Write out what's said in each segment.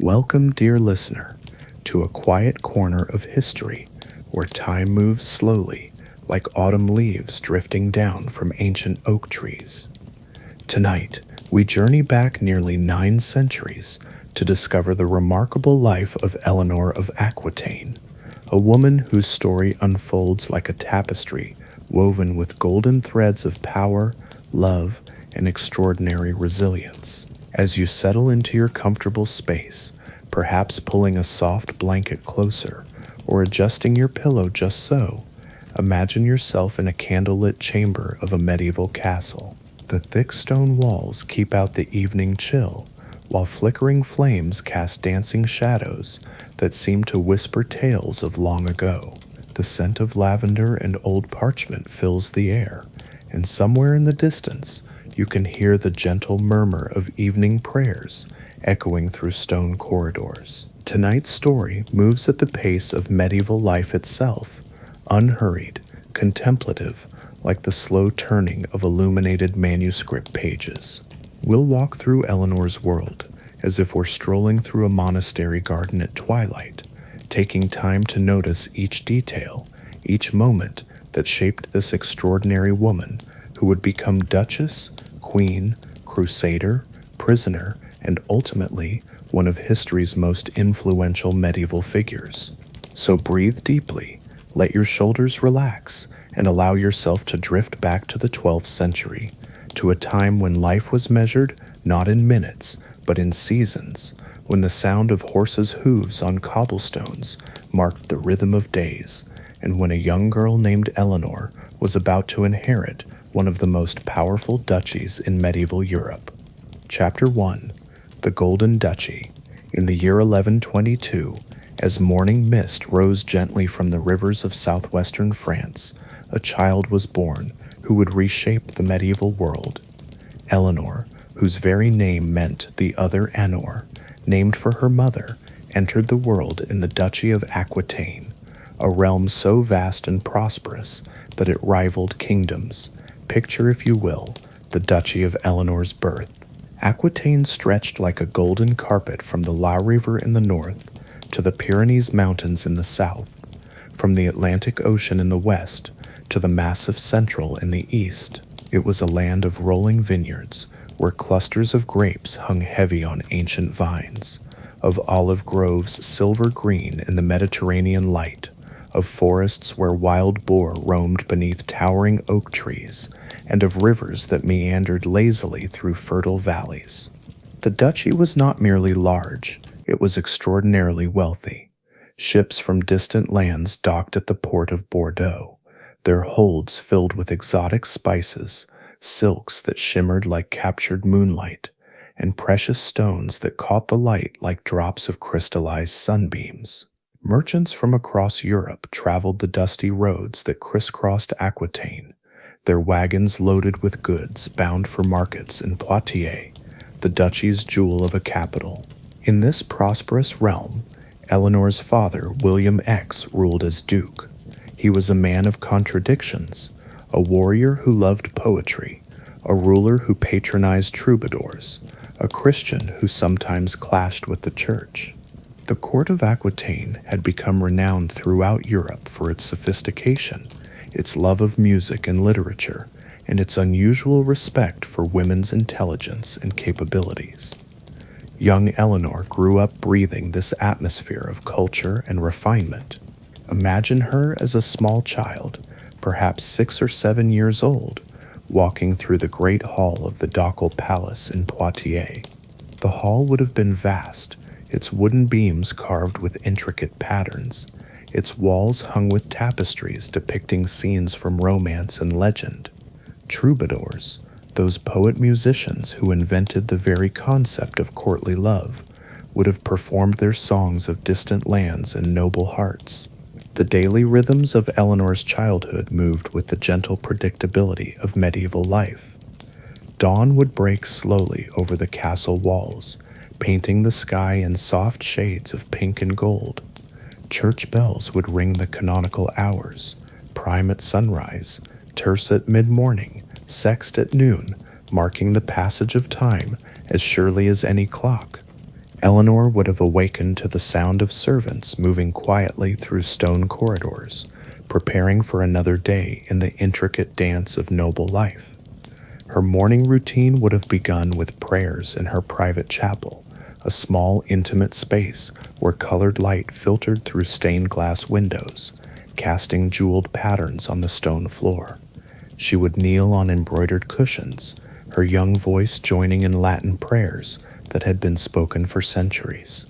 Welcome, dear listener, to a quiet corner of history where time moves slowly like autumn leaves drifting down from ancient oak trees. Tonight, we journey back nearly 9 centuries to discover the remarkable life of Eleanor of Aquitaine, a woman whose story unfolds like a tapestry woven with golden threads of power, love, and extraordinary resilience. As you settle into your comfortable space, perhaps pulling a soft blanket closer or adjusting your pillow just so, imagine yourself in a candlelit chamber of a medieval castle. The thick stone walls keep out the evening chill, while flickering flames cast dancing shadows that seem to whisper tales of long ago. The scent of lavender and old parchment fills the air, and somewhere in the distance, you can hear the gentle murmur of evening prayers echoing through stone corridors. Tonight's story moves at the pace of medieval life itself, unhurried, contemplative, like the slow turning of illuminated manuscript pages. We'll walk through Eleanor's world as if we're strolling through a monastery garden at twilight, taking time to notice each detail, each moment that shaped this extraordinary woman who would become duchess, queen, crusader, prisoner, and ultimately one of history's most influential medieval figures. So breathe deeply, let your shoulders relax, and allow yourself to drift back to the 12th century, to a time when life was measured not in minutes, but in seasons, when the sound of horses' hooves on cobblestones marked the rhythm of days, and when a young girl named Eleanor was about to inherit one of the most powerful duchies in medieval Europe. Chapter 1. The Golden Duchy. In the year 1122, as morning mist rose gently from the rivers of southwestern France, a child was born who would reshape the medieval world. Eleanor, whose very name meant the other Anor, named for her mother, entered the world in the Duchy of Aquitaine, a realm so vast and prosperous that it rivaled kingdoms. Picture, if you will, the Duchy of Eleanor's birth. Aquitaine stretched like a golden carpet from the La River in the north to the Pyrenees Mountains in the south, from the Atlantic Ocean in the west to the massive Central in the east. It was a land of rolling vineyards, where clusters of grapes hung heavy on ancient vines, of olive groves silver green in the Mediterranean light, of forests where wild boar roamed beneath towering oak trees, and of rivers that meandered lazily through fertile valleys. The duchy was not merely large, it was extraordinarily wealthy. Ships from distant lands docked at the port of Bordeaux, their holds filled with exotic spices, silks that shimmered like captured moonlight, and precious stones that caught the light like drops of crystallized sunbeams. Merchants from across Europe traveled the dusty roads that crisscrossed Aquitaine, their wagons loaded with goods bound for markets in Poitiers, the duchy's jewel of a capital. In this prosperous realm, Eleanor's father, William X, ruled as duke. He was a man of contradictions, a warrior who loved poetry, a ruler who patronized troubadours, a Christian who sometimes clashed with the church. The court of Aquitaine had become renowned throughout Europe for its sophistication, its love of music and literature, and its unusual respect for women's intelligence and capabilities. Young Eleanor grew up breathing this atmosphere of culture and refinement. Imagine her as a small child, perhaps 6 or 7 years old, walking through the great hall of the ducal palace in Poitiers. The hall would have been vast, its wooden beams carved with intricate patterns, its walls hung with tapestries depicting scenes from romance and legend. Troubadours, those poet-musicians who invented the very concept of courtly love, would have performed their songs of distant lands and noble hearts. The daily rhythms of Eleanor's childhood moved with the gentle predictability of medieval life. Dawn would break slowly over the castle walls, painting the sky in soft shades of pink and gold. Church bells would ring the canonical hours, prime at sunrise, terce at mid-morning, sext at noon, marking the passage of time as surely as any clock. Eleanor would have awakened to the sound of servants moving quietly through stone corridors, preparing for another day in the intricate dance of noble life. Her morning routine would have begun with prayers in her private chapel, a small, intimate space where colored light filtered through stained glass windows, casting jeweled patterns on the stone floor. She would kneel on embroidered cushions, her young voice joining in Latin prayers that had been spoken for centuries.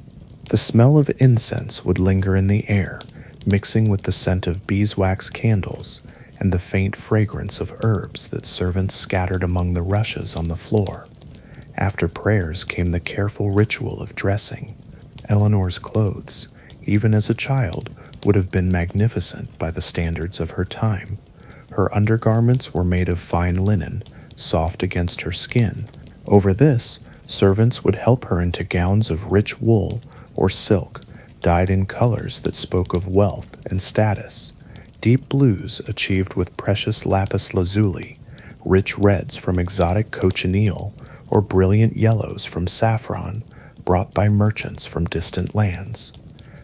The smell of incense would linger in the air, mixing with the scent of beeswax candles and the faint fragrance of herbs that servants scattered among the rushes on the floor. After prayers came the careful ritual of dressing. Eleanor's clothes, even as a child, would have been magnificent by the standards of her time. Her undergarments were made of fine linen, soft against her skin. Over this, servants would help her into gowns of rich wool or silk, dyed in colors that spoke of wealth and status. Deep blues achieved with precious lapis lazuli, rich reds from exotic cochineal, or brilliant yellows from saffron, brought by merchants from distant lands.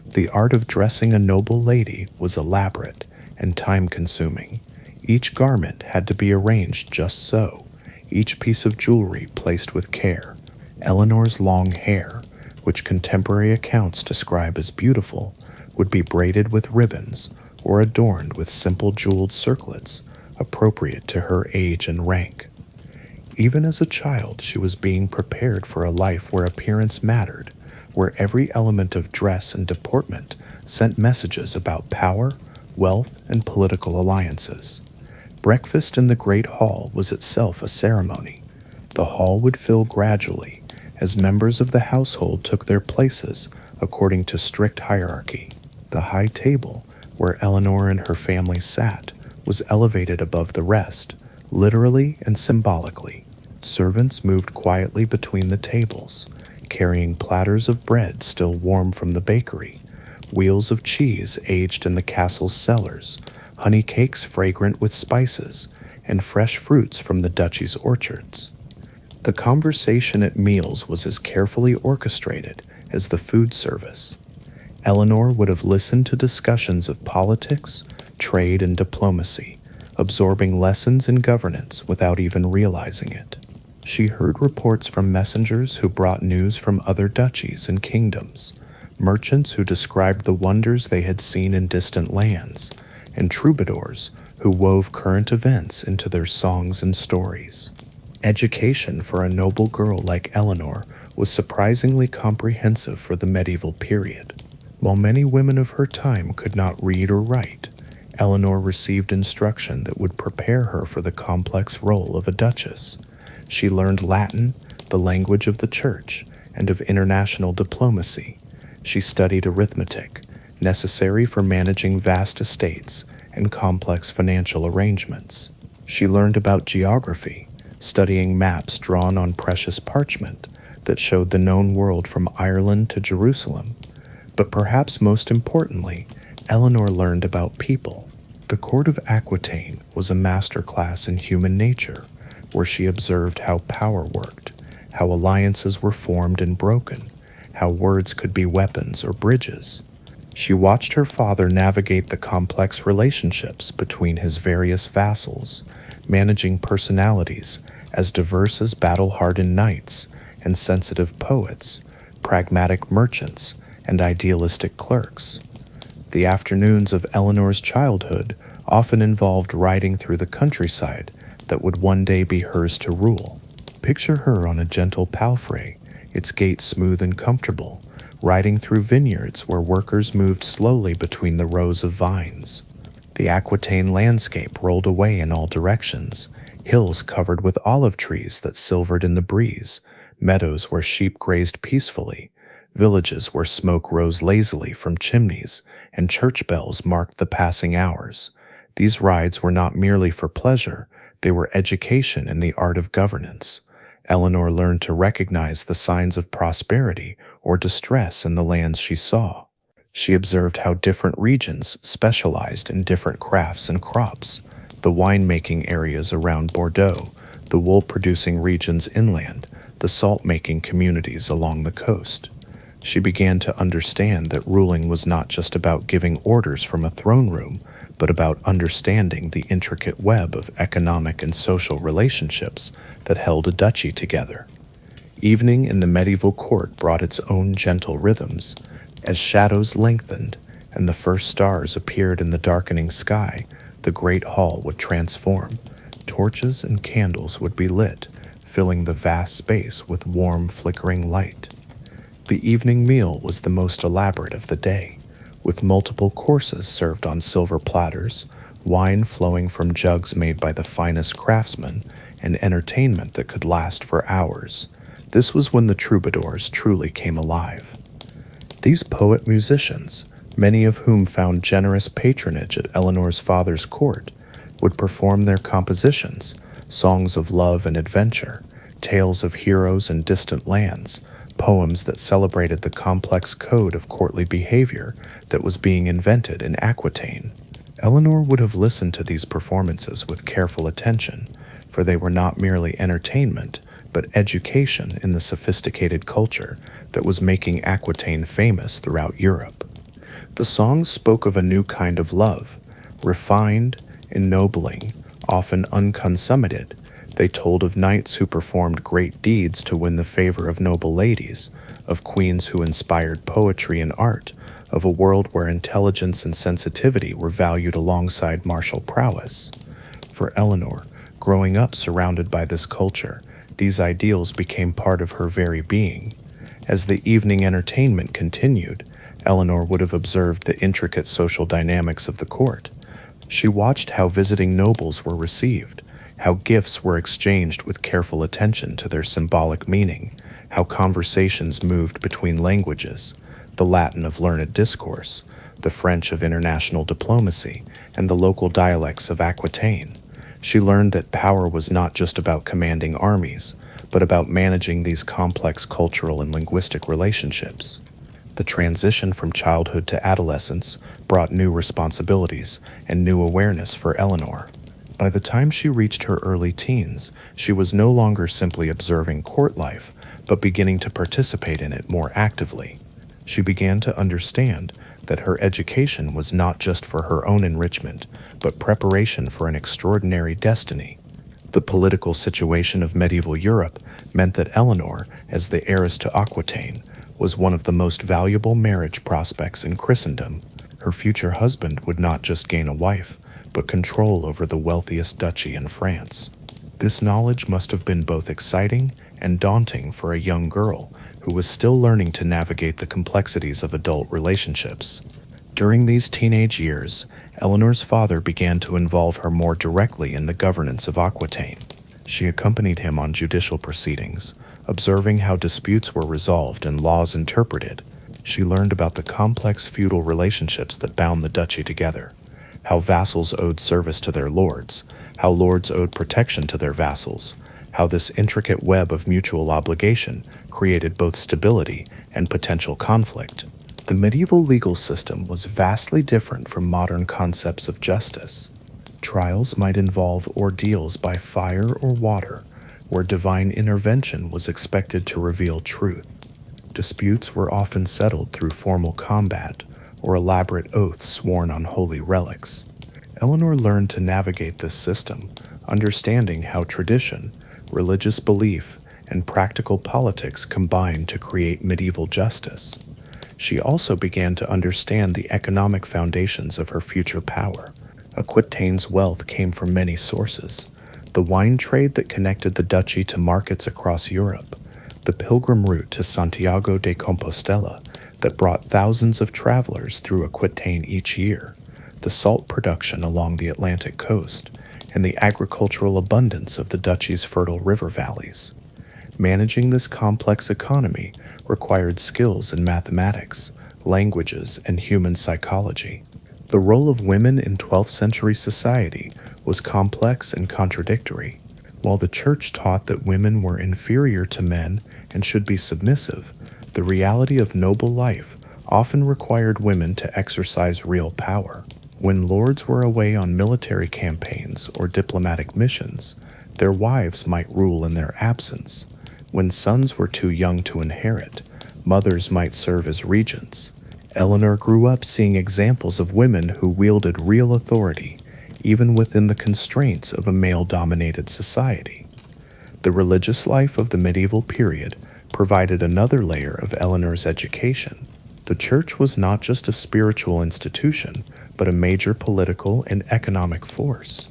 The art of dressing a noble lady was elaborate and time-consuming. Each garment had to be arranged just so, each piece of jewelry placed with care. Eleanor's long hair, which contemporary accounts describe as beautiful, would be braided with ribbons or adorned with simple jeweled circlets appropriate to her age and rank. Even as a child, she was being prepared for a life where appearance mattered, where every element of dress and deportment sent messages about power, wealth, and political alliances. Breakfast in the great hall was itself a ceremony. The hall would fill gradually as members of the household took their places according to strict hierarchy. The high table, where Eleanor and her family sat, was elevated above the rest, literally and symbolically. Servants moved quietly between the tables, carrying platters of bread still warm from the bakery, wheels of cheese aged in the castle's cellars, honey cakes fragrant with spices, and fresh fruits from the duchy's orchards. The conversation at meals was as carefully orchestrated as the food service. Eleanor would have listened to discussions of politics, trade, and diplomacy, absorbing lessons in governance without even realizing it. She heard reports from messengers who brought news from other duchies and kingdoms, merchants who described the wonders they had seen in distant lands, and troubadours who wove current events into their songs and stories. Education for a noble girl like Eleanor was surprisingly comprehensive for the medieval period. While many women of her time could not read or write, Eleanor received instruction that would prepare her for the complex role of a duchess. She learned Latin, the language of the church, and of international diplomacy. She studied arithmetic, necessary for managing vast estates and complex financial arrangements. She learned about geography, studying maps drawn on precious parchment that showed the known world from Ireland to Jerusalem. But perhaps most importantly, Eleanor learned about people. The court of Aquitaine was a masterclass in human nature, where she observed how power worked, how alliances were formed and broken, how words could be weapons or bridges. She watched her father navigate the complex relationships between his various vassals, managing personalities as diverse as battle-hardened knights and sensitive poets, pragmatic merchants, and idealistic clerks. The afternoons of Eleanor's childhood often involved riding through the countryside that would one day be hers to rule. Picture her on a gentle palfrey, its gait smooth and comfortable, riding through vineyards where workers moved slowly between the rows of vines. The Aquitaine landscape rolled away in all directions, hills covered with olive trees that silvered in the breeze, meadows where sheep grazed peacefully, villages where smoke rose lazily from chimneys, and church bells marked the passing hours. These rides were not merely for pleasure, they were education in the art of governance. Eleanor learned to recognize the signs of prosperity or distress in the lands she saw. She observed how different regions specialized in different crafts and crops, the winemaking areas around Bordeaux, the wool-producing regions inland, the salt-making communities along the coast. She began to understand that ruling was not just about giving orders from a throne room, but about understanding the intricate web of economic and social relationships that held a duchy together. Evening in the medieval court brought its own gentle rhythms. As shadows lengthened and the first stars appeared in the darkening sky, the great hall would transform. Torches and candles would be lit, filling the vast space with warm, flickering light. The evening meal was the most elaborate of the day, with multiple courses served on silver platters, wine flowing from jugs made by the finest craftsmen, and entertainment that could last for hours. This was when the troubadours truly came alive. These poet-musicians, many of whom found generous patronage at Eleanor's father's court, would perform their compositions, songs of love and adventure, tales of heroes and distant lands, poems that celebrated the complex code of courtly behavior that was being invented in Aquitaine. Eleanor would have listened to these performances with careful attention, for they were not merely entertainment, but education in the sophisticated culture that was making Aquitaine famous throughout Europe. The songs spoke of a new kind of love, refined, ennobling, often unconsummated. They told of knights who performed great deeds to win the favor of noble ladies, of queens who inspired poetry and art, of a world where intelligence and sensitivity were valued alongside martial prowess. For Eleanor, growing up surrounded by this culture, these ideals became part of her very being. As the evening entertainment continued, Eleanor would have observed the intricate social dynamics of the court. She watched how visiting nobles were received, how gifts were exchanged with careful attention to their symbolic meaning, how conversations moved between languages, the Latin of learned discourse, the French of international diplomacy, and the local dialects of Aquitaine. She learned that power was not just about commanding armies, but about managing these complex cultural and linguistic relationships. The transition from childhood to adolescence brought new responsibilities and new awareness for Eleanor. By the time she reached her early teens, she was no longer simply observing court life, but beginning to participate in it more actively. She began to understand that her education was not just for her own enrichment, but preparation for an extraordinary destiny. The political situation of medieval Europe meant that Eleanor, as the heiress to Aquitaine, was one of the most valuable marriage prospects in Christendom. Her future husband would not just gain a wife, but control over the wealthiest duchy in France. This knowledge must have been both exciting and daunting for a young girl who was still learning to navigate the complexities of adult relationships. During these teenage years, Eleanor's father began to involve her more directly in the governance of Aquitaine. She accompanied him on judicial proceedings, observing how disputes were resolved and laws interpreted. She learned about the complex feudal relationships that bound the duchy together, how vassals owed service to their lords, how lords owed protection to their vassals, how this intricate web of mutual obligation created both stability and potential conflict. The medieval legal system was vastly different from modern concepts of justice. Trials might involve ordeals by fire or water, where divine intervention was expected to reveal truth. Disputes were often settled through formal combat or elaborate oaths sworn on holy relics. Eleanor learned to navigate this system, understanding how tradition, religious belief, and practical politics combined to create medieval justice. She also began to understand the economic foundations of her future power. Aquitaine's wealth came from many sources: the wine trade that connected the duchy to markets across Europe, the pilgrim route to Santiago de Compostela that brought thousands of travelers through Aquitaine each year, the salt production along the Atlantic coast, and the agricultural abundance of the duchy's fertile river valleys. Managing this complex economy required skills in mathematics, languages, and human psychology. The role of women in 12th century society was complex and contradictory. While the church taught that women were inferior to men and should be submissive, the reality of noble life often required women to exercise real power. When lords were away on military campaigns or diplomatic missions, their wives might rule in their absence. When sons were too young to inherit, Mothers might serve as regents. Eleanor grew up seeing examples of women who wielded real authority, even within the constraints of a male-dominated society. The religious life of the medieval period provided another layer of Eleanor's education. The church was not just a spiritual institution, but a major political and economic force.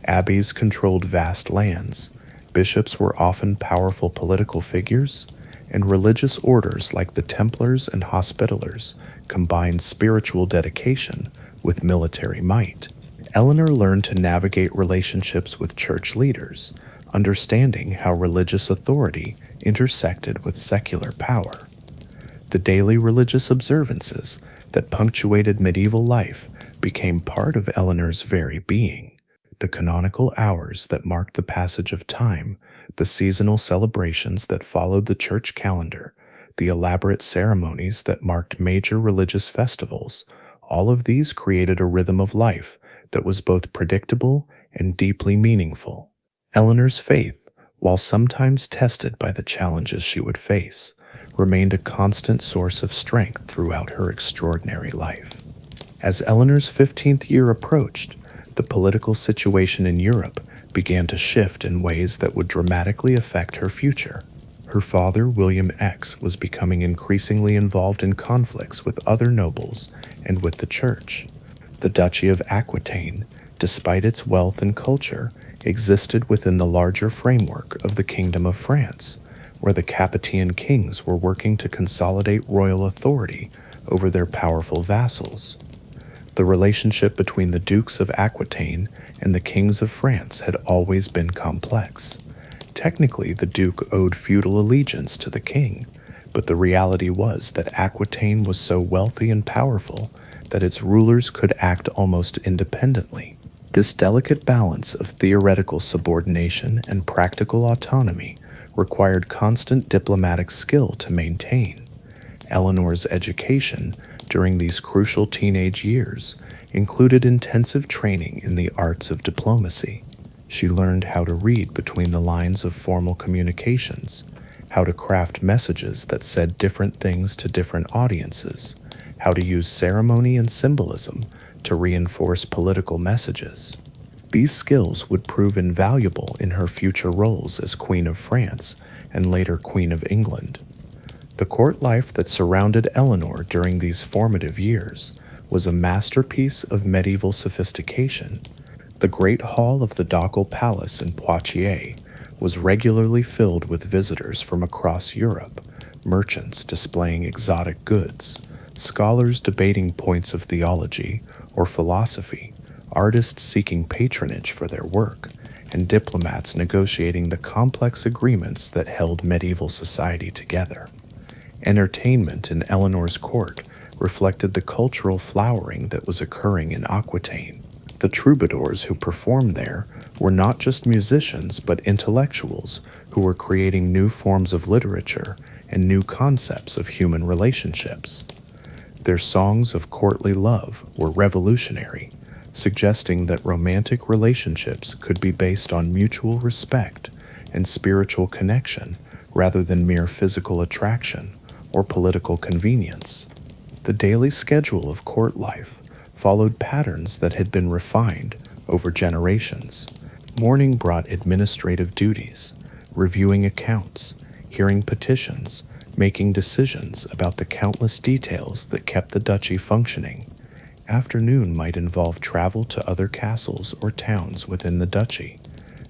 Abbeys controlled vast lands, bishops were often powerful political figures, and religious orders like the Templars and Hospitallers combined spiritual dedication with military might. Eleanor learned to navigate relationships with church leaders, understanding how religious authority intersected with secular power. The daily religious observances that punctuated medieval life became part of Eleanor's very being. The canonical hours that marked the passage of time, the seasonal celebrations that followed the church calendar, the elaborate ceremonies that marked major religious festivals, all of these created a rhythm of life that was both predictable and deeply meaningful. Eleanor's faith, while sometimes tested by the challenges she would face, remained a constant source of strength throughout her extraordinary life. As Eleanor's 15th year approached, the political situation in Europe began to shift in ways that would dramatically affect her future. Her father, William X, was becoming increasingly involved in conflicts with other nobles and with the church. The Duchy of Aquitaine, despite its wealth and culture, existed within the larger framework of the Kingdom of France, where the Capetian kings were working to consolidate royal authority over their powerful vassals. The relationship between the Dukes of Aquitaine and the kings of France had always been complex. Technically, the Duke owed feudal allegiance to the king, but the reality was that Aquitaine was so wealthy and powerful that its rulers could act almost independently. This delicate balance of theoretical subordination and practical autonomy required constant diplomatic skill to maintain. Eleanor's education during these crucial teenage years included intensive training in the arts of diplomacy. She learned how to read between the lines of formal communications, how to craft messages that said different things to different audiences, how to use ceremony and symbolism to reinforce political messages. These skills would prove invaluable in her future roles as Queen of France and later Queen of England. The court life that surrounded Eleanor during these formative years was a masterpiece of medieval sophistication. The great hall of the Ducal Palace in Poitiers was regularly filled with visitors from across Europe, merchants displaying exotic goods, scholars debating points of theology or philosophy, artists seeking patronage for their work, and diplomats negotiating the complex agreements that held medieval society together. Entertainment in Eleanor's court reflected the cultural flowering that was occurring in Aquitaine. The troubadours who performed there were not just musicians but intellectuals who were creating new forms of literature and new concepts of human relationships. Their songs of courtly love were revolutionary, suggesting that romantic relationships could be based on mutual respect and spiritual connection rather than mere physical attraction or political convenience. The daily schedule of court life followed patterns that had been refined over generations. Morning brought administrative duties, reviewing accounts, hearing petitions, making decisions about the countless details that kept the duchy functioning. Afternoon might involve travel to other castles or towns within the duchy,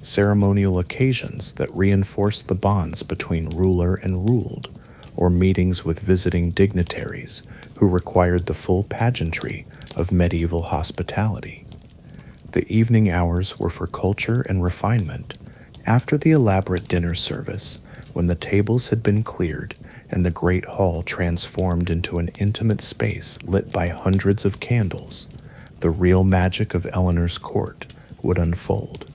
ceremonial occasions that reinforced the bonds between ruler and ruled, or meetings with visiting dignitaries who required the full pageantry of medieval hospitality. The evening hours were for culture and refinement. After the elaborate dinner service, when the tables had been cleared and the great hall transformed into an intimate space lit by hundreds of candles, the real magic of Eleanor's court would unfold.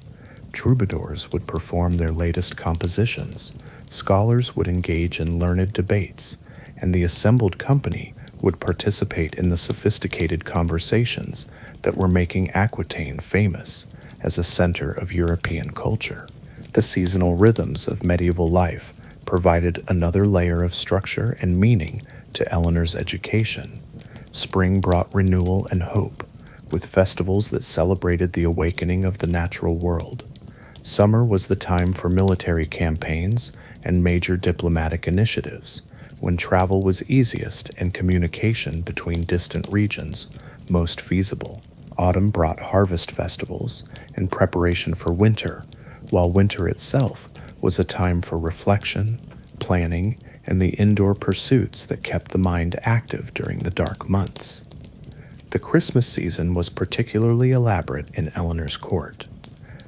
Troubadours would perform their latest compositions, scholars would engage in learned debates, and the assembled company would participate in the sophisticated conversations that were making Aquitaine famous as a center of European culture. The seasonal rhythms of medieval life provided another layer of structure and meaning to Eleanor's education. Spring brought renewal and hope, with festivals that celebrated the awakening of the natural world. Summer was the time for military campaigns and major diplomatic initiatives, when travel was easiest and communication between distant regions most feasible. Autumn brought harvest festivals and preparation for winter, while winter itself was a time for reflection, planning, and the indoor pursuits that kept the mind active during the dark months. The Christmas season was particularly elaborate in Eleanor's court.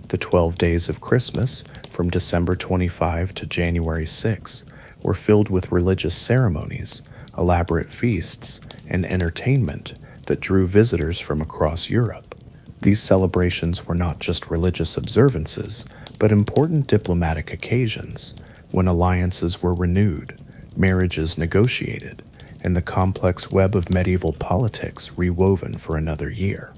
The 12 days of Christmas, from December 25 to January 6, were filled with religious ceremonies, elaborate feasts, and entertainment that drew visitors from across Europe. These celebrations were not just religious observances, but important diplomatic occasions, when alliances were renewed, marriages negotiated, and the complex web of medieval politics rewoven for another year.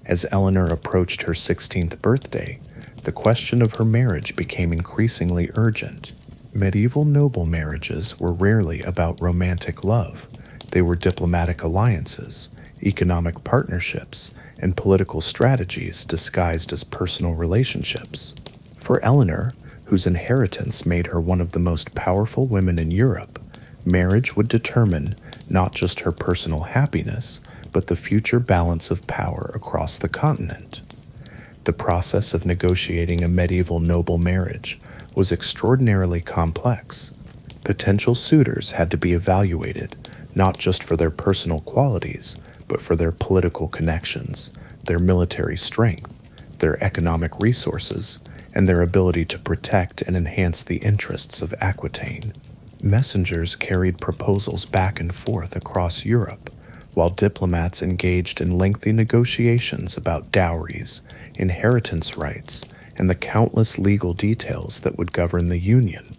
As Eleanor approached her 16th birthday, the question of her marriage became increasingly urgent. Medieval noble marriages were rarely about romantic love. They were diplomatic alliances, economic partnerships, and political strategies disguised as personal relationships. For Eleanor, whose inheritance made her one of the most powerful women in Europe, marriage would determine not just her personal happiness, but the future balance of power across the continent. The process of negotiating a medieval noble marriage was extraordinarily complex. Potential suitors had to be evaluated, not just for their personal qualities, but for their political connections, their military strength, their economic resources, and their ability to protect and enhance the interests of Aquitaine. Messengers carried proposals back and forth across Europe, while diplomats engaged in lengthy negotiations about dowries, inheritance rights, and the countless legal details that would govern the union.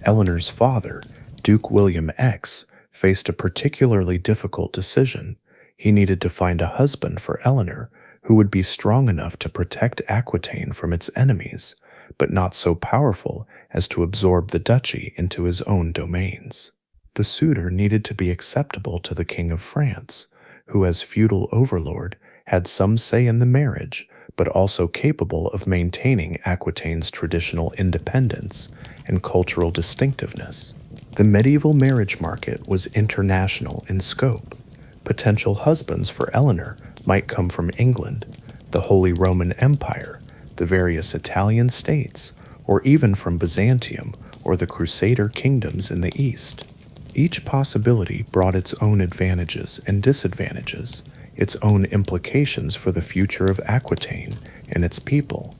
Eleanor's father, Duke William X, faced a particularly difficult decision. He needed to find a husband for Eleanor who would be strong enough to protect Aquitaine from its enemies, but not so powerful as to absorb the duchy into his own domains. The suitor needed to be acceptable to the King of France, who as feudal overlord had some say in the marriage, but also capable of maintaining Aquitaine's traditional independence and cultural distinctiveness. The medieval marriage market was international in scope. Potential husbands for Eleanor might come from England, the Holy Roman Empire, the various Italian states, or even from Byzantium or the crusader kingdoms in the east. Each possibility brought its own advantages and disadvantages, its own implications for the future of Aquitaine and its people.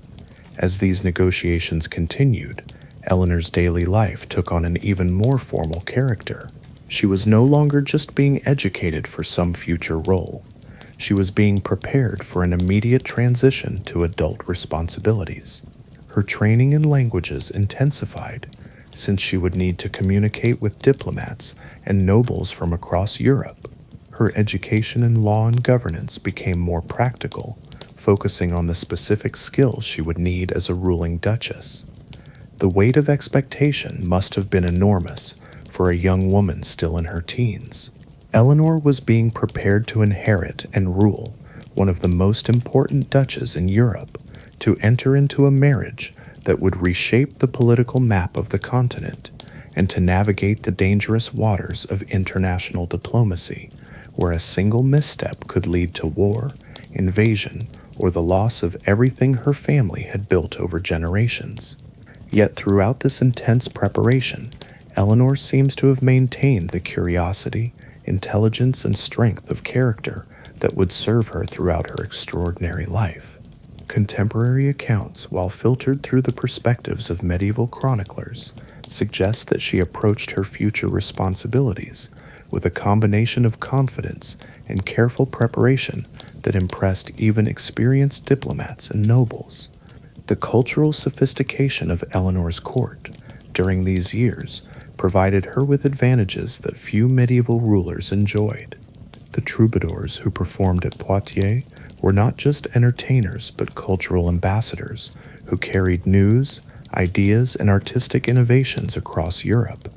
As these negotiations continued, Eleanor's daily life took on an even more formal character. She was no longer just being educated for some future role. She was being prepared for an immediate transition to adult responsibilities. Her training in languages intensified, since she would need to communicate with diplomats and nobles from across Europe. Her education in law and governance became more practical, focusing on the specific skills she would need as a ruling duchess. The weight of expectation must have been enormous for a young woman still in her teens. Eleanor was being prepared to inherit and rule one of the most important duchies in Europe, to enter into a marriage that would reshape the political map of the continent, and to navigate the dangerous waters of international diplomacy, where a single misstep could lead to war, invasion, or the loss of everything her family had built over generations. Yet throughout this intense preparation, Eleanor seems to have maintained the curiosity, intelligence, and strength of character that would serve her throughout her extraordinary life. Contemporary accounts, while filtered through the perspectives of medieval chroniclers, suggest that she approached her future responsibilities with a combination of confidence and careful preparation that impressed even experienced diplomats and nobles. The cultural sophistication of Eleanor's court during these years provided her with advantages that few medieval rulers enjoyed. The troubadours who performed at Poitiers were not just entertainers but cultural ambassadors who carried news, ideas, and artistic innovations across Europe.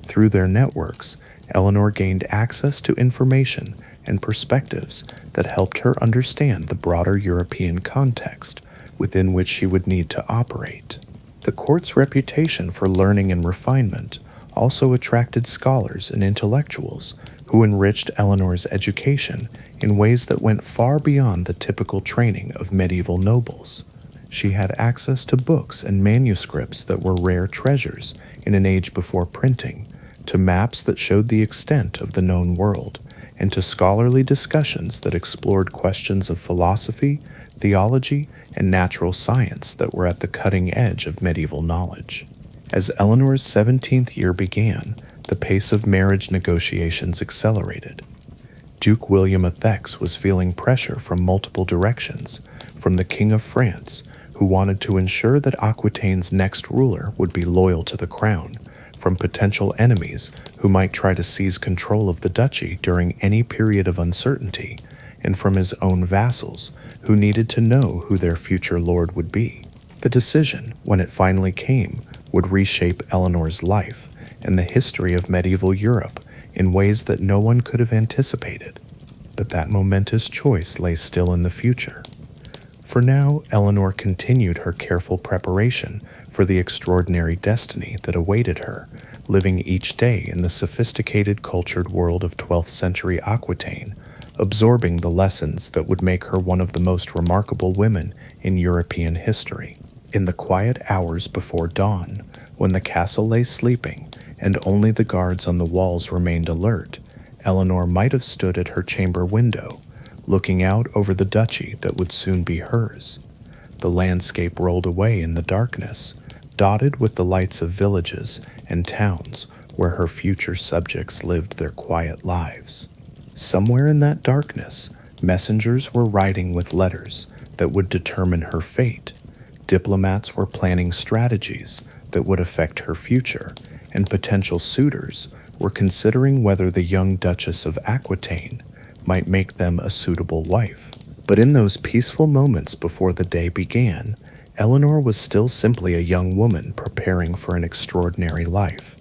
Through their networks, Eleanor gained access to information and perspectives that helped her understand the broader European context within which she would need to operate. The court's reputation for learning and refinement also attracted scholars and intellectuals who enriched Eleanor's education in ways that went far beyond the typical training of medieval nobles. She had access to books and manuscripts that were rare treasures in an age before printing, to maps that showed the extent of the known world, and to scholarly discussions that explored questions of philosophy, theology, and natural science that were at the cutting edge of medieval knowledge. As Eleanor's 17th year began, the pace of marriage negotiations accelerated. Duke William of Aquitaine was feeling pressure from multiple directions, from the King of France, who wanted to ensure that Aquitaine's next ruler would be loyal to the crown, from potential enemies who might try to seize control of the duchy during any period of uncertainty, and from his own vassals, who needed to know who their future lord would be. The decision, when it finally came, would reshape Eleanor's life and the history of medieval Europe in ways that no one could have anticipated. But that momentous choice lay still in the future. For now, Eleanor continued her careful preparation for the extraordinary destiny that awaited her, living each day in the sophisticated cultured world of 12th century Aquitaine, absorbing the lessons that would make her one of the most remarkable women in European history. In the quiet hours before dawn, when the castle lay sleeping and only the guards on the walls remained alert, Eleanor might have stood at her chamber window, looking out over the duchy that would soon be hers. The landscape rolled away in the darkness, dotted with the lights of villages and towns where her future subjects lived their quiet lives. Somewhere in that darkness, messengers were riding with letters that would determine her fate. Diplomats were planning strategies that would affect her future, and potential suitors were considering whether the young Duchess of Aquitaine might make them a suitable wife. But in those peaceful moments before the day began, Eleanor was still simply a young woman preparing for an extraordinary life,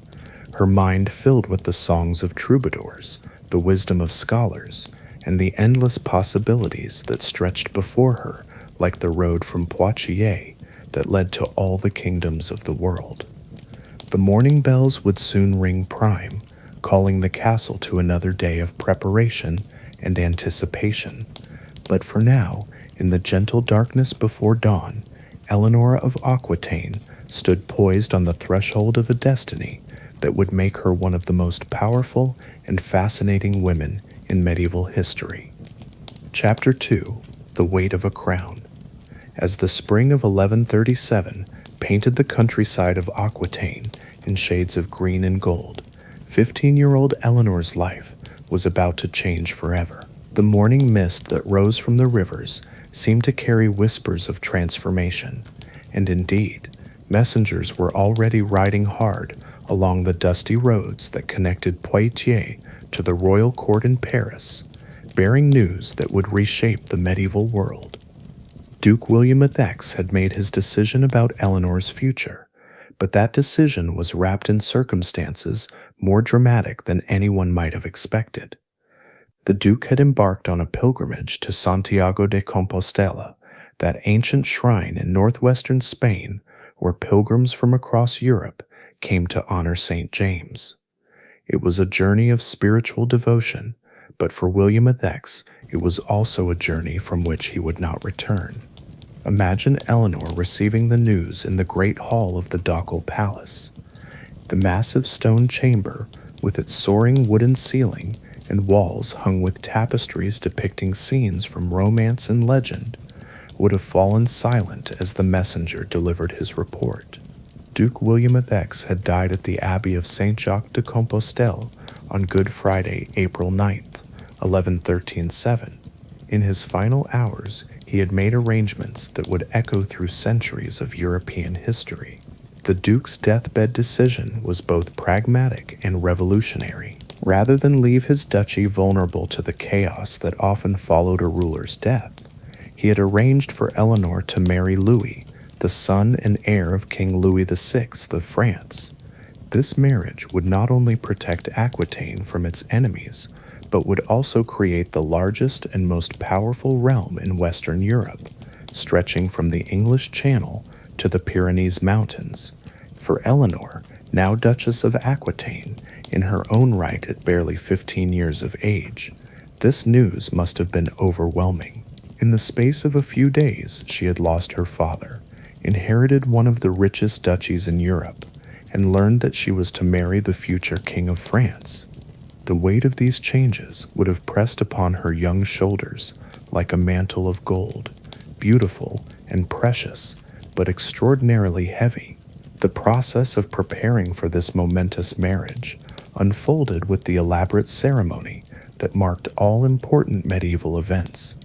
her mind filled with the songs of troubadours, the wisdom of scholars, and the endless possibilities that stretched before her like the road from Poitiers that led to all the kingdoms of the world. The morning bells would soon ring prime, calling the castle to another day of preparation and anticipation. But for now, in the gentle darkness before dawn, Eleanor of Aquitaine stood poised on the threshold of a destiny that would make her one of the most powerful and fascinating women in medieval history. Chapter 2: The Weight of a Crown. As the spring of 1137 painted the countryside of Aquitaine in shades of green and gold, 15-year-old Eleanor's life was about to change forever. The morning mist that rose from the rivers seemed to carry whispers of transformation, and indeed, messengers were already riding hard along the dusty roads that connected Poitiers to the royal court in Paris, bearing news that would reshape the medieval world. Duke William of Aquitaine had made his decision about Eleanor's future, but that decision was wrapped in circumstances more dramatic than anyone might have expected. The Duke had embarked on a pilgrimage to Santiago de Compostela, that ancient shrine in northwestern Spain where pilgrims from across Europe came to honor St. James. It was a journey of spiritual devotion, but for William of Aquitaine, it was also a journey from which he would not return. Imagine Eleanor receiving the news in the great hall of the ducal palace. The massive stone chamber, with its soaring wooden ceiling and walls hung with tapestries depicting scenes from romance and legend, would have fallen silent as the messenger delivered his report. Duke William of Aquitaine had died at the Abbey of Saint Jacques de Compostelle on Good Friday, April 9th, 1113. In his final hours, he had made arrangements that would echo through centuries of European history. The Duke's deathbed decision was both pragmatic and revolutionary. Rather than leave his duchy vulnerable to the chaos that often followed a ruler's death, he had arranged for Eleanor to marry Louis, the son and heir of King Louis VI of France. This marriage would not only protect Aquitaine from its enemies, but would also create the largest and most powerful realm in Western Europe, stretching from the English Channel to the Pyrenees Mountains. For Eleanor, now Duchess of Aquitaine, in her own right at barely 15 years of age, this news must have been overwhelming. In the space of a few days, she had lost her father, inherited one of the richest duchies in Europe, and learned that she was to marry the future King of France. The weight of these changes would have pressed upon her young shoulders like a mantle of gold, beautiful and precious, but extraordinarily heavy. The process of preparing for this momentous marriage unfolded with the elaborate ceremony that marked all important medieval events.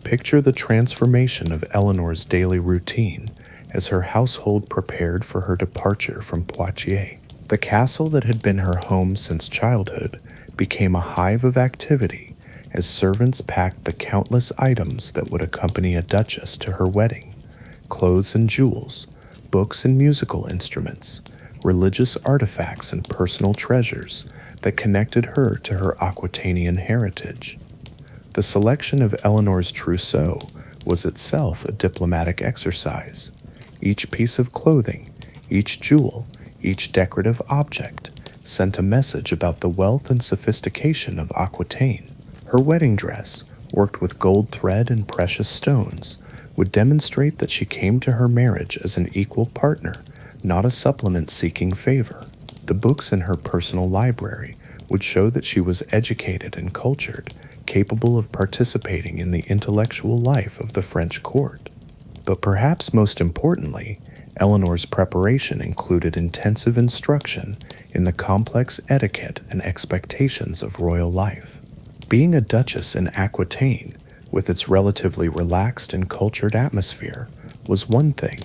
Picture the transformation of Eleanor's daily routine as her household prepared for her departure from Poitiers. The castle that had been her home since childhood became a hive of activity as servants packed the countless items that would accompany a duchess to her wedding: clothes and jewels, books and musical instruments, religious artifacts and personal treasures that connected her to her Aquitanian heritage. The selection of Eleanor's trousseau was itself a diplomatic exercise. Each piece of clothing, each jewel, each decorative object sent a message about the wealth and sophistication of Aquitaine. Her wedding dress, worked with gold thread and precious stones, would demonstrate that she came to her marriage as an equal partner, not a supplement seeking favor. The books in her personal library would show that she was educated and cultured, capable of participating in the intellectual life of the French court. But perhaps most importantly, Eleanor's preparation included intensive instruction in the complex etiquette and expectations of royal life. Being a duchess in Aquitaine, with its relatively relaxed and cultured atmosphere, was one thing.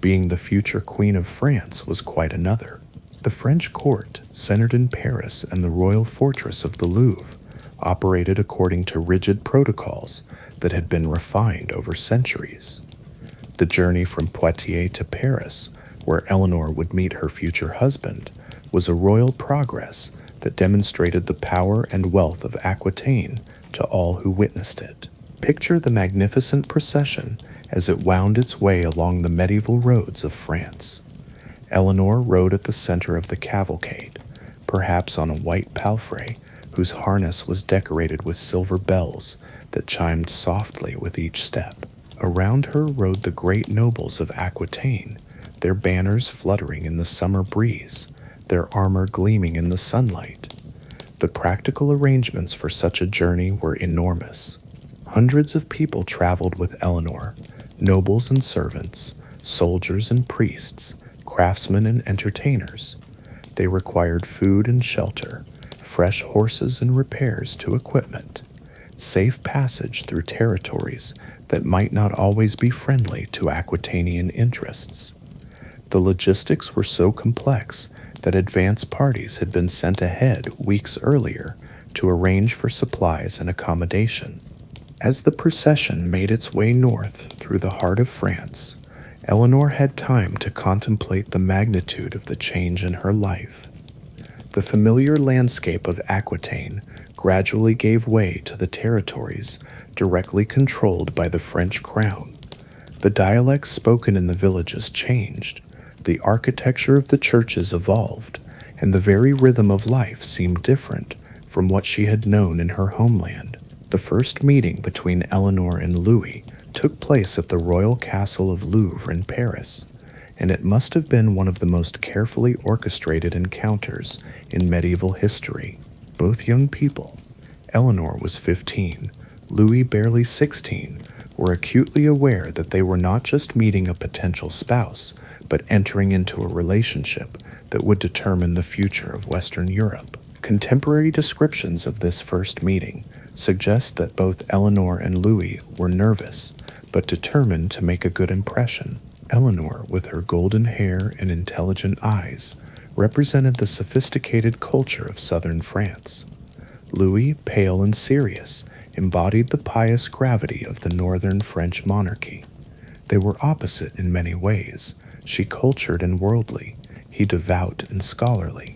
Being the future Queen of France was quite another. The French court, centered in Paris and the royal fortress of the Louvre, operated according to rigid protocols that had been refined over centuries. The journey from Poitiers to Paris, where Eleanor would meet her future husband, was a royal progress that demonstrated the power and wealth of Aquitaine to all who witnessed it. Picture the magnificent procession as it wound its way along the medieval roads of France. Eleanor rode at the center of the cavalcade, perhaps on a white palfrey whose harness was decorated with silver bells that chimed softly with each step. Around her rode the great nobles of Aquitaine, their banners fluttering in the summer breeze, their armor gleaming in the sunlight. The practical arrangements for such a journey were enormous. Hundreds of people traveled with Eleanor, nobles and servants, soldiers and priests, craftsmen and entertainers. They required food and shelter, fresh horses and repairs to equipment, safe passage through territories that might not always be friendly to Aquitanian interests. The logistics were so complex that advance parties had been sent ahead weeks earlier to arrange for supplies and accommodation. As the procession made its way north through the heart of France, Eleanor had time to contemplate the magnitude of the change in her life. The familiar landscape of Aquitaine gradually gave way to the territories directly controlled by the French crown. The dialects spoken in the villages changed, the architecture of the churches evolved, and the very rhythm of life seemed different from what she had known in her homeland. The first meeting between Eleanor and Louis took place at the royal castle of Louvre in Paris, and it must have been one of the most carefully orchestrated encounters in medieval history. Both young people, Eleanor was 15, Louis barely 16, were acutely aware that they were not just meeting a potential spouse, but entering into a relationship that would determine the future of Western Europe. Contemporary descriptions of this first meeting suggest that both Eleanor and Louis were nervous, but determined to make a good impression. Eleanor, with her golden hair and intelligent eyes, represented the sophisticated culture of southern France. Louis, pale and serious, embodied the pious gravity of the northern French monarchy. They were opposite in many ways, she cultured and worldly, he devout and scholarly.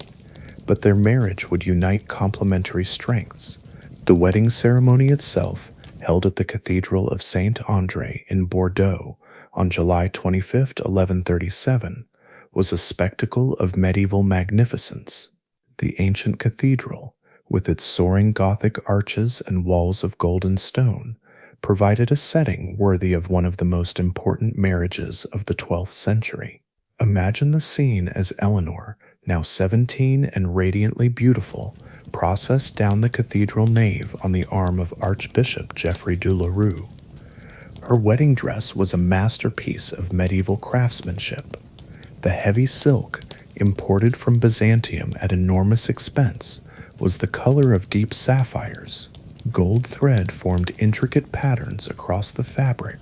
But their marriage would unite complementary strengths. The wedding ceremony itself, held at the Cathedral of Saint Andre in Bordeaux on July 25, 1137, was a spectacle of medieval magnificence. The ancient cathedral, with its soaring Gothic arches and walls of golden stone, provided a setting worthy of one of the most important marriages of the 12th century. Imagine the scene as Eleanor, now 17 and radiantly beautiful, processed down the cathedral nave on the arm of Archbishop Geoffrey de la Rue. Her wedding dress was a masterpiece of medieval craftsmanship. The heavy silk, imported from Byzantium at enormous expense, was the color of deep sapphires. Gold thread formed intricate patterns across the fabric,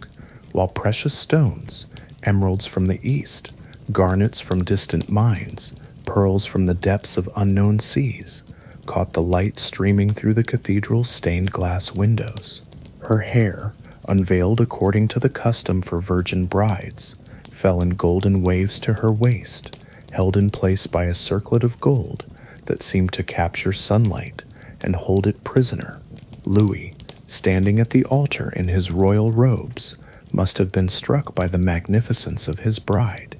while precious stones, emeralds from the east, garnets from distant mines, pearls from the depths of unknown seas, caught the light streaming through the cathedral's stained glass windows. Her hair, unveiled according to the custom for virgin brides, fell in golden waves to her waist, held in place by a circlet of gold that seemed to capture sunlight and hold it prisoner. Louis, standing at the altar in his royal robes, must have been struck by the magnificence of his bride.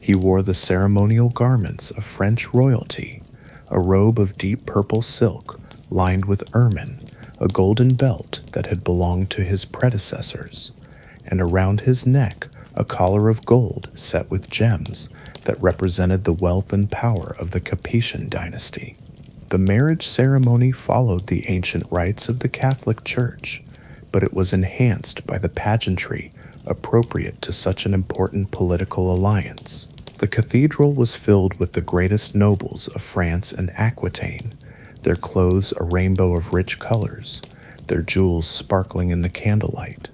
He wore the ceremonial garments of French royalty, a robe of deep purple silk lined with ermine, a golden belt that had belonged to his predecessors, and around his neck a collar of gold set with gems that represented the wealth and power of the Capetian dynasty. The marriage ceremony followed the ancient rites of the Catholic Church, but it was enhanced by the pageantry appropriate to such an important political alliance. The cathedral was filled with the greatest nobles of France and Aquitaine, their clothes a rainbow of rich colors, their jewels sparkling in the candlelight.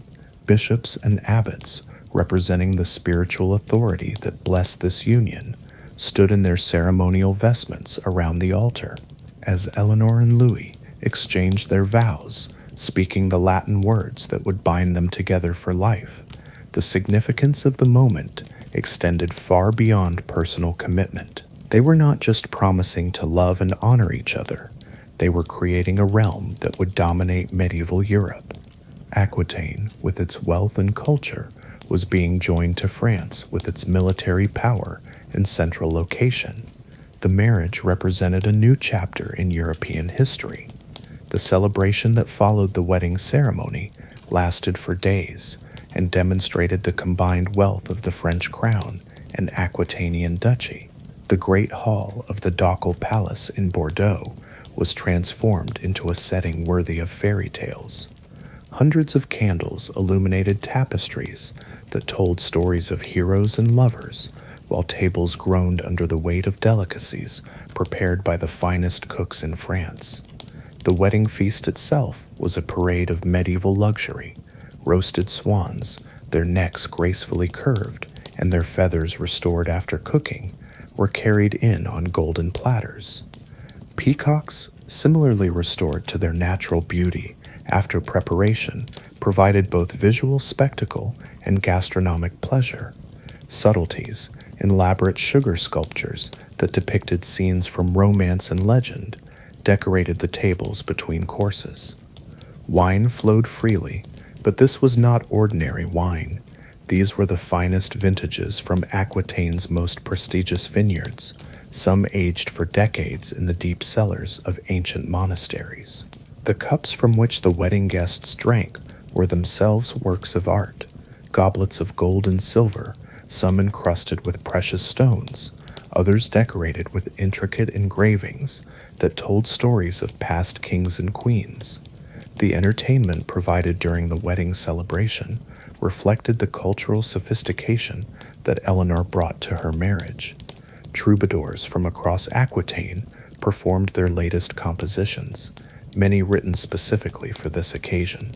Bishops and abbots, representing the spiritual authority that blessed this union, stood in their ceremonial vestments around the altar. As Eleanor and Louis exchanged their vows, speaking the Latin words that would bind them together for life, the significance of the moment extended far beyond personal commitment. They were not just promising to love and honor each other, they were creating a realm that would dominate medieval Europe. Aquitaine, with its wealth and culture, was being joined to France with its military power and central location. The marriage represented a new chapter in European history. The celebration that followed the wedding ceremony lasted for days and demonstrated the combined wealth of the French crown and Aquitanian duchy. The great hall of the Ducal Palace in Bordeaux was transformed into a setting worthy of fairy tales. Hundreds of candles illuminated tapestries that told stories of heroes and lovers, while tables groaned under the weight of delicacies prepared by the finest cooks in France. The wedding feast itself was a parade of medieval luxury. Roasted swans, their necks gracefully curved and their feathers restored after cooking, were carried in on golden platters. Peacocks, similarly restored to their natural beauty after preparation, provided both visual spectacle and gastronomic pleasure. Subtleties, elaborate sugar sculptures that depicted scenes from romance and legend, decorated the tables between courses. Wine flowed freely, but this was not ordinary wine. These were the finest vintages from Aquitaine's most prestigious vineyards, some aged for decades in the deep cellars of ancient monasteries. The cups from which the wedding guests drank were themselves works of art, goblets of gold and silver, some encrusted with precious stones, others decorated with intricate engravings that told stories of past kings and queens. The entertainment provided during the wedding celebration reflected the cultural sophistication that Eleanor brought to her marriage. Troubadours from across Aquitaine performed their latest compositions, many written specifically for this occasion.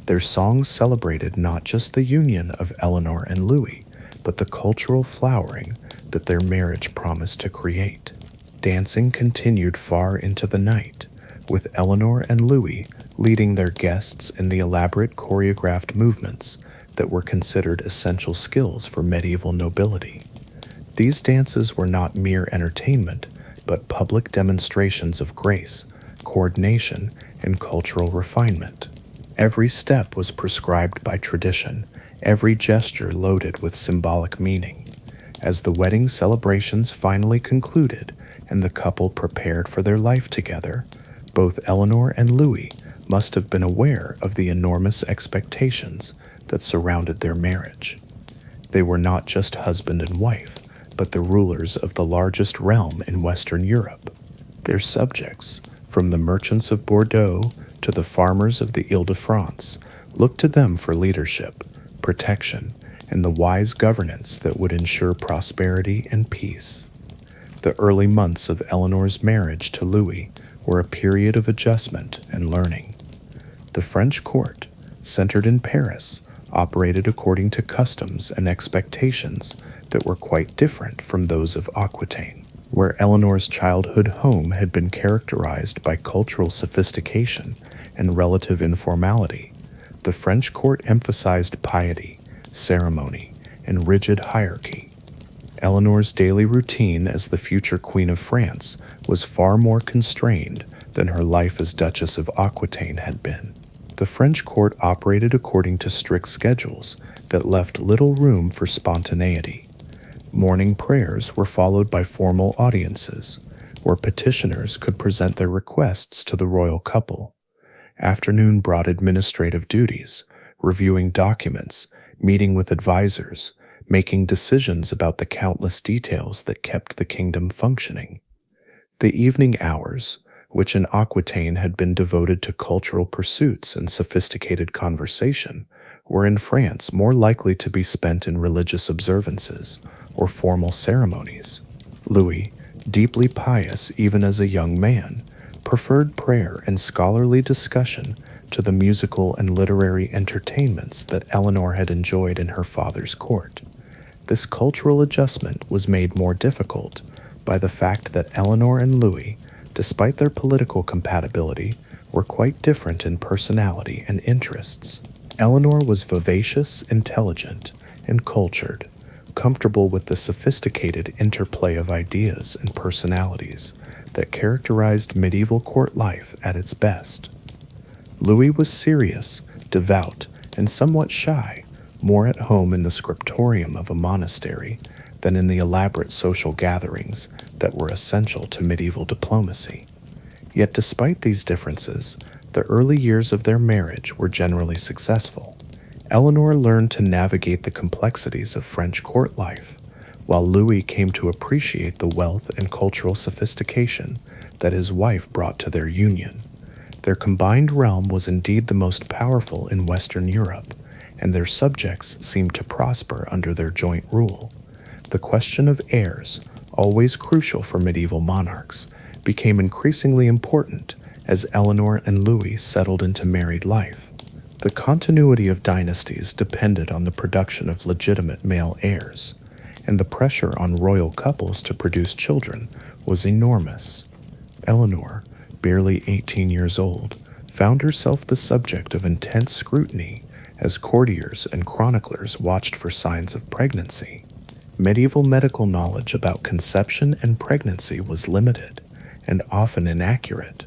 Their songs celebrated not just the union of Eleanor and Louis, but the cultural flowering that their marriage promised to create. Dancing continued far into the night, with Eleanor and Louis leading their guests in the elaborate choreographed movements that were considered essential skills for medieval nobility. These dances were not mere entertainment, but public demonstrations of grace, coordination, and cultural refinement. Every step was prescribed by tradition, every gesture loaded with symbolic meaning. As the wedding celebrations finally concluded and the couple prepared for their life together, both Eleanor and Louis must have been aware of the enormous expectations that surrounded their marriage. They were not just husband and wife, but the rulers of the largest realm in Western Europe. Their subjects, from the merchants of Bordeaux to the farmers of the Ile-de-France, looked to them for leadership, protection, and the wise governance that would ensure prosperity and peace. The early months of Eleanor's marriage to Louis were a period of adjustment and learning. The French court, centered in Paris, operated according to customs and expectations that were quite different from those of Aquitaine. Where Eleanor's childhood home had been characterized by cultural sophistication and relative informality, the French court emphasized piety, ceremony, and rigid hierarchy. Eleanor's daily routine as the future Queen of France was far more constrained than her life as Duchess of Aquitaine had been. The French court operated according to strict schedules that left little room for spontaneity. Morning prayers were followed by formal audiences, where petitioners could present their requests to the royal couple. Afternoon brought administrative duties, reviewing documents, meeting with advisors, making decisions about the countless details that kept the kingdom functioning. The evening hours, which in Aquitaine had been devoted to cultural pursuits and sophisticated conversation, were in France more likely to be spent in religious observances or formal ceremonies. Louis, deeply pious even as a young man, preferred prayer and scholarly discussion to the musical and literary entertainments that Eleanor had enjoyed in her father's court. This cultural adjustment was made more difficult by the fact that Eleanor and Louis, despite their political compatibility, were quite different in personality and interests. Eleanor was vivacious, intelligent, and cultured, comfortable with the sophisticated interplay of ideas and personalities that characterized medieval court life at its best. Louis was serious, devout, and somewhat shy, more at home in the scriptorium of a monastery than in the elaborate social gatherings that were essential to medieval diplomacy. Yet despite these differences, the early years of their marriage were generally successful. Eleanor learned to navigate the complexities of French court life, while Louis came to appreciate the wealth and cultural sophistication that his wife brought to their union. Their combined realm was indeed the most powerful in Western Europe, and their subjects seemed to prosper under their joint rule. The question of heirs, always crucial for medieval monarchs, became increasingly important as Eleanor and Louis settled into married life. The continuity of dynasties depended on the production of legitimate male heirs, and the pressure on royal couples to produce children was enormous. Eleanor, barely 18 years old, found herself the subject of intense scrutiny as courtiers and chroniclers watched for signs of pregnancy. Medieval medical knowledge about conception and pregnancy was limited and often inaccurate,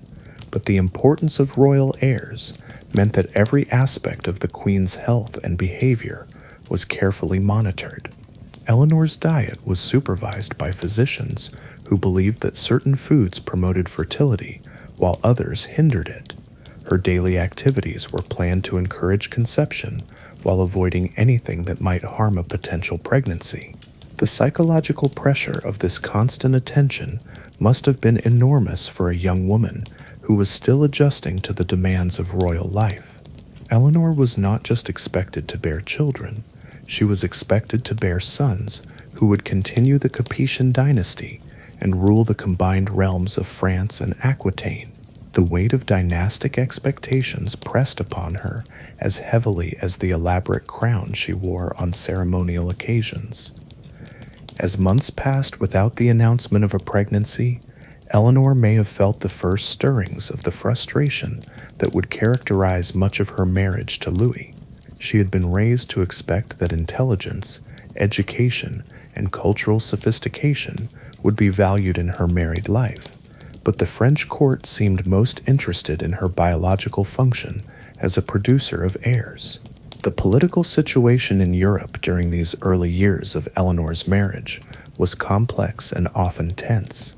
but the importance of royal heirs meant that every aspect of the queen's health and behavior was carefully monitored. Eleanor's diet was supervised by physicians who believed that certain foods promoted fertility while others hindered it. Her daily activities were planned to encourage conception while avoiding anything that might harm a potential pregnancy. The psychological pressure of this constant attention must have been enormous for a young woman who was still adjusting to the demands of royal life. Eleanor was not just expected to bear children, she was expected to bear sons who would continue the Capetian dynasty and rule the combined realms of France and Aquitaine. The weight of dynastic expectations pressed upon her as heavily as the elaborate crown she wore on ceremonial occasions. As months passed without the announcement of a pregnancy, Eleanor may have felt the first stirrings of the frustration that would characterize much of her marriage to Louis. She had been raised to expect that intelligence, education, and cultural sophistication would be valued in her married life, but the French court seemed most interested in her biological function as a producer of heirs. The political situation in Europe during these early years of Eleanor's marriage was complex and often tense.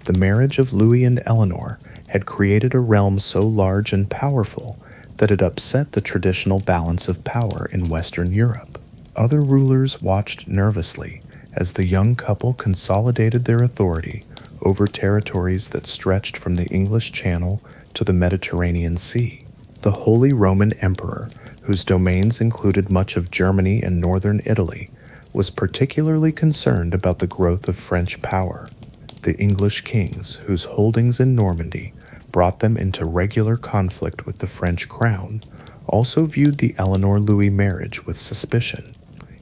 The marriage of Louis and Eleanor had created a realm so large and powerful that it upset the traditional balance of power in Western Europe. Other rulers watched nervously as the young couple consolidated their authority over territories that stretched from the English Channel to the Mediterranean Sea. The Holy Roman Emperor, whose domains included much of Germany and northern Italy, was particularly concerned about the growth of French power. The English kings, whose holdings in Normandy brought them into regular conflict with the French crown, also viewed the Eleanor-Louis marriage with suspicion.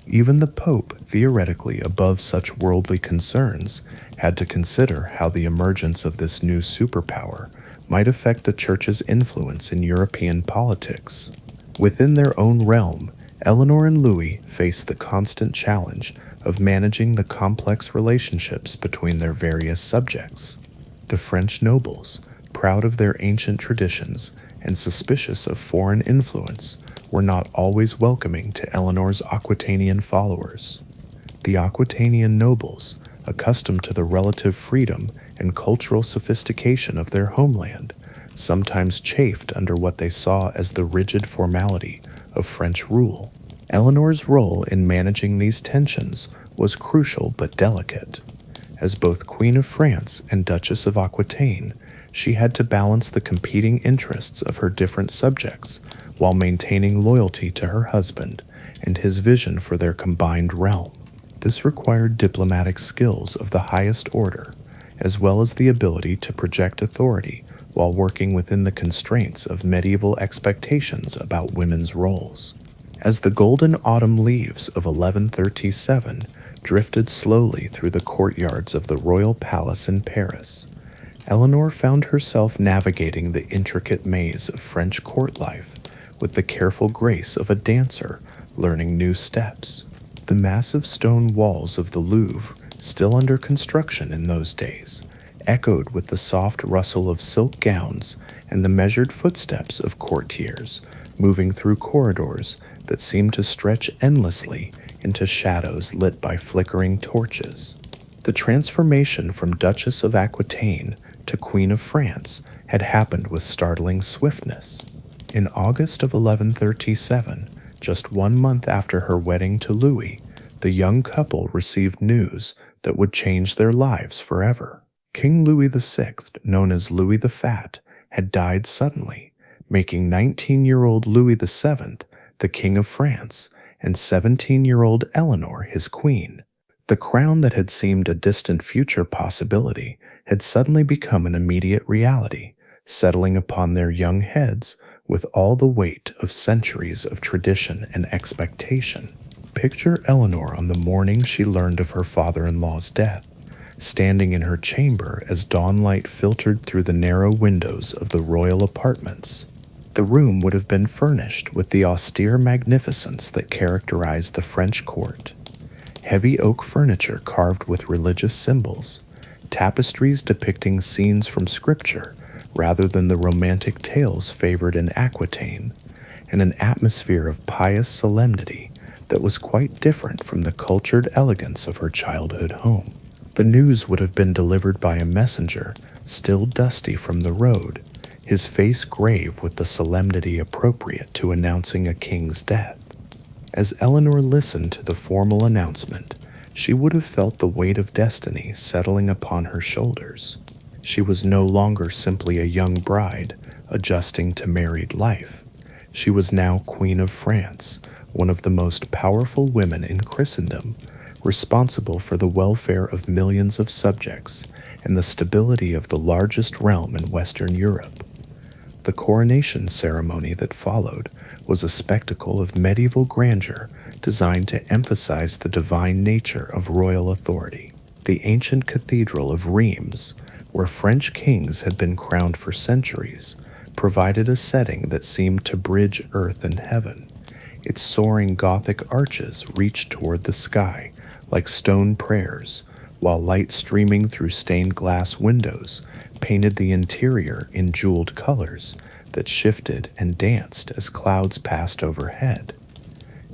Even the Pope, theoretically above such worldly concerns, had to consider how the emergence of this new superpower might affect the Church's influence in European politics. Within their own realm, Eleanor and Louis faced the constant challenge of managing the complex relationships between their various subjects. The French nobles, proud of their ancient traditions and suspicious of foreign influence, were not always welcoming to Eleanor's Aquitanian followers. The Aquitanian nobles, accustomed to the relative freedom and cultural sophistication of their homeland, sometimes chafed under what they saw as the rigid formality of French rule. Eleanor's role in managing these tensions was crucial but delicate. As both Queen of France and Duchess of Aquitaine, she had to balance the competing interests of her different subjects while maintaining loyalty to her husband and his vision for their combined realm. This required diplomatic skills of the highest order, as well as the ability to project authority while working within the constraints of medieval expectations about women's roles. As the golden autumn leaves of 1137 drifted slowly through the courtyards of the royal palace in Paris, Eleanor found herself navigating the intricate maze of French court life with the careful grace of a dancer learning new steps. The massive stone walls of the Louvre, still under construction in those days, echoed with the soft rustle of silk gowns and the measured footsteps of courtiers moving through corridors that seemed to stretch endlessly into shadows lit by flickering torches. The transformation from Duchess of Aquitaine to Queen of France had happened with startling swiftness. In August of 1137, just 1 month after her wedding to Louis, the young couple received news that would change their lives forever. King Louis VI, known as Louis the Fat, had died suddenly, making 19-year-old Louis VII the King of France and 17-year-old Eleanor his queen. The crown that had seemed a distant future possibility had suddenly become an immediate reality, settling upon their young heads with all the weight of centuries of tradition and expectation. Picture Eleanor on the morning she learned of her father-in-law's death, standing in her chamber as dawnlight filtered through the narrow windows of the royal apartments. The room would have been furnished with the austere magnificence that characterized the French court. Heavy oak furniture carved with religious symbols, tapestries depicting scenes from scripture rather than the romantic tales favored in Aquitaine, and an atmosphere of pious solemnity that was quite different from the cultured elegance of her childhood home. The news would have been delivered by a messenger, still dusty from the road, his face grave with the solemnity appropriate to announcing a king's death. As Eleanor listened to the formal announcement, she would have felt the weight of destiny settling upon her shoulders. She was no longer simply a young bride adjusting to married life. She was now Queen of France, one of the most powerful women in Christendom, responsible for the welfare of millions of subjects and the stability of the largest realm in Western Europe. The coronation ceremony that followed was a spectacle of medieval grandeur designed to emphasize the divine nature of royal authority. The ancient cathedral of Reims, where French kings had been crowned for centuries, provided a setting that seemed to bridge earth and heaven. Its soaring Gothic arches reached toward the sky like stone prayers, while light streaming through stained glass windows painted the interior in jeweled colors that shifted and danced as clouds passed overhead.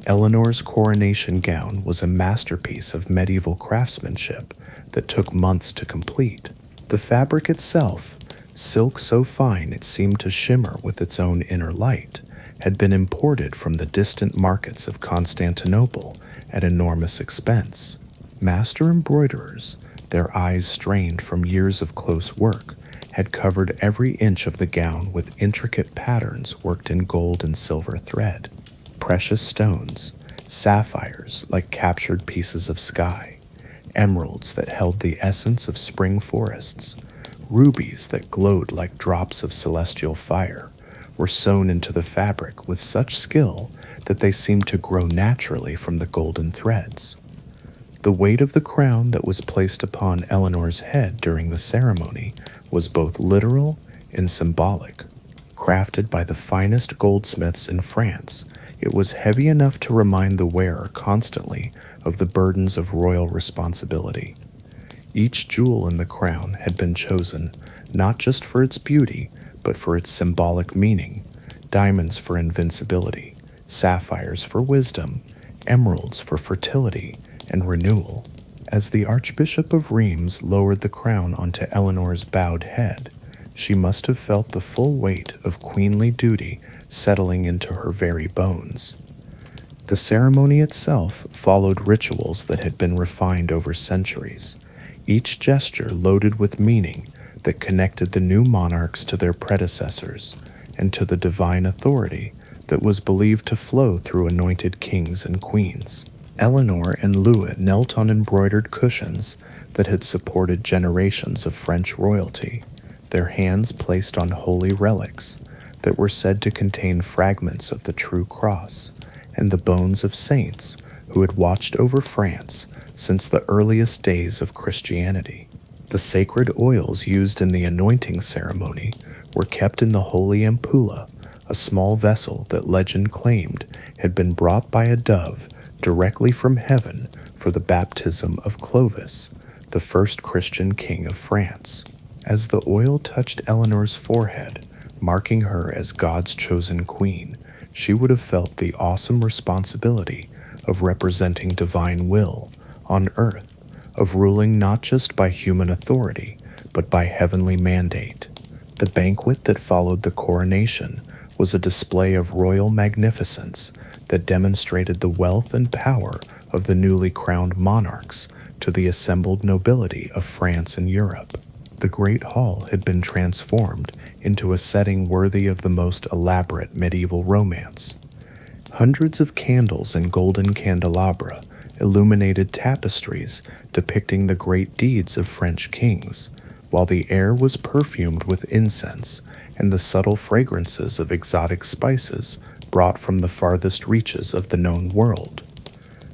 Eleanor's coronation gown was a masterpiece of medieval craftsmanship that took months to complete. The fabric itself, silk so fine it seemed to shimmer with its own inner light, had been imported from the distant markets of Constantinople at enormous expense. Master embroiderers, their eyes strained from years of close work, had covered every inch of the gown with intricate patterns worked in gold and silver thread. Precious stones, sapphires like captured pieces of sky, emeralds that held the essence of spring forests, rubies that glowed like drops of celestial fire, were sewn into the fabric with such skill that they seemed to grow naturally from the golden threads. The weight of the crown that was placed upon Eleanor's head during the ceremony was both literal and symbolic. Crafted by the finest goldsmiths in France, it was heavy enough to remind the wearer constantly of the burdens of royal responsibility. Each jewel in the crown had been chosen not just for its beauty, but for its symbolic meaning: diamonds for invincibility, sapphires for wisdom, emeralds for fertility and renewal. As the Archbishop of Reims lowered the crown onto Eleanor's bowed head, she must have felt the full weight of queenly duty settling into her very bones. The ceremony itself followed rituals that had been refined over centuries, each gesture loaded with meaning that connected the new monarchs to their predecessors and to the divine authority that was believed to flow through anointed kings and queens. Eleanor and Louis knelt on embroidered cushions that had supported generations of French royalty, their hands placed on holy relics that were said to contain fragments of the true cross and the bones of saints who had watched over France since the earliest days of Christianity. The sacred oils used in the anointing ceremony were kept in the holy ampulla, a small vessel that legend claimed had been brought by a dove directly from heaven for the baptism of Clovis, the first Christian king of France. As the oil touched Eleanor's forehead, marking her as God's chosen queen, she would have felt the awesome responsibility of representing divine will on earth, of ruling not just by human authority, but by heavenly mandate. The banquet that followed the coronation was a display of royal magnificence that demonstrated the wealth and power of the newly crowned monarchs to the assembled nobility of France and Europe. The great hall had been transformed into a setting worthy of the most elaborate medieval romance. Hundreds of candles and golden candelabra illuminated tapestries depicting the great deeds of French kings, while the air was perfumed with incense and the subtle fragrances of exotic spices brought from the farthest reaches of the known world.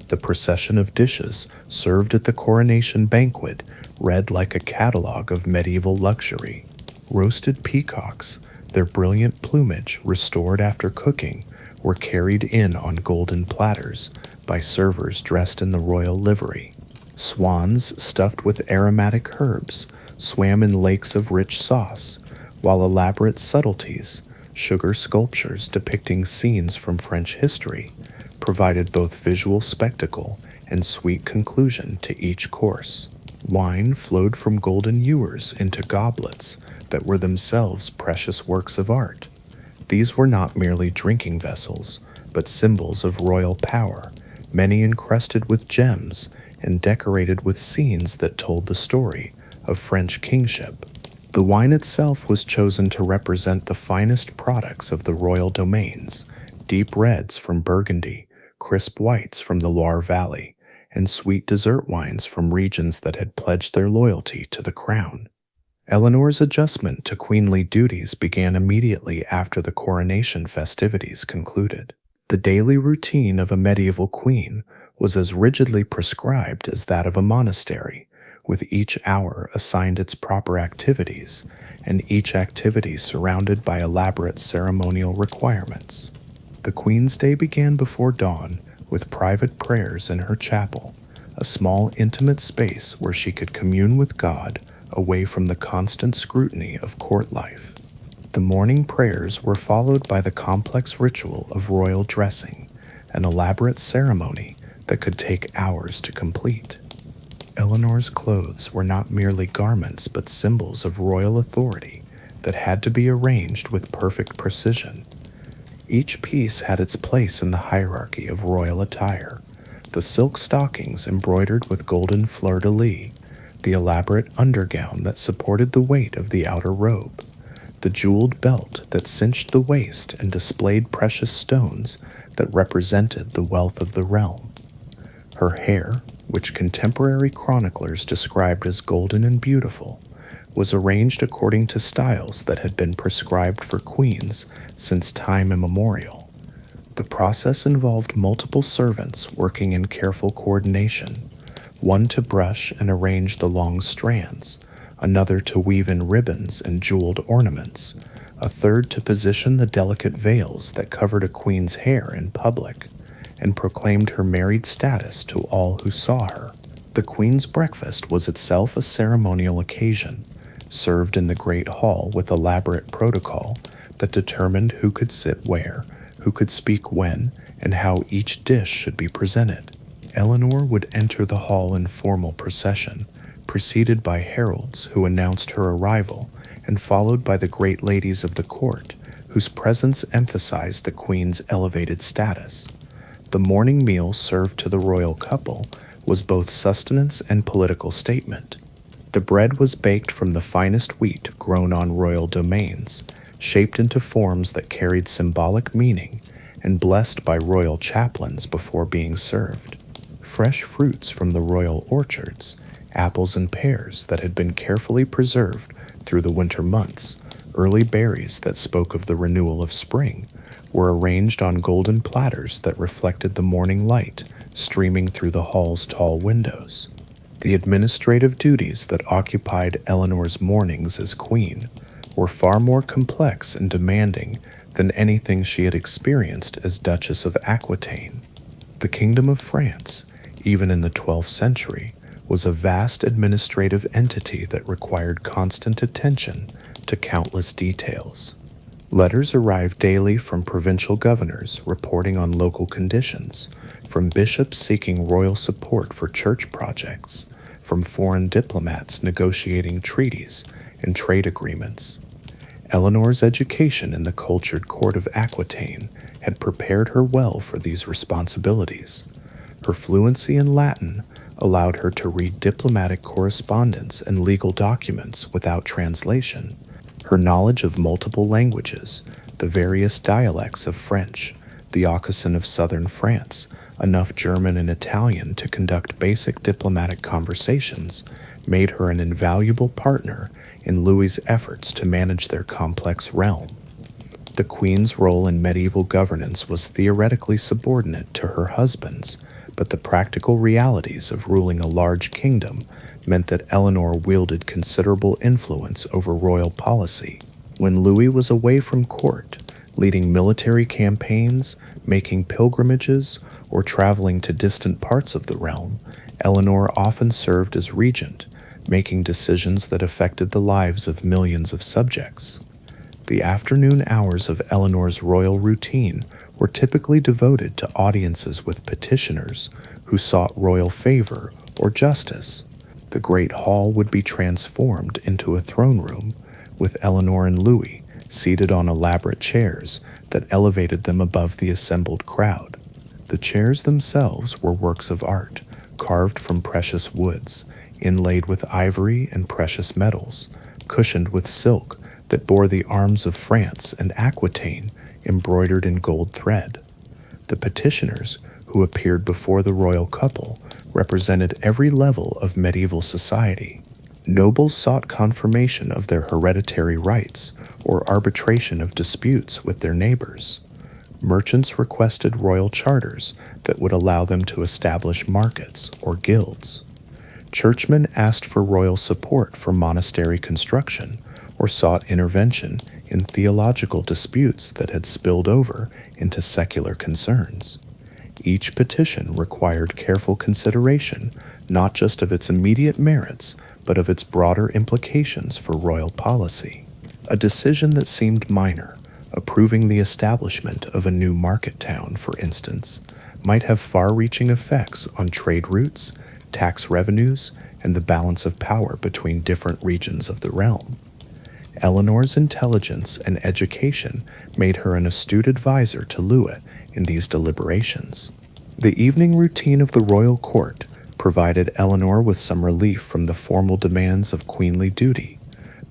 The procession of dishes served at the coronation banquet read like a catalog of medieval luxury. Roasted peacocks, their brilliant plumage restored after cooking, were carried in on golden platters by servers dressed in the royal livery. Swans stuffed with aromatic herbs swam in lakes of rich sauce, while elaborate subtleties, sugar sculptures depicting scenes from French history, provided both visual spectacle and sweet conclusion to each course. Wine flowed from golden ewers into goblets that were themselves precious works of art. These were not merely drinking vessels, but symbols of royal power, many encrusted with gems and decorated with scenes that told the story of French kingship. The wine itself was chosen to represent the finest products of the royal domains: deep reds from Burgundy, crisp whites from the Loire Valley, and sweet dessert wines from regions that had pledged their loyalty to the crown. Eleanor's adjustment to queenly duties began immediately after the coronation festivities concluded. The daily routine of a medieval queen was as rigidly prescribed as that of a monastery, with each hour assigned its proper activities, and each activity surrounded by elaborate ceremonial requirements. The Queen's day began before dawn with private prayers in her chapel, a small intimate space where she could commune with God away from the constant scrutiny of court life. The morning prayers were followed by the complex ritual of royal dressing, an elaborate ceremony that could take hours to complete. Eleanor's clothes were not merely garments but symbols of royal authority that had to be arranged with perfect precision. Each piece had its place in the hierarchy of royal attire: the silk stockings embroidered with golden fleur-de-lis, the elaborate undergown that supported the weight of the outer robe, the jeweled belt that cinched the waist and displayed precious stones that represented the wealth of the realm. Her hair, which contemporary chroniclers described as golden and beautiful, was arranged according to styles that had been prescribed for queens since time immemorial. The process involved multiple servants working in careful coordination, one to brush and arrange the long strands, another to weave in ribbons and jeweled ornaments, a third to position the delicate veils that covered a queen's hair in public and proclaimed her married status to all who saw her. The queen's breakfast was itself a ceremonial occasion, served in the great hall with elaborate protocol that determined who could sit where, who could speak when, and how each dish should be presented. Eleanor would enter the hall in formal procession, preceded by heralds who announced her arrival, and followed by the great ladies of the court, whose presence emphasized the queen's elevated status. The morning meal served to the royal couple was both sustenance and political statement. The bread was baked from the finest wheat grown on royal domains, shaped into forms that carried symbolic meaning, and blessed by royal chaplains before being served. Fresh fruits from the royal orchards, apples and pears that had been carefully preserved through the winter months, early berries that spoke of the renewal of spring, were arranged on golden platters that reflected the morning light streaming through the hall's tall windows. The administrative duties that occupied Eleanor's mornings as queen were far more complex and demanding than anything she had experienced as Duchess of Aquitaine. The Kingdom of France, even in the 12th century, was a vast administrative entity that required constant attention to countless details. Letters arrived daily from provincial governors reporting on local conditions, from bishops seeking royal support for church projects, from foreign diplomats negotiating treaties and trade agreements. Eleanor's education in the cultured court of Aquitaine had prepared her well for these responsibilities. Her fluency in Latin allowed her to read diplomatic correspondence and legal documents without translation. Her knowledge of multiple languages, the various dialects of French, the Occitan of southern France, enough German and Italian to conduct basic diplomatic conversations, made her an invaluable partner in Louis's efforts to manage their complex realm. The queen's role in medieval governance was theoretically subordinate to her husband's, but the practical realities of ruling a large kingdom meant that Eleanor wielded considerable influence over royal policy. When Louis was away from court, leading military campaigns, making pilgrimages, or traveling to distant parts of the realm, Eleanor often served as regent, making decisions that affected the lives of millions of subjects. The afternoon hours of Eleanor's royal routine were typically devoted to audiences with petitioners who sought royal favor or justice. The great hall would be transformed into a throne room, with Eleanor and Louis seated on elaborate chairs that elevated them above the assembled crowd. The chairs themselves were works of art, carved from precious woods, inlaid with ivory and precious metals, cushioned with silk that bore the arms of France and Aquitaine embroidered in gold thread. The petitioners, who appeared before the royal couple, represented every level of medieval society. Nobles sought confirmation of their hereditary rights or arbitration of disputes with their neighbors. Merchants requested royal charters that would allow them to establish markets or guilds. Churchmen asked for royal support for monastery construction or sought intervention in theological disputes that had spilled over into secular concerns. Each petition required careful consideration not just of its immediate merits, but of its broader implications for royal policy. A decision that seemed minor, approving the establishment of a new market town, for instance, might have far-reaching effects on trade routes, tax revenues, and the balance of power between different regions of the realm. Eleanor's intelligence and education made her an astute advisor to Louis in these deliberations. The evening routine of the royal court provided Eleanor with some relief from the formal demands of queenly duty,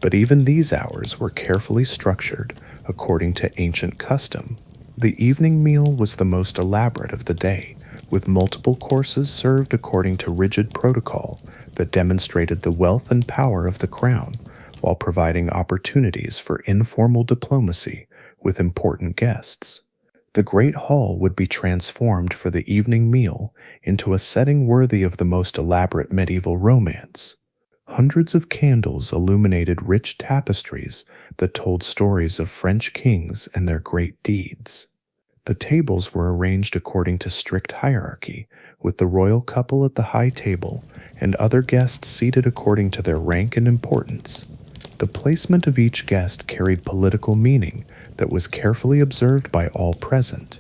but even these hours were carefully structured according to ancient custom. The evening meal was the most elaborate of the day, with multiple courses served according to rigid protocol that demonstrated the wealth and power of the crown, while providing opportunities for informal diplomacy with important guests. The great hall would be transformed for the evening meal into a setting worthy of the most elaborate medieval romance. Hundreds of candles illuminated rich tapestries that told stories of French kings and their great deeds. The tables were arranged according to strict hierarchy, with the royal couple at the high table and other guests seated according to their rank and importance. The placement of each guest carried political meaning that was carefully observed by all present.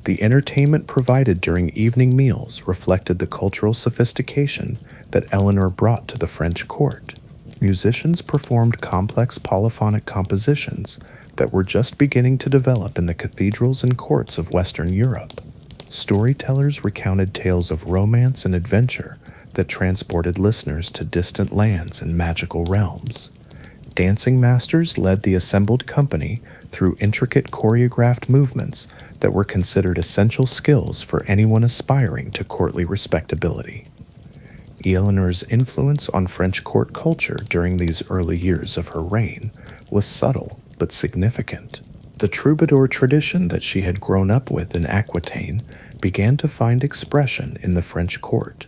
The entertainment provided during evening meals reflected the cultural sophistication that Eleanor brought to the French court. Musicians performed complex polyphonic compositions that were just beginning to develop in the cathedrals and courts of Western Europe. Storytellers recounted tales of romance and adventure that transported listeners to distant lands and magical realms. Dancing masters led the assembled company through intricate choreographed movements that were considered essential skills for anyone aspiring to courtly respectability. Eleanor's influence on French court culture during these early years of her reign was subtle but significant. The troubadour tradition that she had grown up with in Aquitaine began to find expression in the French court,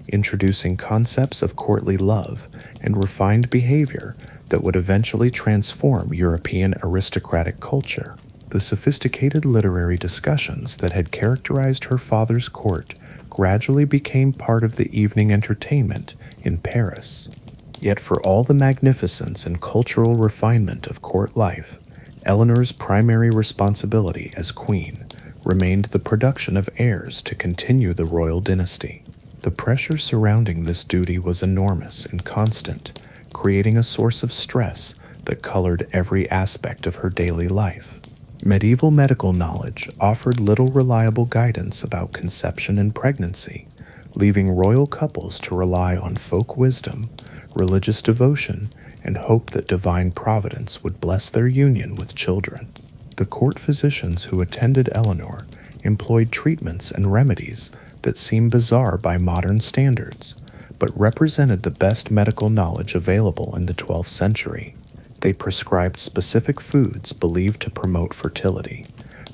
introducing concepts of courtly love and refined behavior that would eventually transform European aristocratic culture. The sophisticated literary discussions that had characterized her father's court gradually became part of the evening entertainment in Paris. Yet for all the magnificence and cultural refinement of court life, Eleanor's primary responsibility as queen remained the production of heirs to continue the royal dynasty. The pressure surrounding this duty was enormous and constant, creating a source of stress that colored every aspect of her daily life. Medieval medical knowledge offered little reliable guidance about conception and pregnancy, leaving royal couples to rely on folk wisdom, religious devotion, and hope that divine providence would bless their union with children. The court physicians who attended Eleanor employed treatments and remedies that seem bizarre by modern standards, but represented the best medical knowledge available in the 12th century. They prescribed specific foods believed to promote fertility,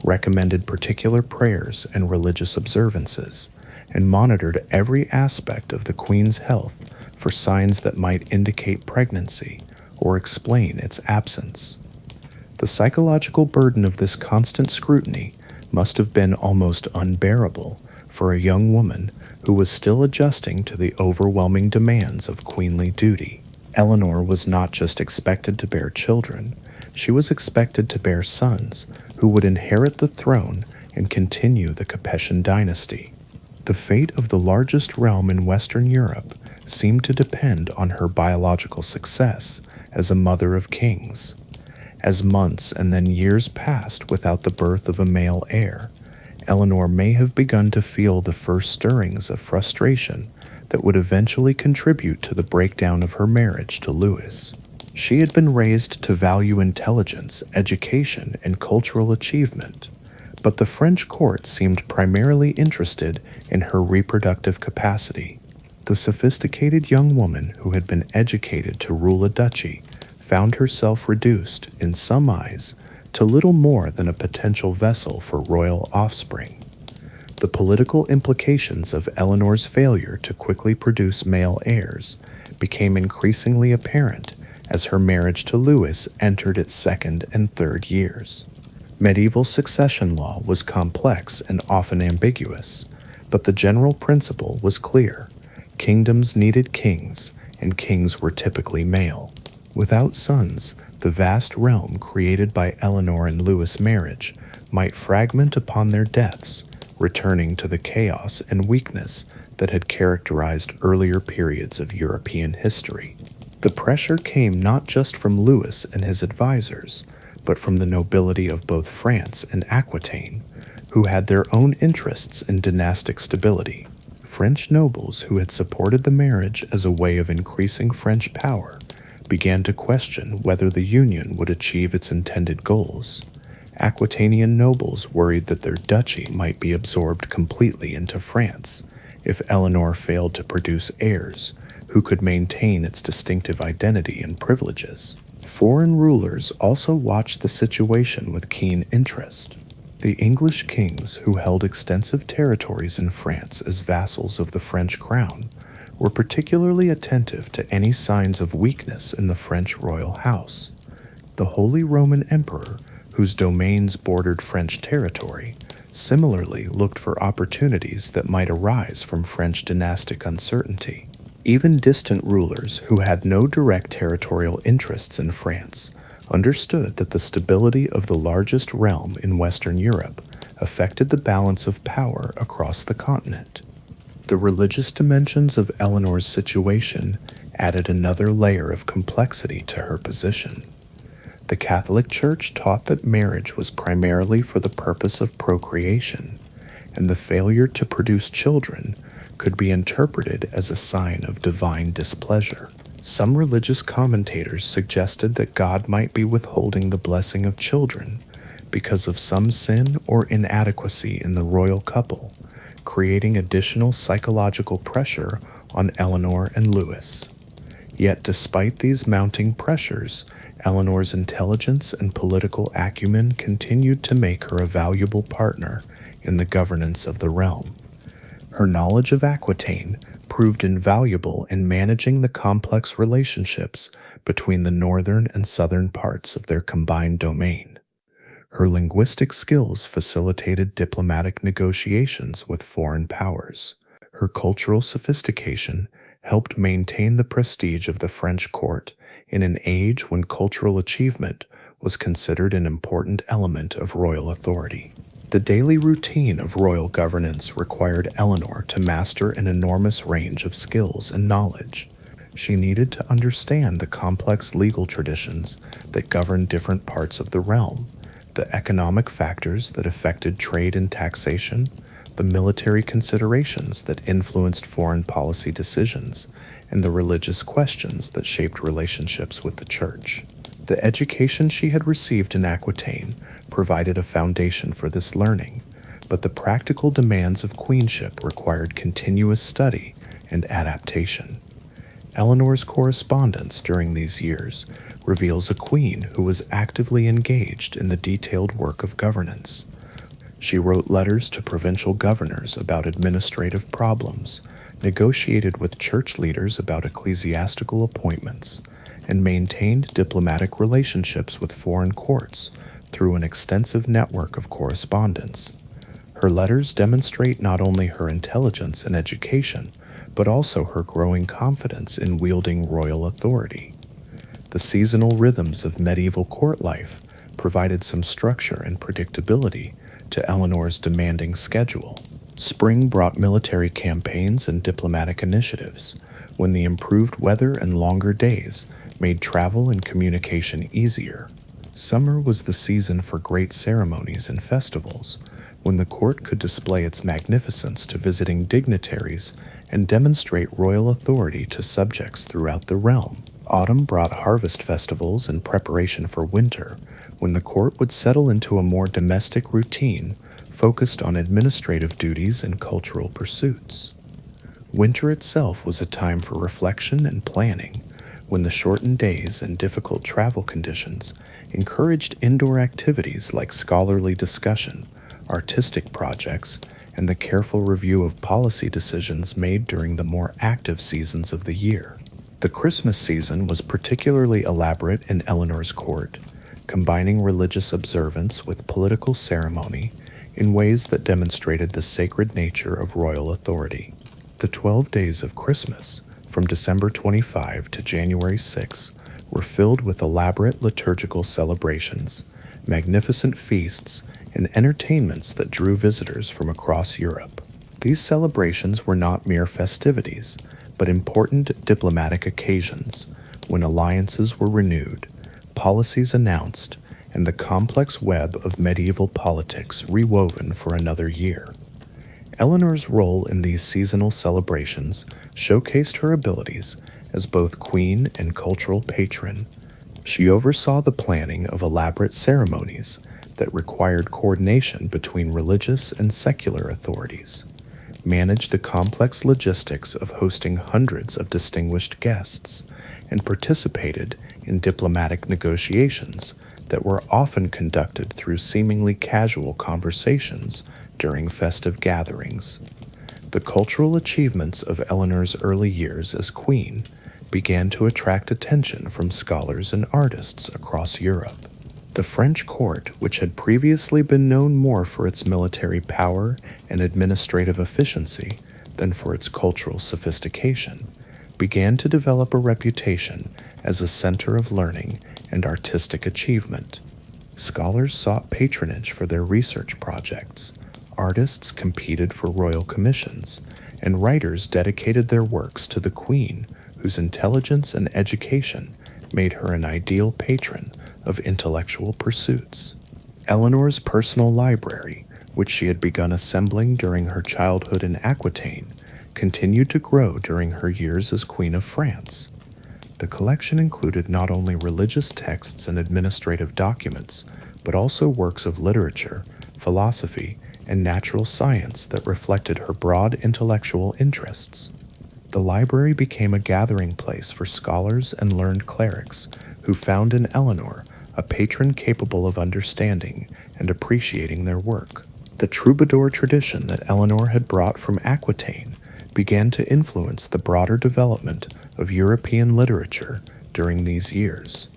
recommended particular prayers and religious observances, and monitored every aspect of the queen's health for signs that might indicate pregnancy or explain its absence. The psychological burden of this constant scrutiny must have been almost unbearable for a young woman who was still adjusting to the overwhelming demands of queenly duty. Eleanor was not just expected to bear children, she was expected to bear sons who would inherit the throne and continue the Capetian dynasty. The fate of the largest realm in Western Europe seemed to depend on her biological success as a mother of kings. As months and then years passed without the birth of a male heir, Eleanor may have begun to feel the first stirrings of frustration that would eventually contribute to the breakdown of her marriage to Louis. She had been raised to value intelligence, education, and cultural achievement, but the French court seemed primarily interested in her reproductive capacity. The sophisticated young woman who had been educated to rule a duchy found herself reduced, in some eyes, to little more than a potential vessel for royal offspring. The political implications of Eleanor's failure to quickly produce male heirs became increasingly apparent as her marriage to Louis entered its second and third years. Medieval succession law was complex and often ambiguous, but the general principle was clear. Kingdoms needed kings, and kings were typically male. Without sons, the vast realm created by Eleanor and Louis' marriage might fragment upon their deaths, returning to the chaos and weakness that had characterized earlier periods of European history. The pressure came not just from Louis and his advisors, but from the nobility of both France and Aquitaine, who had their own interests in dynastic stability. French nobles who had supported the marriage as a way of increasing French power began to question whether the union would achieve its intended goals. Aquitanian nobles worried that their duchy might be absorbed completely into France if Eleanor failed to produce heirs who could maintain its distinctive identity and privileges. Foreign rulers also watched the situation with keen interest. The English kings, who held extensive territories in France as vassals of the French crown, were particularly attentive to any signs of weakness in the French royal house. The Holy Roman Emperor, whose domains bordered French territory, similarly looked for opportunities that might arise from French dynastic uncertainty. Even distant rulers who had no direct territorial interests in France understood that the stability of the largest realm in Western Europe affected the balance of power across the continent. The religious dimensions of Eleanor's situation added another layer of complexity to her position. The Catholic Church taught that marriage was primarily for the purpose of procreation, and the failure to produce children could be interpreted as a sign of divine displeasure. Some religious commentators suggested that God might be withholding the blessing of children because of some sin or inadequacy in the royal couple, creating additional psychological pressure on Eleanor and Louis. Yet despite these mounting pressures, Eleanor's intelligence and political acumen continued to make her a valuable partner in the governance of the realm. Her knowledge of Aquitaine proved invaluable in managing the complex relationships between the northern and southern parts of their combined domain. Her linguistic skills facilitated diplomatic negotiations with foreign powers. Her cultural sophistication helped maintain the prestige of the French court in an age when cultural achievement was considered an important element of royal authority. The daily routine of royal governance required Eleanor to master an enormous range of skills and knowledge. She needed to understand the complex legal traditions that governed different parts of the realm, the economic factors that affected trade and taxation, the military considerations that influenced foreign policy decisions, and the religious questions that shaped relationships with the church. The education she had received in Aquitaine provided a foundation for this learning, but the practical demands of queenship required continuous study and adaptation. Eleanor's correspondence during these years reveals a queen who was actively engaged in the detailed work of governance. She wrote letters to provincial governors about administrative problems, negotiated with church leaders about ecclesiastical appointments, and maintained diplomatic relationships with foreign courts through an extensive network of correspondence. Her letters demonstrate not only her intelligence and education, but also her growing confidence in wielding royal authority. The seasonal rhythms of medieval court life provided some structure and predictability to Eleanor's demanding schedule. Spring brought military campaigns and diplomatic initiatives, when the improved weather and longer days made travel and communication easier. Summer was the season for great ceremonies and festivals, when the court could display its magnificence to visiting dignitaries and demonstrate royal authority to subjects throughout the realm. Autumn brought harvest festivals in preparation for winter, when the court would settle into a more domestic routine focused on administrative duties and cultural pursuits. Winter itself was a time for reflection and planning, when the shortened days and difficult travel conditions encouraged indoor activities like scholarly discussion, artistic projects, and the careful review of policy decisions made during the more active seasons of the year. The Christmas season was particularly elaborate in Eleanor's court, combining religious observance with political ceremony in ways that demonstrated the sacred nature of royal authority. The 12 days of Christmas, from December 25 to January 6, were filled with elaborate liturgical celebrations, magnificent feasts, and entertainments that drew visitors from across Europe. These celebrations were not mere festivities, but important diplomatic occasions when alliances were renewed, policies announced, and the complex web of medieval politics rewoven for another year. Eleanor's role in these seasonal celebrations showcased her abilities as both queen and cultural patron. She oversaw the planning of elaborate ceremonies that required coordination between religious and secular authorities, managed the complex logistics of hosting hundreds of distinguished guests, and participated in diplomatic negotiations that were often conducted through seemingly casual conversations during festive gatherings. The cultural achievements of Eleanor's early years as queen began to attract attention from scholars and artists across Europe. The French court, which had previously been known more for its military power and administrative efficiency than for its cultural sophistication, began to develop a reputation as a center of learning and artistic achievement. Scholars sought patronage for their research projects, artists competed for royal commissions, and writers dedicated their works to the queen, whose intelligence and education made her an ideal patron of intellectual pursuits. Eleanor's personal library, which she had begun assembling during her childhood in Aquitaine, continued to grow during her years as Queen of France. The collection included not only religious texts and administrative documents, but also works of literature, philosophy, and natural science that reflected her broad intellectual interests. The library became a gathering place for scholars and learned clerics who found in Eleanor a patron capable of understanding and appreciating their work. The troubadour tradition that Eleanor had brought from Aquitaine began to influence the broader development of European literature during these years.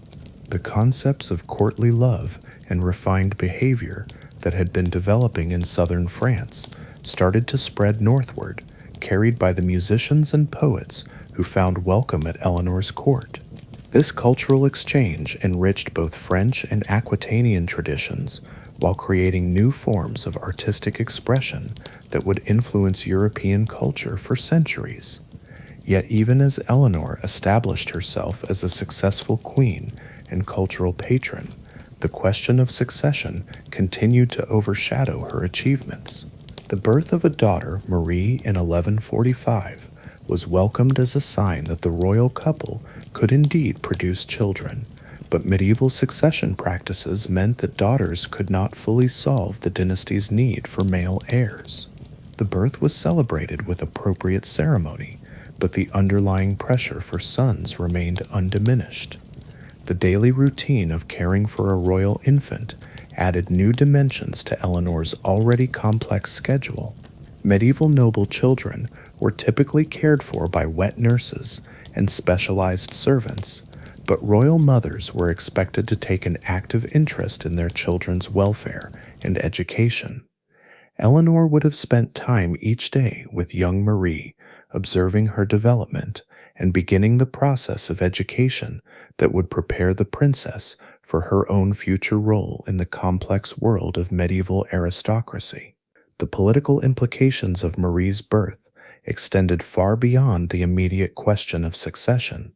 The concepts of courtly love and refined behavior that had been developing in southern France started to spread northward, carried by the musicians and poets who found welcome at Eleanor's court. This cultural exchange enriched both French and Aquitanian traditions while creating new forms of artistic expression that would influence European culture for centuries. Yet even as Eleanor established herself as a successful queen and cultural patron, the question of succession continued to overshadow her achievements. The birth of a daughter, Marie, in 1145, was welcomed as a sign that the royal couple could indeed produce children, but medieval succession practices meant that daughters could not fully solve the dynasty's need for male heirs. The birth was celebrated with appropriate ceremony, but the underlying pressure for sons remained undiminished. The daily routine of caring for a royal infant added new dimensions to Eleanor's already complex schedule. Medieval noble children were typically cared for by wet nurses and specialized servants, but royal mothers were expected to take an active interest in their children's welfare and education. Eleanor would have spent time each day with young Marie, observing her development and beginning the process of education that would prepare the princess for her own future role in the complex world of medieval aristocracy. The political implications of Marie's birth extended far beyond the immediate question of succession.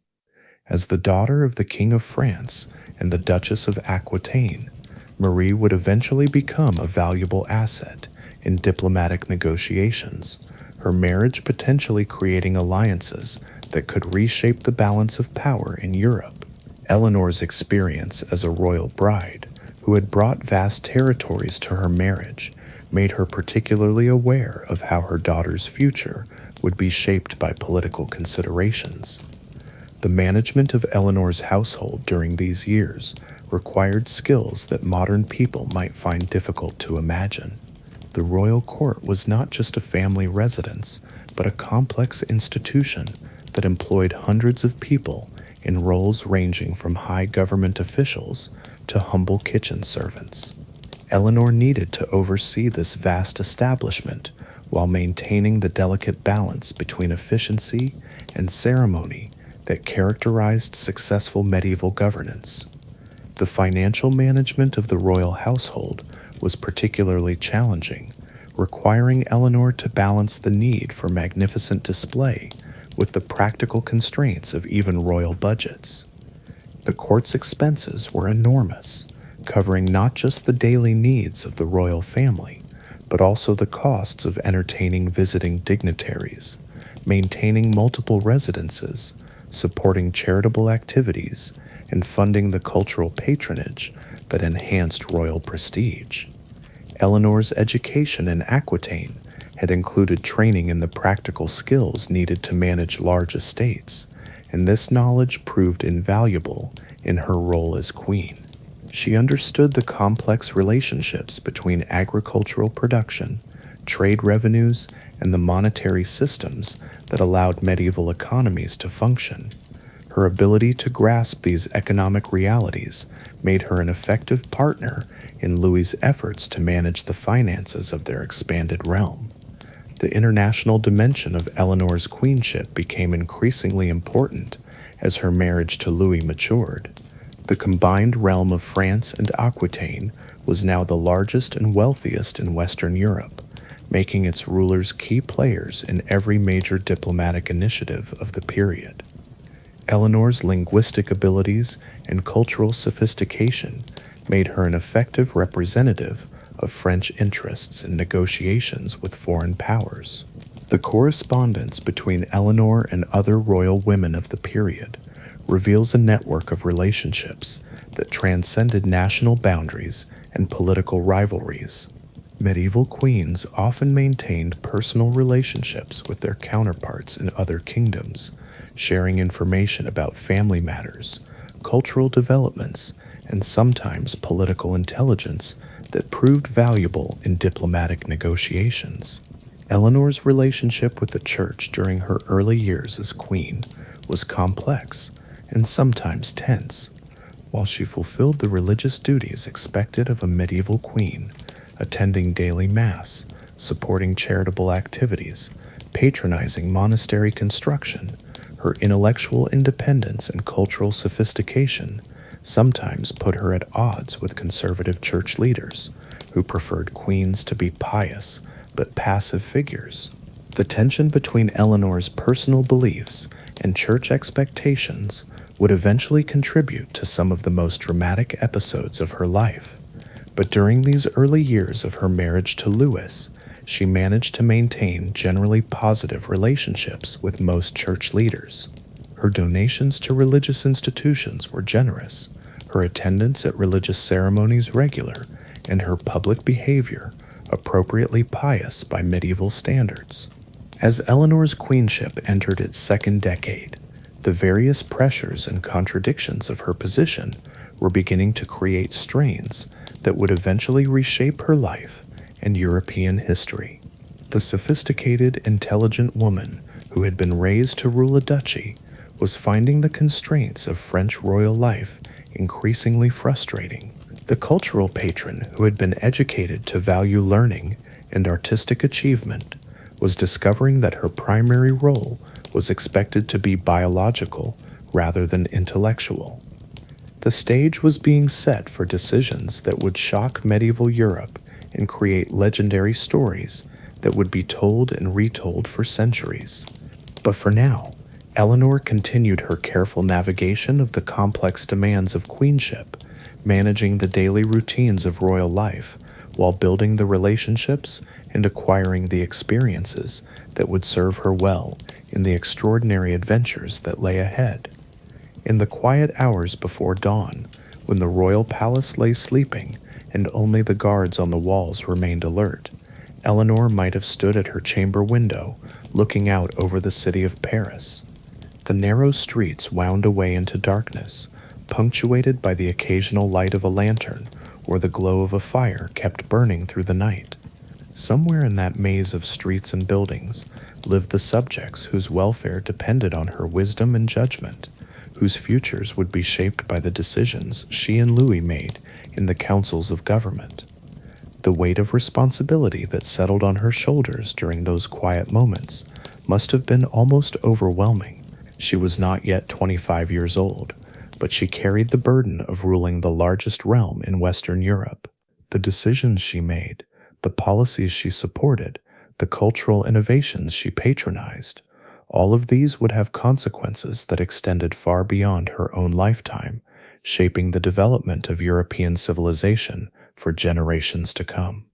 As the daughter of the King of France and the Duchess of Aquitaine, Marie would eventually become a valuable asset in diplomatic negotiations, her marriage potentially creating alliances that could reshape the balance of power in Europe. Eleanor's experience as a royal bride, who had brought vast territories to her marriage, made her particularly aware of how her daughter's future would be shaped by political considerations. The management of Eleanor's household during these years required skills that modern people might find difficult to imagine. The royal court was not just a family residence, but a complex institution that employed hundreds of people in roles ranging from high government officials to humble kitchen servants. Eleanor needed to oversee this vast establishment while maintaining the delicate balance between efficiency and ceremony that characterized successful medieval governance. The financial management of the royal household was particularly challenging, requiring Eleanor to balance the need for magnificent display with the practical constraints of even royal budgets. The court's expenses were enormous, covering not just the daily needs of the royal family, but also the costs of entertaining visiting dignitaries, maintaining multiple residences, supporting charitable activities, and funding the cultural patronage that enhanced royal prestige. Eleanor's education in Aquitaine had included training in the practical skills needed to manage large estates, and this knowledge proved invaluable in her role as queen. She understood the complex relationships between agricultural production, trade revenues, and the monetary systems that allowed medieval economies to function. Her ability to grasp these economic realities made her an effective partner in Louis's efforts to manage the finances of their expanded realm. The international dimension of Eleanor's queenship became increasingly important as her marriage to Louis matured. The combined realm of France and Aquitaine was now the largest and wealthiest in Western Europe, making its rulers key players in every major diplomatic initiative of the period. Eleanor's linguistic abilities and cultural sophistication made her an effective representative of French interests in negotiations with foreign powers. The correspondence between Eleanor and other royal women of the period reveals a network of relationships that transcended national boundaries and political rivalries. Medieval queens often maintained personal relationships with their counterparts in other kingdoms, sharing information about family matters, cultural developments, and sometimes political intelligence that proved valuable in diplomatic negotiations. Eleanor's relationship with the church during her early years as queen was complex and sometimes tense. While she fulfilled the religious duties expected of a medieval queen, attending daily mass, supporting charitable activities, patronizing monastery construction, her intellectual independence and cultural sophistication sometimes put her at odds with conservative church leaders who preferred queens to be pious but passive figures. The tension between Eleanor's personal beliefs and church expectations would eventually contribute to some of the most dramatic episodes of her life. But during these early years of her marriage to Louis, she managed to maintain generally positive relationships with most church leaders. Her donations to religious institutions were generous, her attendance at religious ceremonies regular, and her public behavior appropriately pious by medieval standards. As Eleanor's queenship entered its second decade, the various pressures and contradictions of her position were beginning to create strains that would eventually reshape her life and European history. The sophisticated, intelligent woman who had been raised to rule a duchy was finding the constraints of French royal life increasingly frustrating. The cultural patron who had been educated to value learning and artistic achievement was discovering that her primary role was expected to be biological rather than intellectual. The stage was being set for decisions that would shock medieval Europe and create legendary stories that would be told and retold for centuries. But for now, Eleanor continued her careful navigation of the complex demands of queenship, managing the daily routines of royal life while building the relationships and acquiring the experiences that would serve her well in the extraordinary adventures that lay ahead. In the quiet hours before dawn, when the royal palace lay sleeping and only the guards on the walls remained alert, Eleanor might have stood at her chamber window, looking out over the city of Paris. The narrow streets wound away into darkness, punctuated by the occasional light of a lantern or the glow of a fire kept burning through the night. Somewhere in that maze of streets and buildings lived the subjects whose welfare depended on her wisdom and judgment, whose futures would be shaped by the decisions she and Louis made in the councils of government. The weight of responsibility that settled on her shoulders during those quiet moments must have been almost overwhelming. She was not yet 25 years old, but she carried the burden of ruling the largest realm in Western Europe. The decisions she made, the policies she supported, the cultural innovations she patronized, all of these would have consequences that extended far beyond her own lifetime, shaping the development of European civilization for generations to come.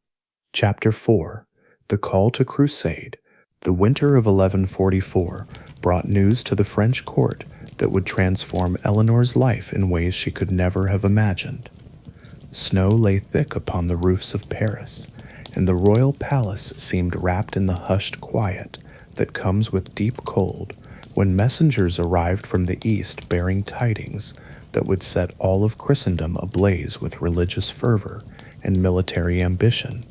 Chapter 4. The Call to Crusade. The winter of 1144 brought news to the French court that would transform Eleanor's life in ways she could never have imagined. Snow lay thick upon the roofs of Paris, and the royal palace seemed wrapped in the hushed quiet that comes with deep cold when messengers arrived from the east bearing tidings that would set all of Christendom ablaze with religious fervor and military ambition.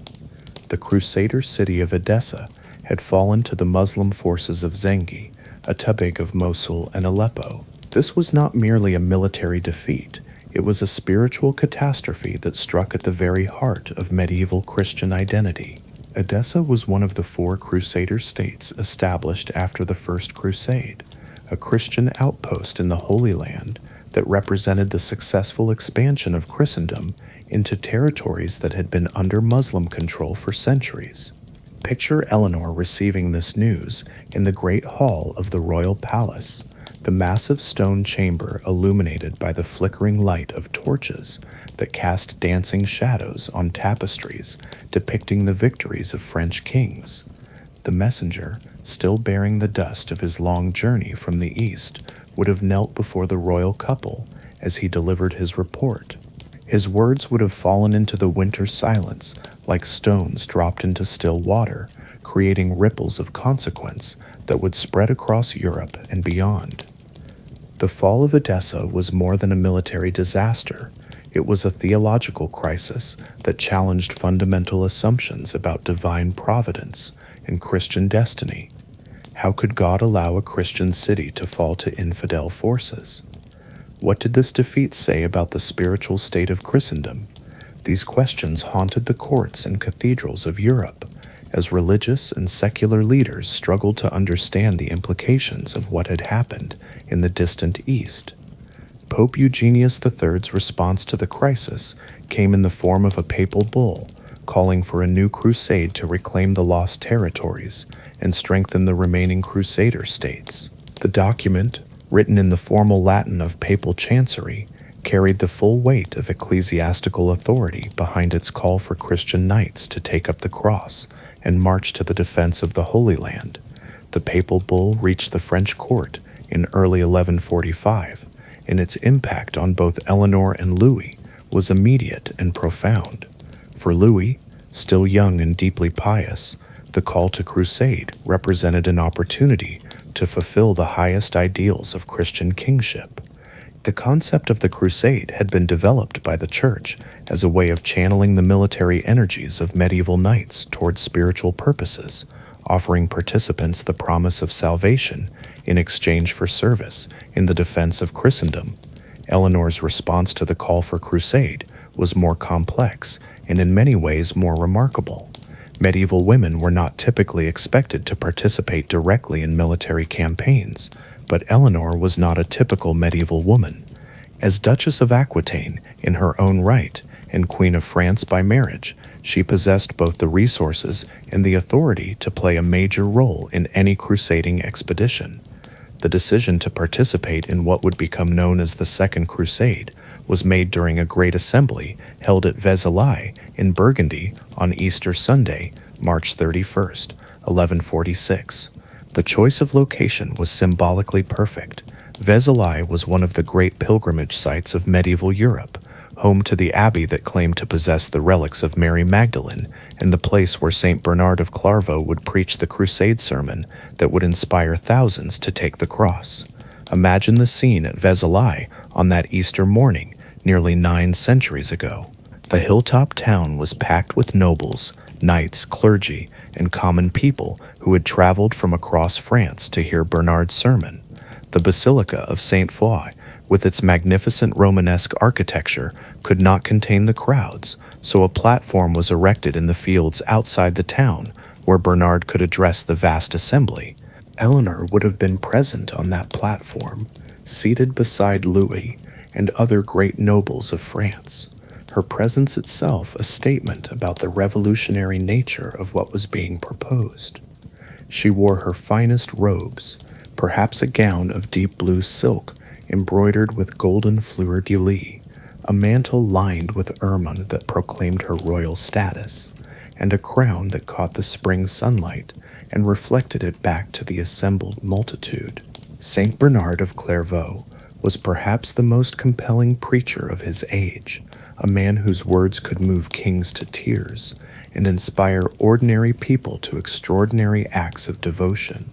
The crusader city of Edessa had fallen to the Muslim forces of Zengi, Atabeg of Mosul and Aleppo. This was not merely a military defeat, it was a spiritual catastrophe that struck at the very heart of medieval Christian identity. Edessa was one of the 4 crusader states established after the First Crusade, a Christian outpost in the Holy Land that represented the successful expansion of Christendom into territories that had been under Muslim control for centuries. Picture Eleanor receiving this news in the great hall of the royal palace, the massive stone chamber illuminated by the flickering light of torches that cast dancing shadows on tapestries depicting the victories of French kings. The messenger, still bearing the dust of his long journey from the east, would have knelt before the royal couple as he delivered his report. His words would have fallen into the winter silence like stones dropped into still water, creating ripples of consequence that would spread across Europe and beyond. The fall of Edessa was more than a military disaster. It was a theological crisis that challenged fundamental assumptions about divine providence and Christian destiny. How could God allow a Christian city to fall to infidel forces? What did this defeat say about the spiritual state of Christendom? These questions haunted the courts and cathedrals of Europe as religious and secular leaders struggled to understand the implications of what had happened in the distant East. Pope Eugenius III's response to the crisis came in the form of a papal bull calling for a new crusade to reclaim the lost territories and strengthen the remaining crusader states. The document, written in the formal Latin of papal chancery, carried the full weight of ecclesiastical authority behind its call for Christian knights to take up the cross and march to the defense of the Holy Land. The papal bull reached the French court in early 1145, and its impact on both Eleanor and Louis was immediate and profound. For Louis, still young and deeply pious, the call to crusade represented an opportunity to fulfill the highest ideals of Christian kingship. The concept of the crusade had been developed by the Church as a way of channeling the military energies of medieval knights towards spiritual purposes, offering participants the promise of salvation in exchange for service in the defense of Christendom. Eleanor's response to the call for crusade was more complex and in many ways more remarkable. Medieval women were not typically expected to participate directly in military campaigns, but Eleanor was not a typical medieval woman. As Duchess of Aquitaine in her own right and Queen of France by marriage, she possessed both the resources and the authority to play a major role in any crusading expedition. The decision to participate in what would become known as the Second Crusade was made during a great assembly held at Vézelay in Burgundy on Easter Sunday, March 31st, 1146. The choice of location was symbolically perfect. Vézelay was one of the great pilgrimage sites of medieval Europe, home to the abbey that claimed to possess the relics of Mary Magdalene, and the place where St. Bernard of Clairvaux would preach the crusade sermon that would inspire thousands to take the cross. Imagine the scene at Vézelay on that Easter morning, nearly 9 centuries ago. The hilltop town was packed with nobles, Knights, clergy, and common people who had traveled from across France to hear Bernard's sermon. The Basilica of Saint Foy, with its magnificent Romanesque architecture, could not contain the crowds, so a platform was erected in the fields outside the town where Bernard could address the vast assembly. Eleanor would have been present on that platform, seated beside Louis and other great nobles of France, her presence itself a statement about the revolutionary nature of what was being proposed. She wore her finest robes, perhaps a gown of deep blue silk embroidered with golden fleur-de-lis, a mantle lined with ermine that proclaimed her royal status, and a crown that caught the spring sunlight and reflected it back to the assembled multitude. Saint Bernard of Clairvaux was perhaps the most compelling preacher of his age, a man whose words could move kings to tears and inspire ordinary people to extraordinary acts of devotion.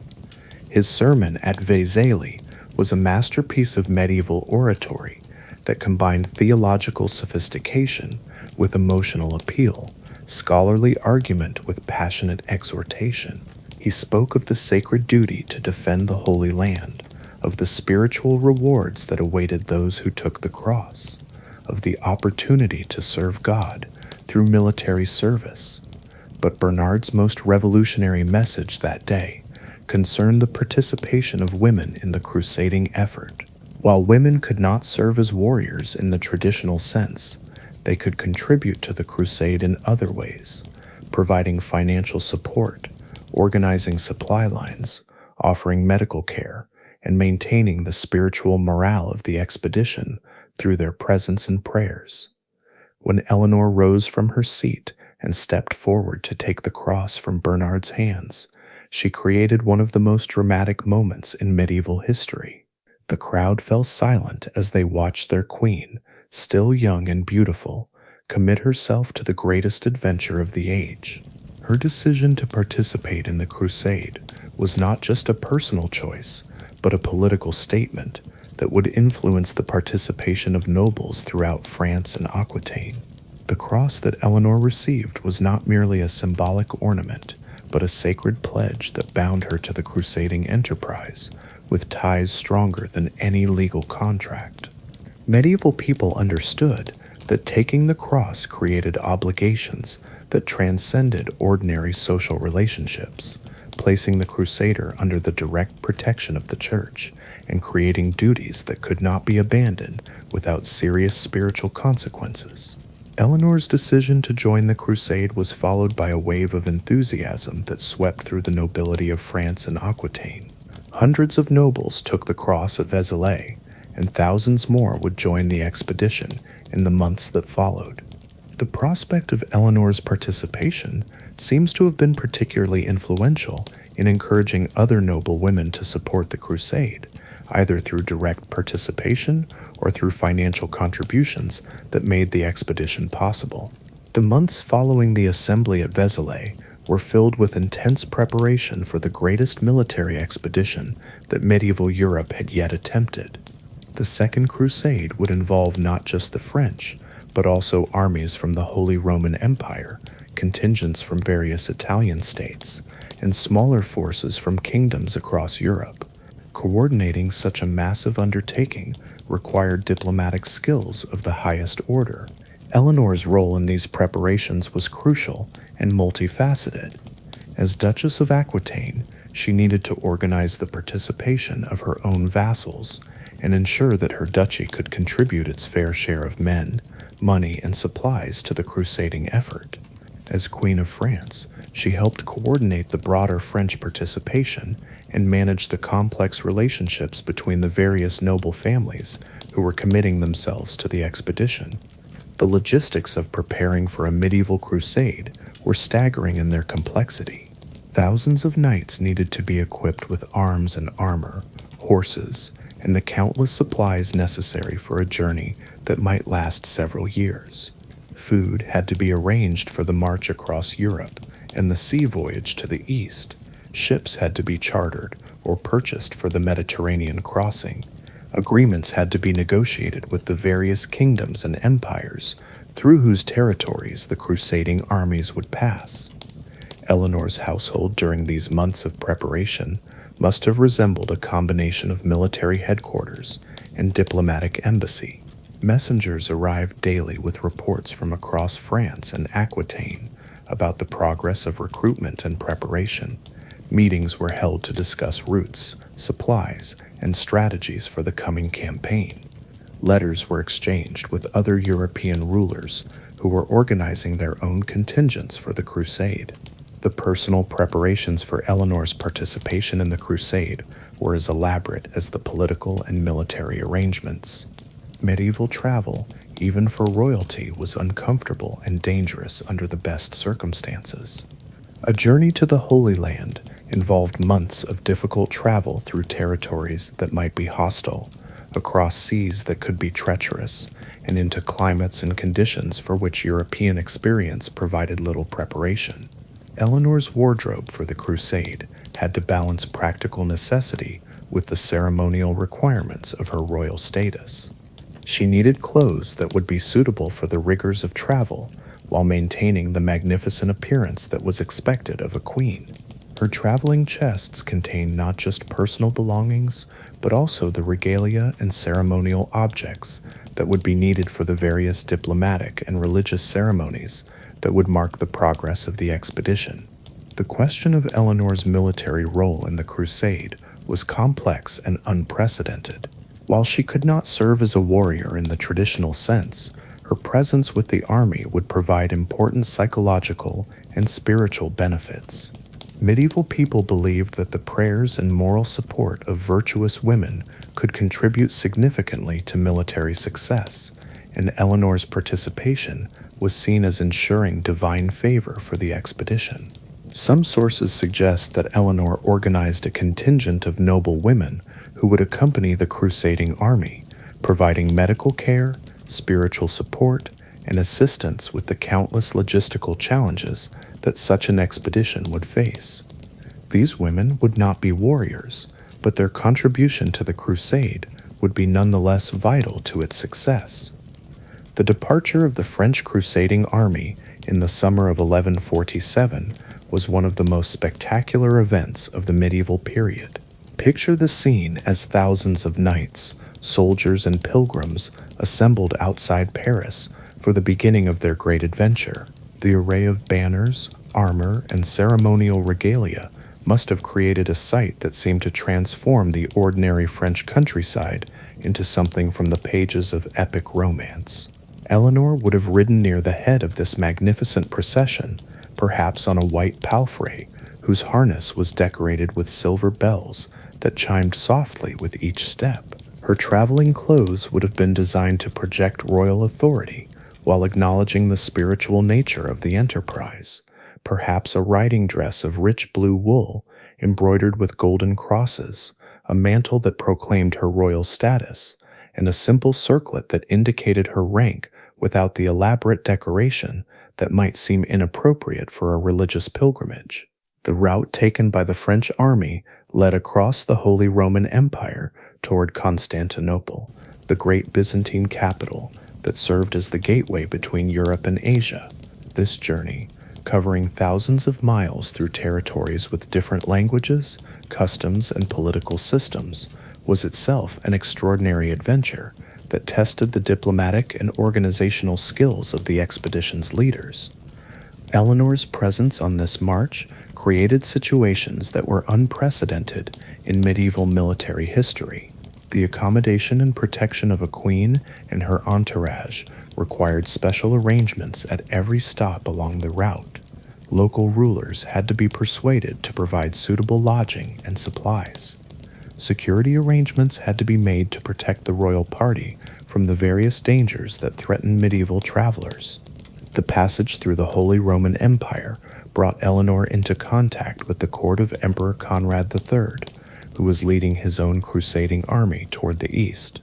His sermon at Vézelay was a masterpiece of medieval oratory that combined theological sophistication with emotional appeal, scholarly argument with passionate exhortation. He spoke of the sacred duty to defend the Holy Land, of the spiritual rewards that awaited those who took the cross, of the opportunity to serve God through military service. But Bernard's most revolutionary message that day concerned the participation of women in the crusading effort. While women could not serve as warriors in the traditional sense, they could contribute to the crusade in other ways, providing financial support, organizing supply lines, offering medical care, and maintaining the spiritual morale of the expedition through their presence and prayers. When Eleanor rose from her seat and stepped forward to take the cross from Bernard's hands, she created one of the most dramatic moments in medieval history. The crowd fell silent as they watched their queen, still young and beautiful, commit herself to the greatest adventure of the age. Her decision to participate in the crusade was not just a personal choice, but a political statement that would influence the participation of nobles throughout France and Aquitaine. The cross that Eleanor received was not merely a symbolic ornament, but a sacred pledge that bound her to the crusading enterprise, with ties stronger than any legal contract. Medieval people understood that taking the cross created obligations that transcended ordinary social relationships, placing the crusader under the direct protection of the church and creating duties that could not be abandoned without serious spiritual consequences. Eleanor's decision to join the crusade was followed by a wave of enthusiasm that swept through the nobility of France and Aquitaine. Hundreds of nobles took the cross at Vézelay, and thousands more would join the expedition in the months that followed. The prospect of Eleanor's participation seems to have been particularly influential in encouraging other noble women to support the crusade, either through direct participation or through financial contributions that made the expedition possible. The months following the assembly at Vézelay were filled with intense preparation for the greatest military expedition that medieval Europe had yet attempted. The Second Crusade would involve not just the French, but also armies from the Holy Roman Empire, contingents from various Italian states, and smaller forces from kingdoms across Europe. Coordinating such a massive undertaking required diplomatic skills of the highest order. Eleanor's role in these preparations was crucial and multifaceted. As Duchess of Aquitaine, she needed to organize the participation of her own vassals and ensure that her duchy could contribute its fair share of men, money, and supplies to the crusading effort. As Queen of France, she helped coordinate the broader French participation and manage the complex relationships between the various noble families who were committing themselves to the expedition. The logistics of preparing for a medieval crusade were staggering in their complexity. Thousands of knights needed to be equipped with arms and armor, horses, and the countless supplies necessary for a journey that might last several years. Food had to be arranged for the march across Europe and the sea voyage to the east. Ships had to be chartered or purchased for the Mediterranean crossing. Agreements had to be negotiated with the various kingdoms and empires through whose territories the crusading armies would pass. Eleanor's household during these months of preparation must have resembled a combination of military headquarters and diplomatic embassy. Messengers arrived daily with reports from across France and Aquitaine about the progress of recruitment and preparation. Meetings were held to discuss routes, supplies, and strategies for the coming campaign. Letters were exchanged with other European rulers who were organizing their own contingents for the crusade. The personal preparations for Eleanor's participation in the crusade were as elaborate as the political and military arrangements. Medieval travel, even for royalty, was uncomfortable and dangerous under the best circumstances. A journey to the Holy Land involved months of difficult travel through territories that might be hostile, across seas that could be treacherous, and into climates and conditions for which European experience provided little preparation. Eleanor's wardrobe for the crusade had to balance practical necessity with the ceremonial requirements of her royal status. She needed clothes that would be suitable for the rigors of travel while maintaining the magnificent appearance that was expected of a queen. Her traveling chests contained not just personal belongings, but also the regalia and ceremonial objects that would be needed for the various diplomatic and religious ceremonies that would mark the progress of the expedition. The question of Eleanor's military role in the crusade was complex and unprecedented. While she could not serve as a warrior in the traditional sense, her presence with the army would provide important psychological and spiritual benefits. Medieval people believed that the prayers and moral support of virtuous women could contribute significantly to military success, and Eleanor's participation was seen as ensuring divine favor for the expedition. Some sources suggest that Eleanor organized a contingent of noble women who would accompany the crusading army, providing medical care, spiritual support, and assistance with the countless logistical challenges that such an expedition would face. These women would not be warriors, but their contribution to the crusade would be nonetheless vital to its success. The departure of the French crusading army in the summer of 1147 was one of the most spectacular events of the medieval period. Picture the scene as thousands of knights, soldiers, and pilgrims assembled outside Paris for the beginning of their great adventure. The array of banners, armor, and ceremonial regalia must have created a sight that seemed to transform the ordinary French countryside into something from the pages of epic romance. Eleanor would have ridden near the head of this magnificent procession, perhaps on a white palfrey, whose harness was decorated with silver bells that chimed softly with each step. Her traveling clothes would have been designed to project royal authority while acknowledging the spiritual nature of the enterprise. Perhaps a riding dress of rich blue wool embroidered with golden crosses, a mantle that proclaimed her royal status, and a simple circlet that indicated her rank without the elaborate decoration that might seem inappropriate for a religious pilgrimage. The route taken by the French army led across the Holy Roman Empire toward Constantinople, the great Byzantine capital that served as the gateway between Europe and Asia. This journey, covering thousands of miles through territories with different languages, customs, and political systems, was itself an extraordinary adventure that tested the diplomatic and organizational skills of the expedition's leaders. Eleanor's presence on this march created situations that were unprecedented in medieval military history. The accommodation and protection of a queen and her entourage required special arrangements at every stop along the route. Local rulers had to be persuaded to provide suitable lodging and supplies. Security arrangements had to be made to protect the royal party from the various dangers that threatened medieval travelers. The passage through the Holy Roman Empire brought Eleanor into contact with the court of Emperor Conrad III, who was leading his own crusading army toward the east.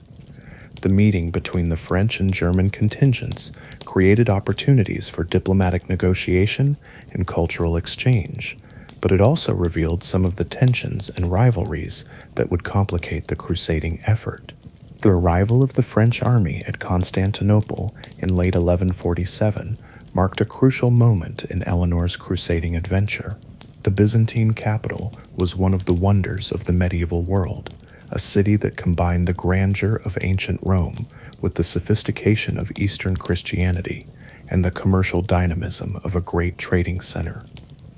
The meeting between the French and German contingents created opportunities for diplomatic negotiation and cultural exchange, but it also revealed some of the tensions and rivalries that would complicate the crusading effort. The arrival of the French army at Constantinople in late 1147 marked a crucial moment in Eleanor's crusading adventure. The Byzantine capital was one of the wonders of the medieval world, a city that combined the grandeur of ancient Rome with the sophistication of Eastern Christianity and the commercial dynamism of a great trading center.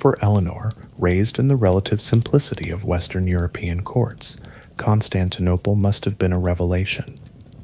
For Eleanor, raised in the relative simplicity of Western European courts, Constantinople must have been a revelation.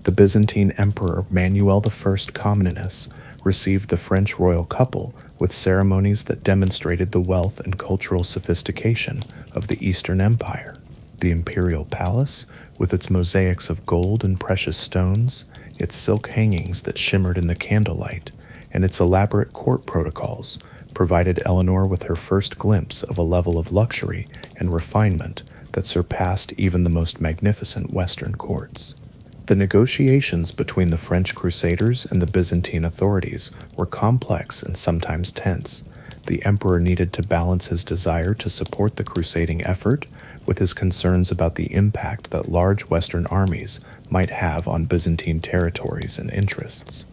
The Byzantine Emperor Manuel I Comnenus received the French royal couple with ceremonies that demonstrated the wealth and cultural sophistication of the Eastern Empire. The imperial palace, with its mosaics of gold and precious stones, its silk hangings that shimmered in the candlelight, and its elaborate court protocols, provided Eleanor with her first glimpse of a level of luxury and refinement that surpassed even the most magnificent Western courts. The negotiations between the French crusaders and the Byzantine authorities were complex and sometimes tense. The emperor needed to balance his desire to support the crusading effort with his concerns about the impact that large Western armies might have on Byzantine territories and interests.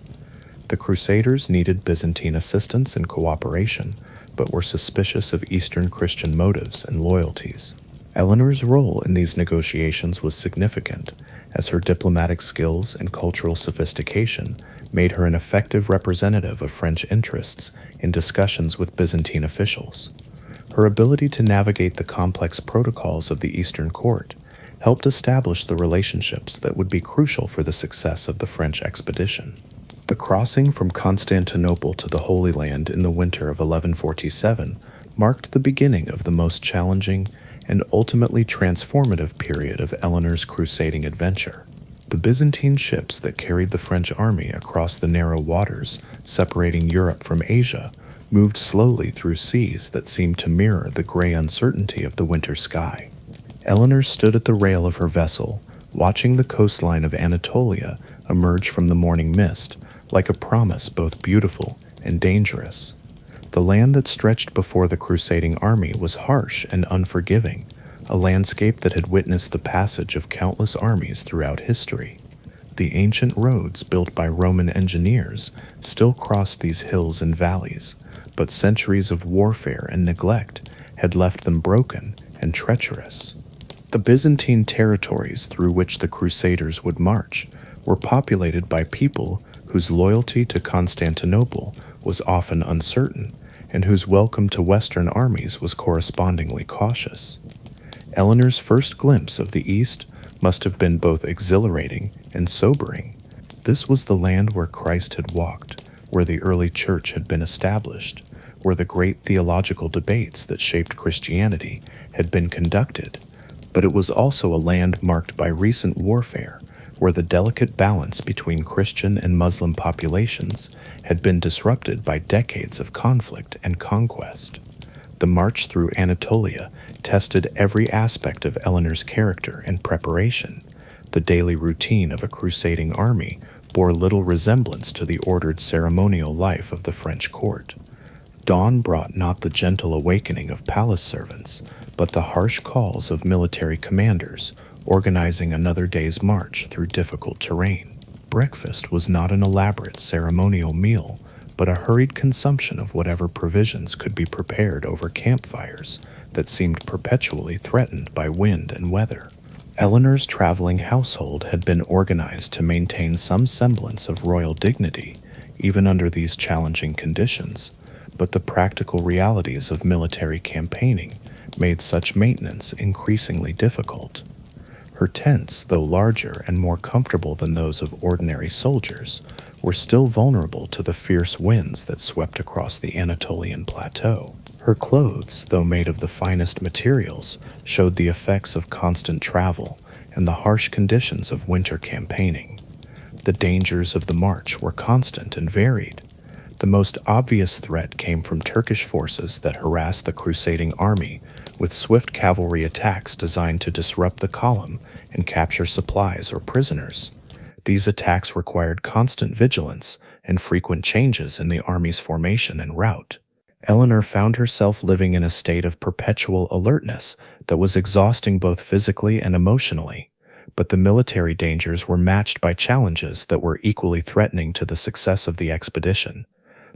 The crusaders needed Byzantine assistance and cooperation, but were suspicious of Eastern Christian motives and loyalties. Eleanor's role in these negotiations was significant, as her diplomatic skills and cultural sophistication made her an effective representative of French interests in discussions with Byzantine officials. Her ability to navigate the complex protocols of the Eastern court helped establish the relationships that would be crucial for the success of the French expedition. The crossing from Constantinople to the Holy Land in the winter of 1147 marked the beginning of the most challenging and ultimately transformative period of Eleanor's crusading adventure. The Byzantine ships that carried the French army across the narrow waters separating Europe from Asia moved slowly through seas that seemed to mirror the gray uncertainty of the winter sky. Eleanor stood at the rail of her vessel, watching the coastline of Anatolia emerge from the morning mist like a promise both beautiful and dangerous. The land that stretched before the crusading army was harsh and unforgiving, a landscape that had witnessed the passage of countless armies throughout history. The ancient roads built by Roman engineers still crossed these hills and valleys, but centuries of warfare and neglect had left them broken and treacherous. The Byzantine territories through which the Crusaders would march were populated by people whose loyalty to Constantinople was often uncertain and whose welcome to Western armies was correspondingly cautious. Eleanor's first glimpse of the East must have been both exhilarating and sobering. This was the land where Christ had walked, where the early church had been established, where the great theological debates that shaped Christianity had been conducted, but it was also a land marked by recent warfare, where the delicate balance between Christian and Muslim populations had been disrupted by decades of conflict and conquest. The march through Anatolia tested every aspect of Eleanor's character and preparation. The daily routine of a crusading army bore little resemblance to the ordered ceremonial life of the French court. Dawn brought not the gentle awakening of palace servants, but the harsh calls of military commanders organizing another day's march through difficult terrain. Breakfast was not an elaborate ceremonial meal, but a hurried consumption of whatever provisions could be prepared over campfires that seemed perpetually threatened by wind and weather. Eleanor's traveling household had been organized to maintain some semblance of royal dignity, even under these challenging conditions, but the practical realities of military campaigning made such maintenance increasingly difficult. Her tents, though larger and more comfortable than those of ordinary soldiers, were still vulnerable to the fierce winds that swept across the Anatolian plateau. Her clothes, though made of the finest materials, showed the effects of constant travel and the harsh conditions of winter campaigning. The dangers of the march were constant and varied. The most obvious threat came from Turkish forces that harassed the crusading army with swift cavalry attacks designed to disrupt the column and capture supplies or prisoners. These attacks required constant vigilance and frequent changes in the army's formation and route. Eleanor found herself living in a state of perpetual alertness that was exhausting both physically and emotionally, but the military dangers were matched by challenges that were equally threatening to the success of the expedition.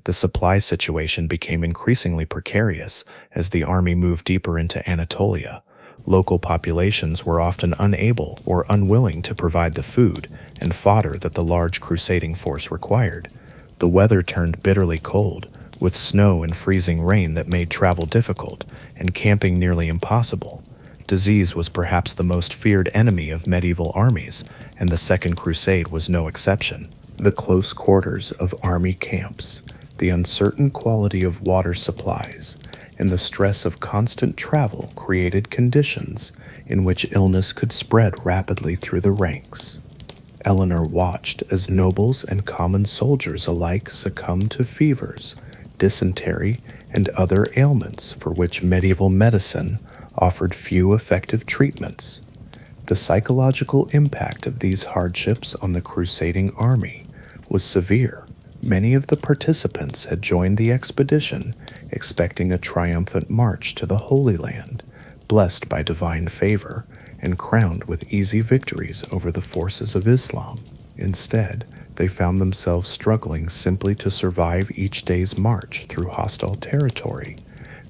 The supply situation became increasingly precarious as the army moved deeper into Anatolia. Local populations were often unable or unwilling to provide the food and fodder that the large crusading force required. The weather turned bitterly cold, with snow and freezing rain that made travel difficult and camping nearly impossible. Disease was perhaps the most feared enemy of medieval armies, and the Second Crusade was no exception. The close quarters of army camps, the uncertain quality of water supplies, and the stress of constant travel created conditions in which illness could spread rapidly through the ranks. Eleanor watched as nobles and common soldiers alike succumbed to fevers, dysentery, and other ailments for which medieval medicine offered few effective treatments. The psychological impact of these hardships on the crusading army was severe. Many of the participants had joined the expedition expecting a triumphant march to the Holy Land, blessed by divine favor and crowned with easy victories over the forces of Islam. Instead, they found themselves struggling simply to survive each day's march through hostile territory,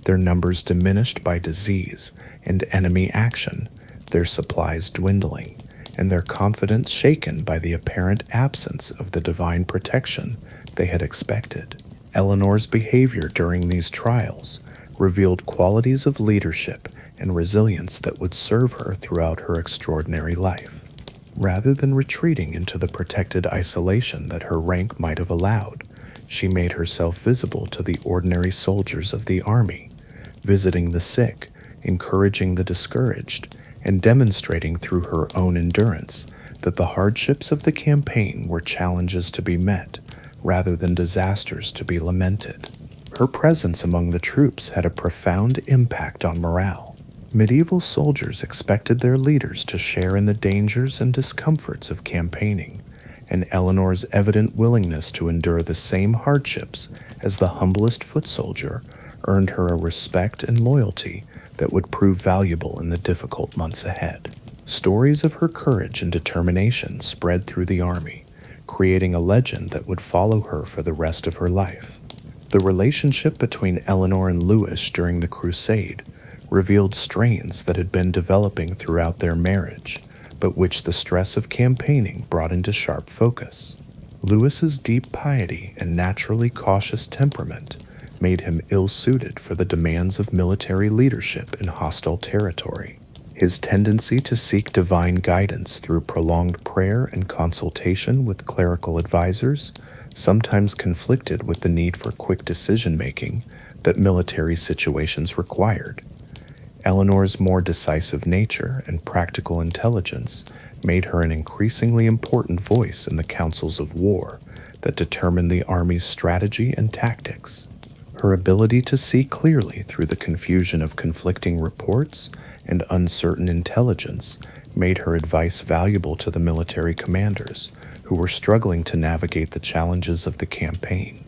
their numbers diminished by disease and enemy action, their supplies dwindling, and their confidence shaken by the apparent absence of the divine protection they had expected. Eleanor's behavior during these trials revealed qualities of leadership and resilience that would serve her throughout her extraordinary life. Rather than retreating into the protected isolation that her rank might have allowed, she made herself visible to the ordinary soldiers of the army, visiting the sick, encouraging the discouraged, and demonstrating through her own endurance that the hardships of the campaign were challenges to be met rather than disasters to be lamented. Her presence among the troops had a profound impact on morale. Medieval soldiers expected their leaders to share in the dangers and discomforts of campaigning, and Eleanor's evident willingness to endure the same hardships as the humblest foot soldier earned her a respect and loyalty that would prove valuable in the difficult months ahead. Stories of her courage and determination spread through the army, creating a legend that would follow her for the rest of her life. The relationship between Eleanor and Louis during the Crusade revealed strains that had been developing throughout their marriage, but which the stress of campaigning brought into sharp focus. Louis's deep piety and naturally cautious temperament made him ill-suited for the demands of military leadership in hostile territory. His tendency to seek divine guidance through prolonged prayer and consultation with clerical advisors sometimes conflicted with the need for quick decision-making that military situations required. Eleanor's more decisive nature and practical intelligence made her an increasingly important voice in the councils of war that determined the army's strategy and tactics. Her ability to see clearly through the confusion of conflicting reports and uncertain intelligence made her advice valuable to the military commanders who were struggling to navigate the challenges of the campaign.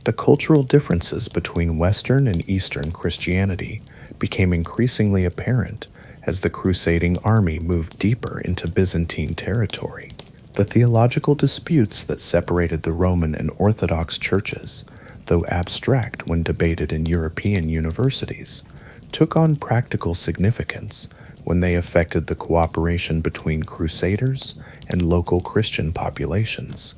The cultural differences between Western and Eastern Christianity became increasingly apparent as the crusading army moved deeper into Byzantine territory. The theological disputes that separated the Roman and Orthodox churches, though abstract when debated in European universities, took on practical significance when they affected the cooperation between crusaders and local Christian populations.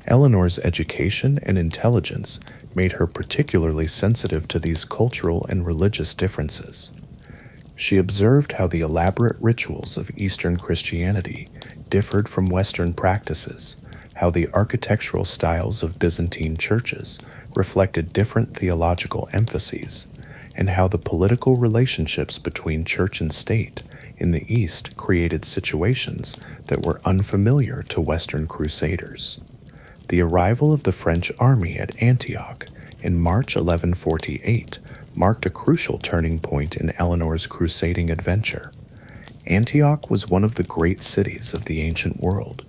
Eleanor's education and intelligence made her particularly sensitive to these cultural and religious differences. She observed how the elaborate rituals of Eastern Christianity differed from Western practices, how the architectural styles of Byzantine churches reflected different theological emphases, and how the political relationships between church and state in the East created situations that were unfamiliar to Western crusaders. The arrival of the French army at Antioch in March 1148 marked a crucial turning point in Eleanor's crusading adventure. Antioch was one of the great cities of the ancient world,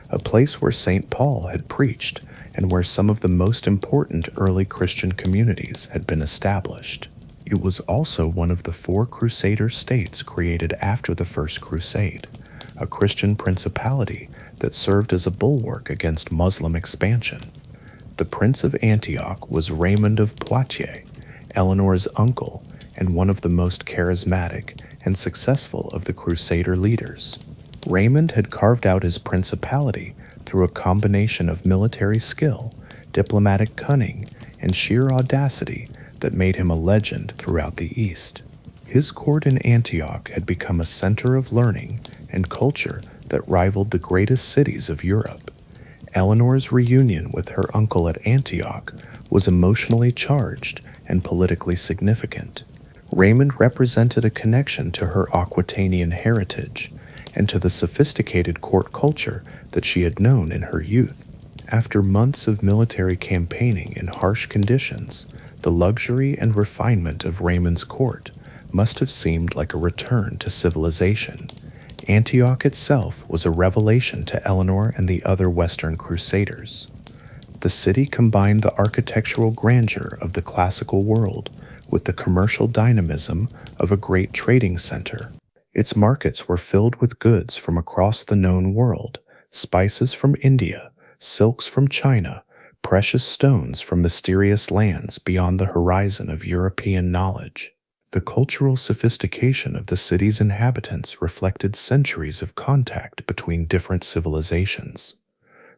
a place where St. Paul had preached and where some of the most important early Christian communities had been established. It was also one of the 4 crusader states created after the First Crusade, a Christian principality that served as a bulwark against Muslim expansion. The Prince of Antioch was Raymond of Poitiers, Eleanor's uncle, and one of the most charismatic and successful of the Crusader leaders. Raymond had carved out his principality through a combination of military skill, diplomatic cunning, and sheer audacity that made him a legend throughout the East. His court in Antioch had become a center of learning and culture that rivaled the greatest cities of Europe. Eleanor's reunion with her uncle at Antioch was emotionally charged and politically significant. Raymond represented a connection to her Aquitanian heritage and to the sophisticated court culture that she had known in her youth. After months of military campaigning in harsh conditions, the luxury and refinement of Raymond's court must have seemed like a return to civilization. Antioch itself was a revelation to Eleanor and the other Western Crusaders. The city combined the architectural grandeur of the classical world with the commercial dynamism of a great trading center. Its markets were filled with goods from across the known world, spices from India, silks from China, precious stones from mysterious lands beyond the horizon of European knowledge. The cultural sophistication of the city's inhabitants reflected centuries of contact between different civilizations.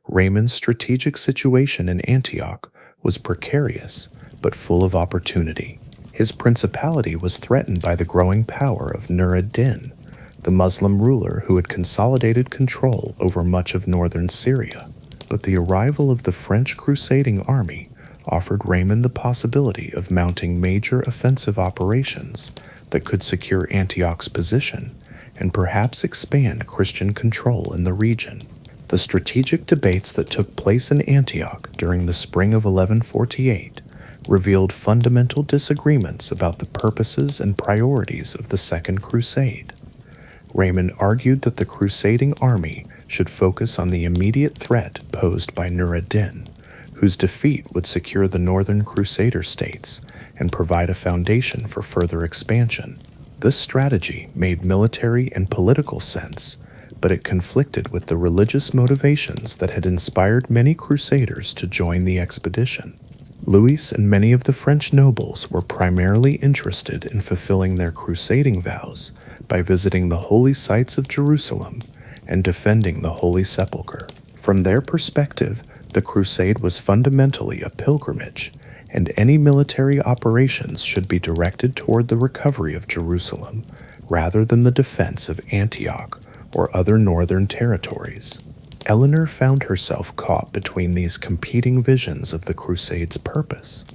Raymond's strategic situation in Antioch was precarious, but full of opportunity. His principality was threatened by the growing power of Nur ad-Din, the Muslim ruler who had consolidated control over much of northern Syria. But the arrival of the French crusading army offered Raymond the possibility of mounting major offensive operations that could secure Antioch's position and perhaps expand Christian control in the region. The strategic debates that took place in Antioch during the spring of 1148 revealed fundamental disagreements about the purposes and priorities of the Second Crusade. Raymond argued that the crusading army should focus on the immediate threat posed by Nur ad-Din, whose defeat would secure the northern Crusader states and provide a foundation for further expansion. This strategy made military and political sense, but it conflicted with the religious motivations that had inspired many Crusaders to join the expedition. Louis and many of the French nobles were primarily interested in fulfilling their crusading vows by visiting the holy sites of Jerusalem and defending the Holy Sepulchre. From their perspective, the crusade was fundamentally a pilgrimage, and any military operations should be directed toward the recovery of Jerusalem rather than the defense of Antioch or other northern territories. Eleanor found herself caught between these competing visions of the crusade's purpose.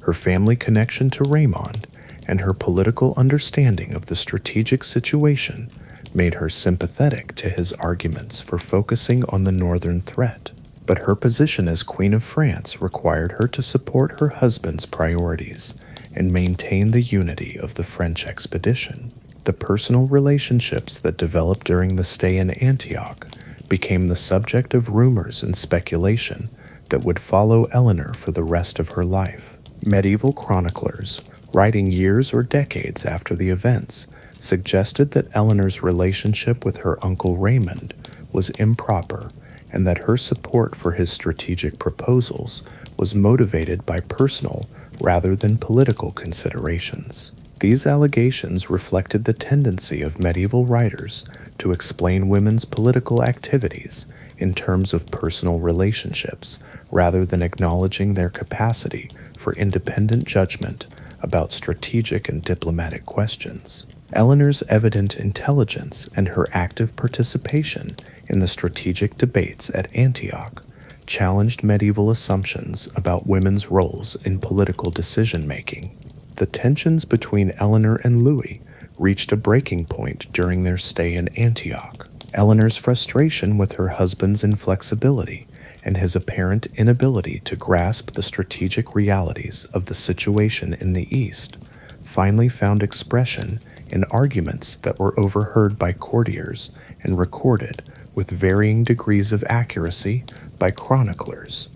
Her family connection to Raymond and her political understanding of the strategic situation made her sympathetic to his arguments for focusing on the northern threat. But her position as Queen of France required her to support her husband's priorities and maintain the unity of the French expedition. The personal relationships that developed during the stay in Antioch became the subject of rumors and speculation that would follow Eleanor for the rest of her life. Medieval chroniclers, writing years or decades after the events, suggested that Eleanor's relationship with her uncle Raymond was improper and that her support for his strategic proposals was motivated by personal rather than political considerations. These allegations reflected the tendency of medieval writers to explain women's political activities in terms of personal relationships rather than acknowledging their capacity for independent judgment about strategic and diplomatic questions. Eleanor's evident intelligence and her active participation in the strategic debates at Antioch challenged medieval assumptions about women's roles in political decision-making. The tensions between Eleanor and Louis reached a breaking point during their stay in Antioch. Eleanor's frustration with her husband's inflexibility and his apparent inability to grasp the strategic realities of the situation in the East finally found expression in arguments that were overheard by courtiers and recorded with varying degrees of accuracy by chroniclers.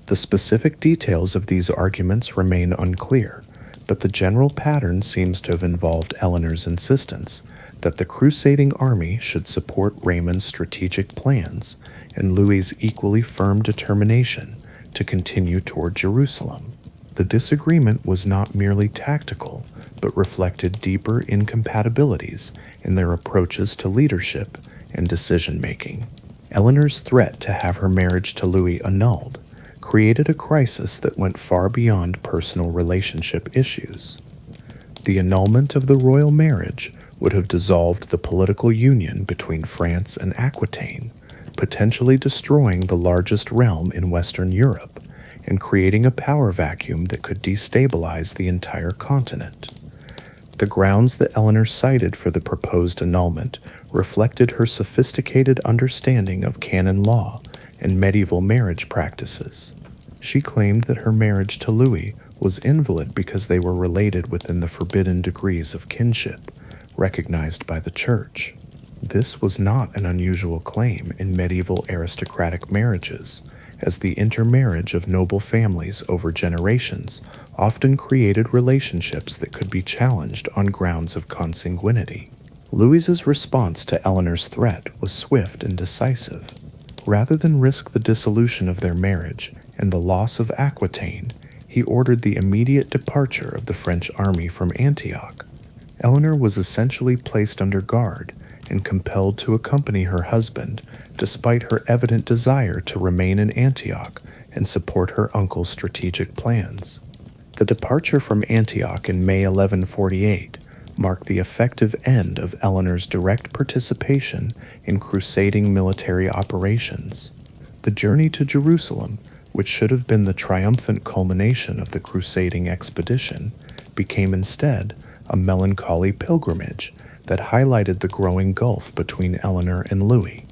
The specific details of these arguments remain unclear, but the general pattern seems to have involved Eleanor's insistence that the crusading army should support Raymond's strategic plans and Louis's equally firm determination to continue toward Jerusalem. The disagreement was not merely tactical, but reflected deeper incompatibilities in their approaches to leadership and decision-making. Eleanor's threat to have her marriage to Louis annulled created a crisis that went far beyond personal relationship issues. The annulment of the royal marriage would have dissolved the political union between France and Aquitaine, potentially destroying the largest realm in Western Europe and creating a power vacuum that could destabilize the entire continent. The grounds that Eleanor cited for the proposed annulment reflected her sophisticated understanding of canon law and medieval marriage practices. She claimed that her marriage to Louis was invalid because they were related within the forbidden degrees of kinship, recognized by the Church. This was not an unusual claim in medieval aristocratic marriages, as the intermarriage of noble families over generations often created relationships that could be challenged on grounds of consanguinity. Louis's response to Eleanor's threat was swift and decisive. Rather than risk the dissolution of their marriage and the loss of Aquitaine, he ordered the immediate departure of the French army from Antioch. Eleanor was essentially placed under guard and compelled to accompany her husband, despite her evident desire to remain in Antioch and support her uncle's strategic plans. The departure from Antioch in May 1148 marked the effective end of Eleanor's direct participation in crusading military operations. The journey to Jerusalem, which should have been the triumphant culmination of the crusading expedition, became instead a melancholy pilgrimage that highlighted the growing gulf between Eleanor and Louis.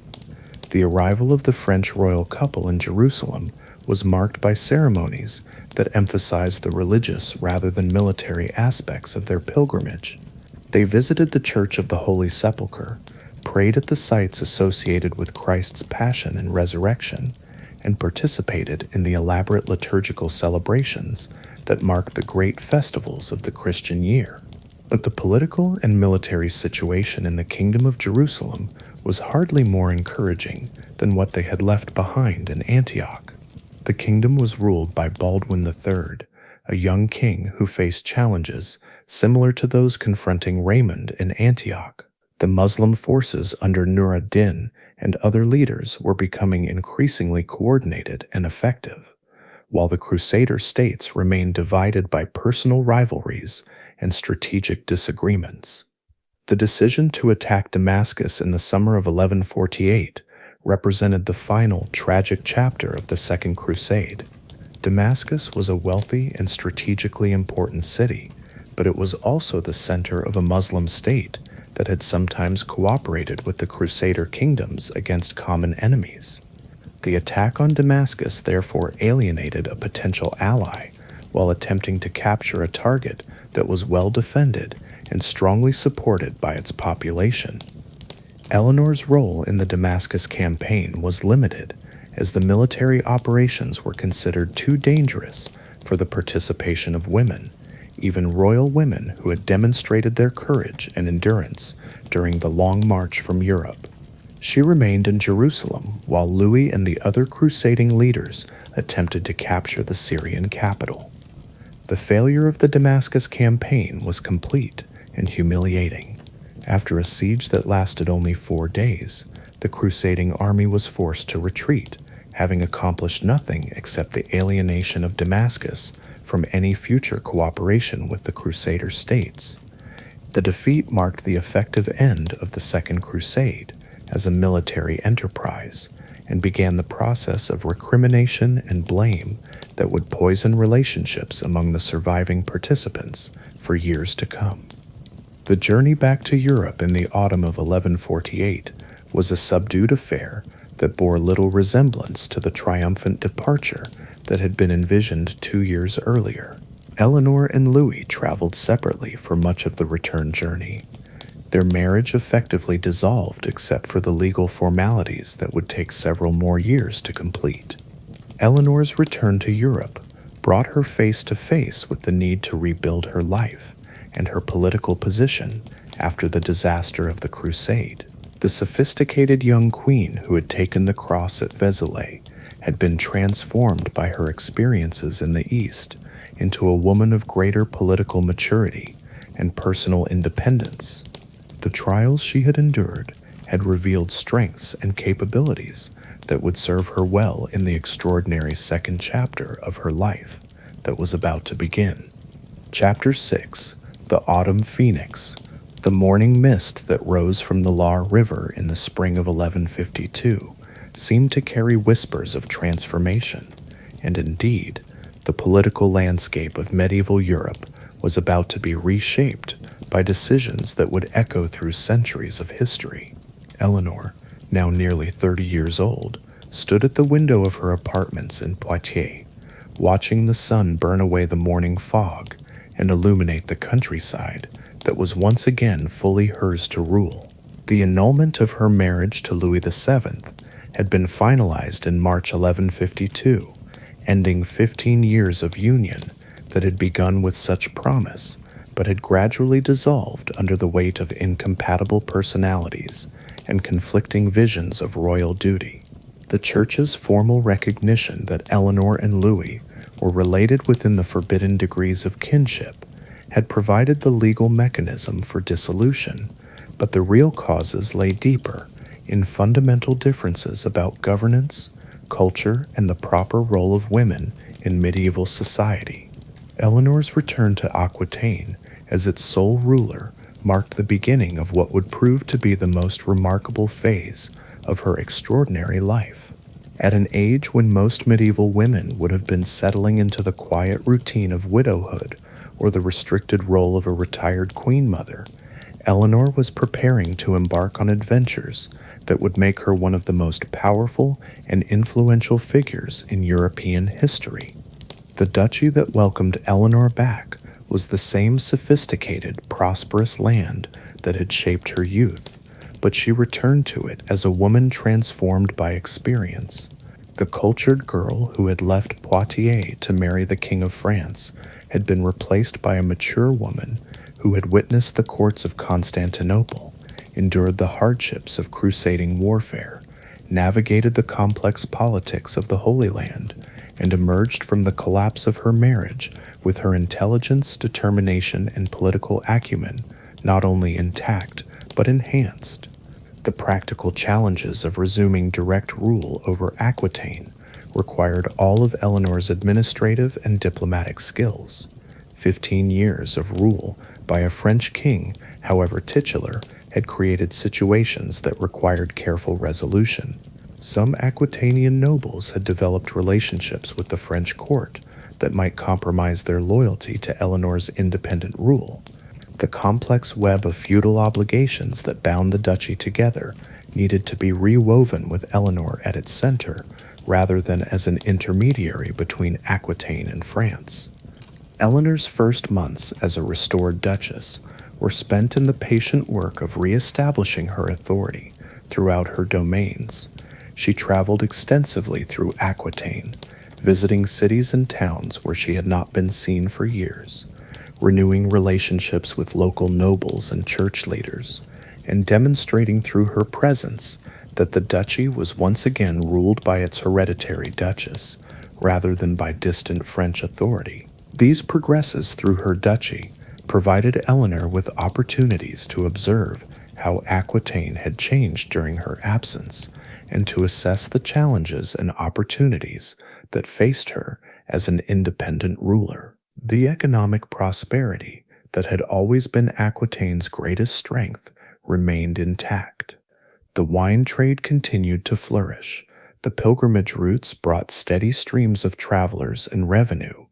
The arrival of the French royal couple in Jerusalem was marked by ceremonies that emphasized the religious rather than military aspects of their pilgrimage. They visited the Church of the Holy Sepulchre, prayed at the sites associated with Christ's Passion and Resurrection, and participated in the elaborate liturgical celebrations that mark the great festivals of the Christian year. But the political and military situation in the Kingdom of Jerusalem was hardly more encouraging than what they had left behind in Antioch. The kingdom was ruled by Baldwin III, a young king who faced challenges similar to those confronting Raymond in Antioch. The Muslim forces under Nur ad-Din and other leaders were becoming increasingly coordinated and effective, while the Crusader states remained divided by personal rivalries and strategic disagreements. The decision to attack Damascus in the summer of 1148 represented the final tragic chapter of the Second Crusade. Damascus was a wealthy and strategically important city, but it was also the center of a Muslim state that had sometimes cooperated with the Crusader kingdoms against common enemies. The attack on Damascus therefore alienated a potential ally while attempting to capture a target that was well defended and strongly supported by its population. Eleanor's role in the Damascus campaign was limited, as the military operations were considered too dangerous for the participation of women, even royal women who had demonstrated their courage and endurance during the long march from Europe. She remained in Jerusalem while Louis and the other crusading leaders attempted to capture the Syrian capital. The failure of the Damascus campaign was complete and humiliating. After a siege that lasted only 4 days, the crusading army was forced to retreat, having accomplished nothing except the alienation of Damascus from any future cooperation with the Crusader states. The defeat marked the effective end of the Second Crusade as a military enterprise and began the process of recrimination and blame that would poison relationships among the surviving participants for years to come. The journey back to Europe in the autumn of 1148 was a subdued affair that bore little resemblance to the triumphant departure that had been envisioned 2 years earlier. Eleanor and Louis traveled separately for much of the return journey. Their marriage effectively dissolved except for the legal formalities that would take several more years to complete. Eleanor's return to Europe brought her face to face with the need to rebuild her life and her political position after the disaster of the Crusade. The sophisticated young queen who had taken the cross at Vézelay had been transformed by her experiences in the East into a woman of greater political maturity and personal independence. The trials she had endured had revealed strengths and capabilities that would serve her well in the extraordinary second chapter of her life that was about to begin. Chapter 6: The Autumn Phoenix. The morning mist that rose from the Loire River in the spring of 1152 seemed to carry whispers of transformation, and indeed, the political landscape of medieval Europe was about to be reshaped by decisions that would echo through centuries of history. Eleanor, now nearly 30 years old, stood at the window of her apartments in Poitiers, watching the sun burn away the morning fog and illuminate the countryside that was once again fully hers to rule. The annulment of her marriage to Louis VII had been finalized in March 1152, ending 15 years of union that had begun with such promise but had gradually dissolved under the weight of incompatible personalities and conflicting visions of royal duty. The Church's formal recognition that Eleanor and Louis were related within the forbidden degrees of kinship had provided the legal mechanism for dissolution, but the real causes lay deeper in fundamental differences about governance, culture, and the proper role of women in medieval society. Eleanor's return to Aquitaine as its sole ruler marked the beginning of what would prove to be the most remarkable phase of her extraordinary life. At an age when most medieval women would have been settling into the quiet routine of widowhood or the restricted role of a retired queen mother, Eleanor was preparing to embark on adventures that would make her one of the most powerful and influential figures in European history. The duchy that welcomed Eleanor back was the same sophisticated, prosperous land that had shaped her youth, but she returned to it as a woman transformed by experience. The cultured girl who had left Poitiers to marry the King of France had been replaced by a mature woman who had witnessed the courts of Constantinople, endured the hardships of crusading warfare, navigated the complex politics of the Holy Land, and emerged from the collapse of her marriage with her intelligence, determination, and political acumen not only intact but enhanced. The practical challenges of resuming direct rule over Aquitaine required all of Eleanor's administrative and diplomatic skills. 15 years of rule by a French king, however titular, had created situations that required careful resolution. Some Aquitanian nobles had developed relationships with the French court that might compromise their loyalty to Eleanor's independent rule. The complex web of feudal obligations that bound the duchy together needed to be rewoven with Eleanor at its center, rather than as an intermediary between Aquitaine and France. Eleanor's first months as a restored duchess were spent in the patient work of re-establishing her authority throughout her domains. She traveled extensively through Aquitaine, visiting cities and towns where she had not been seen for years, renewing relationships with local nobles and church leaders, and demonstrating through her presence that the duchy was once again ruled by its hereditary duchess, rather than by distant French authority. These progresses through her duchy provided Eleanor with opportunities to observe how Aquitaine had changed during her absence, and to assess the challenges and opportunities that faced her as an independent ruler. The economic prosperity that had always been Aquitaine's greatest strength remained intact. The wine trade continued to flourish, the pilgrimage routes brought steady streams of travelers and revenue,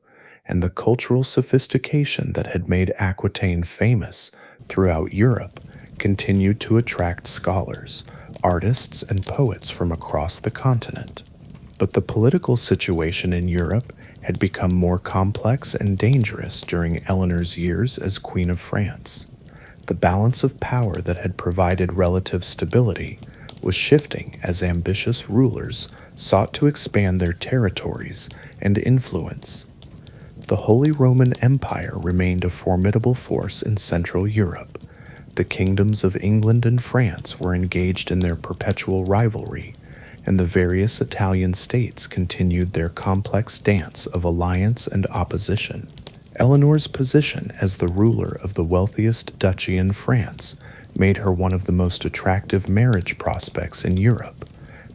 and the cultural sophistication that had made Aquitaine famous throughout Europe continued to attract scholars, artists, and poets from across the continent. But the political situation in Europe had become more complex and dangerous during Eleanor's years as Queen of France. The balance of power that had provided relative stability was shifting as ambitious rulers sought to expand their territories and influence. The Holy Roman Empire remained a formidable force in Central Europe. The kingdoms of England and France were engaged in their perpetual rivalry, and the various Italian states continued their complex dance of alliance and opposition. Eleanor's position as the ruler of the wealthiest duchy in France made her one of the most attractive marriage prospects in Europe,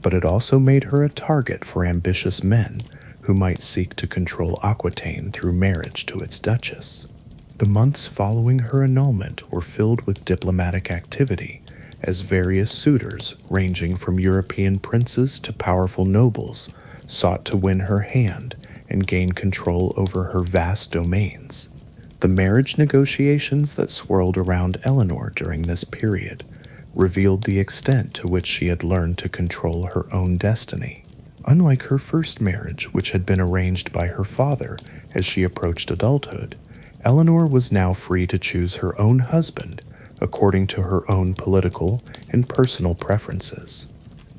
but it also made her a target for ambitious men who might seek to control Aquitaine through marriage to its duchess. The months following her annulment were filled with diplomatic activity, as various suitors, ranging from European princes to powerful nobles, sought to win her hand and gain control over her vast domains. The marriage negotiations that swirled around Eleanor during this period revealed the extent to which she had learned to control her own destiny. Unlike her first marriage, which had been arranged by her father as she approached adulthood, Eleanor was now free to choose her own husband according to her own political and personal preferences.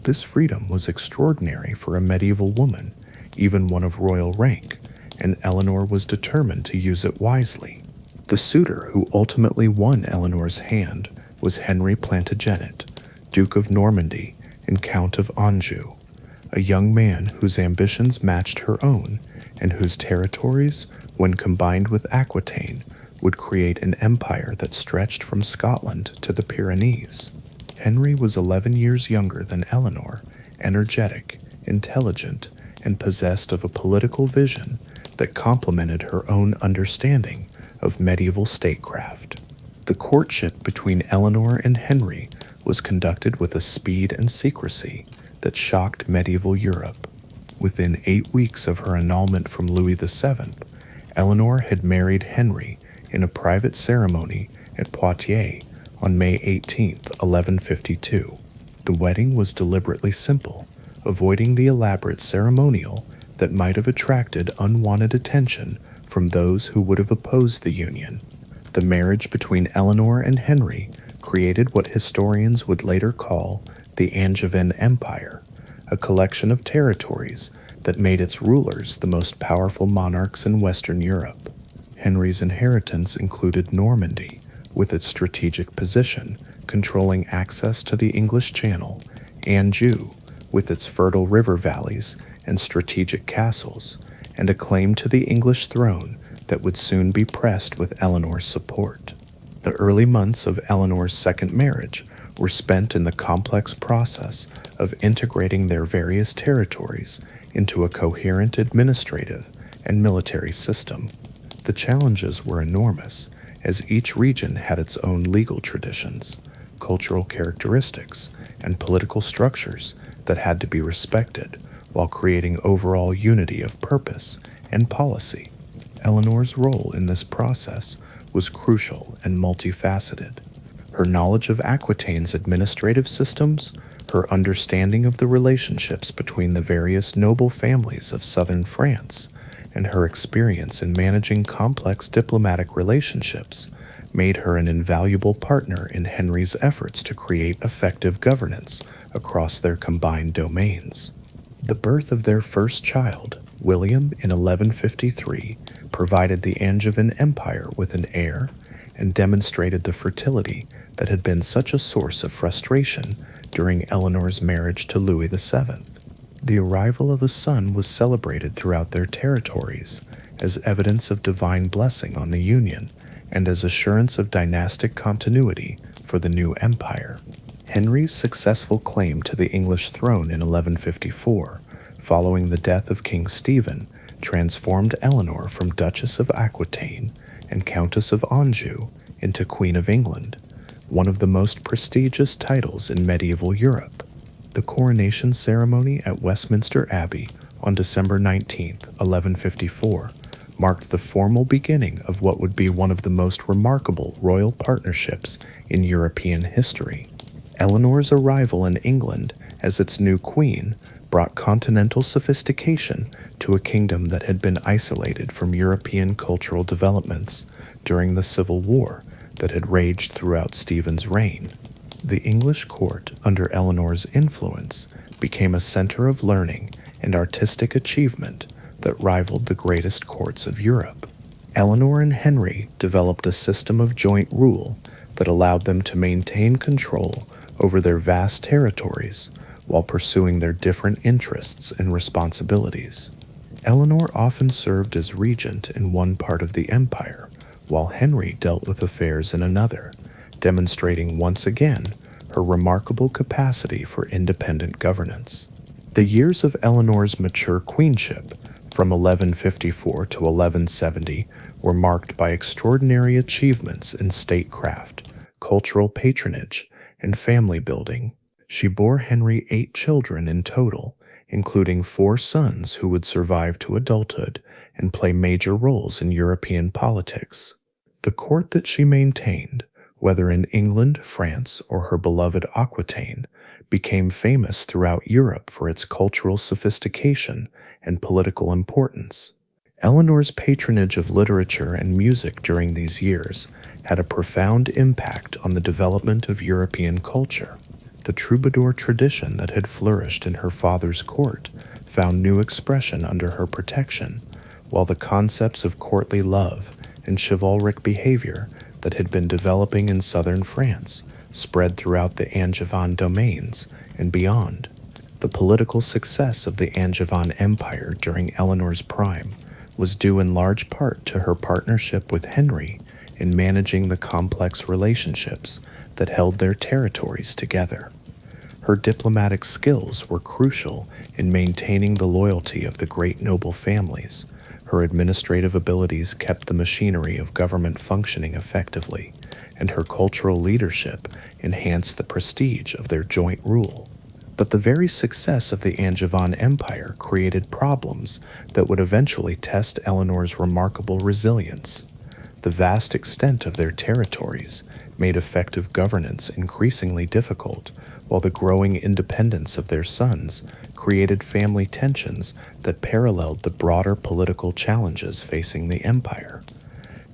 This freedom was extraordinary for a medieval woman, even one of royal rank, and Eleanor was determined to use it wisely. The suitor who ultimately won Eleanor's hand was Henry Plantagenet, Duke of Normandy and Count of Anjou, a young man whose ambitions matched her own and whose territories, when combined with Aquitaine, would create an empire that stretched from Scotland to the Pyrenees. Henry was 11 years younger than Eleanor, energetic, intelligent, and possessed of a political vision that complemented her own understanding of medieval statecraft. The courtship between Eleanor and Henry was conducted with a speed and secrecy that shocked medieval Europe. Within 8 weeks of her annulment from Louis VII, Eleanor had married Henry in a private ceremony at Poitiers on May 18, 1152. The wedding was deliberately simple, avoiding the elaborate ceremonial that might have attracted unwanted attention from those who would have opposed the union. The marriage between Eleanor and Henry created what historians would later call the Angevin Empire, a collection of territories that made its rulers the most powerful monarchs in Western Europe. Henry's inheritance included Normandy, with its strategic position controlling access to the English Channel, Anjou, with its fertile river valleys and strategic castles, and a claim to the English throne that would soon be pressed with Eleanor's support. The early months of Eleanor's second marriage were spent in the complex process of integrating their various territories into a coherent administrative and military system. The challenges were enormous, as each region had its own legal traditions, cultural characteristics, and political structures that had to be respected while creating overall unity of purpose and policy. Eleanor's role in this process was crucial and multifaceted. Her knowledge of Aquitaine's administrative systems, her understanding of the relationships between the various noble families of southern France, and her experience in managing complex diplomatic relationships made her an invaluable partner in Henry's efforts to create effective governance across their combined domains. The birth of their first child, William, in 1153, provided the Angevin Empire with an heir and demonstrated the fertility that had been such a source of frustration during Eleanor's marriage to Louis VII. The arrival of a son was celebrated throughout their territories as evidence of divine blessing on the union and as assurance of dynastic continuity for the new empire. Henry's successful claim to the English throne in 1154, following the death of King Stephen, transformed Eleanor from Duchess of Aquitaine and Countess of Anjou into Queen of England, one of the most prestigious titles in medieval Europe. The coronation ceremony at Westminster Abbey on December 19, 1154, marked the formal beginning of what would be one of the most remarkable royal partnerships in European history. Eleanor's arrival in England as its new queen brought continental sophistication to a kingdom that had been isolated from European cultural developments during the Civil War that had raged throughout Stephen's reign. The English court, under Eleanor's influence, became a center of learning and artistic achievement that rivaled the greatest courts of Europe. Eleanor and Henry developed a system of joint rule that allowed them to maintain control over their vast territories while pursuing their different interests and responsibilities. Eleanor often served as regent in one part of the empire, while Henry dealt with affairs in another, demonstrating once again her remarkable capacity for independent governance. The years of Eleanor's mature queenship, from 1154 to 1170, were marked by extraordinary achievements in statecraft, cultural patronage, and family building. She bore Henry 8 children in total, including 4 sons who would survive to adulthood and play major roles in European politics. The court that she maintained, whether in England, France, or her beloved Aquitaine, became famous throughout Europe for its cultural sophistication and political importance. Eleanor's patronage of literature and music during these years had a profound impact on the development of European culture. The troubadour tradition that had flourished in her father's court found new expression under her protection, while the concepts of courtly love and chivalric behavior that had been developing in southern France spread throughout the Angevin domains and beyond. The political success of the Angevin Empire during Eleanor's prime was due in large part to her partnership with Henry in managing the complex relationships that held their territories together. Her diplomatic skills were crucial in maintaining the loyalty of the great noble families. Her administrative abilities kept the machinery of government functioning effectively, and her cultural leadership enhanced the prestige of their joint rule. But the very success of the Angevin Empire created problems that would eventually test Eleanor's remarkable resilience. The vast extent of their territories made effective governance increasingly difficult, while the growing independence of their sons created family tensions that paralleled the broader political challenges facing the empire.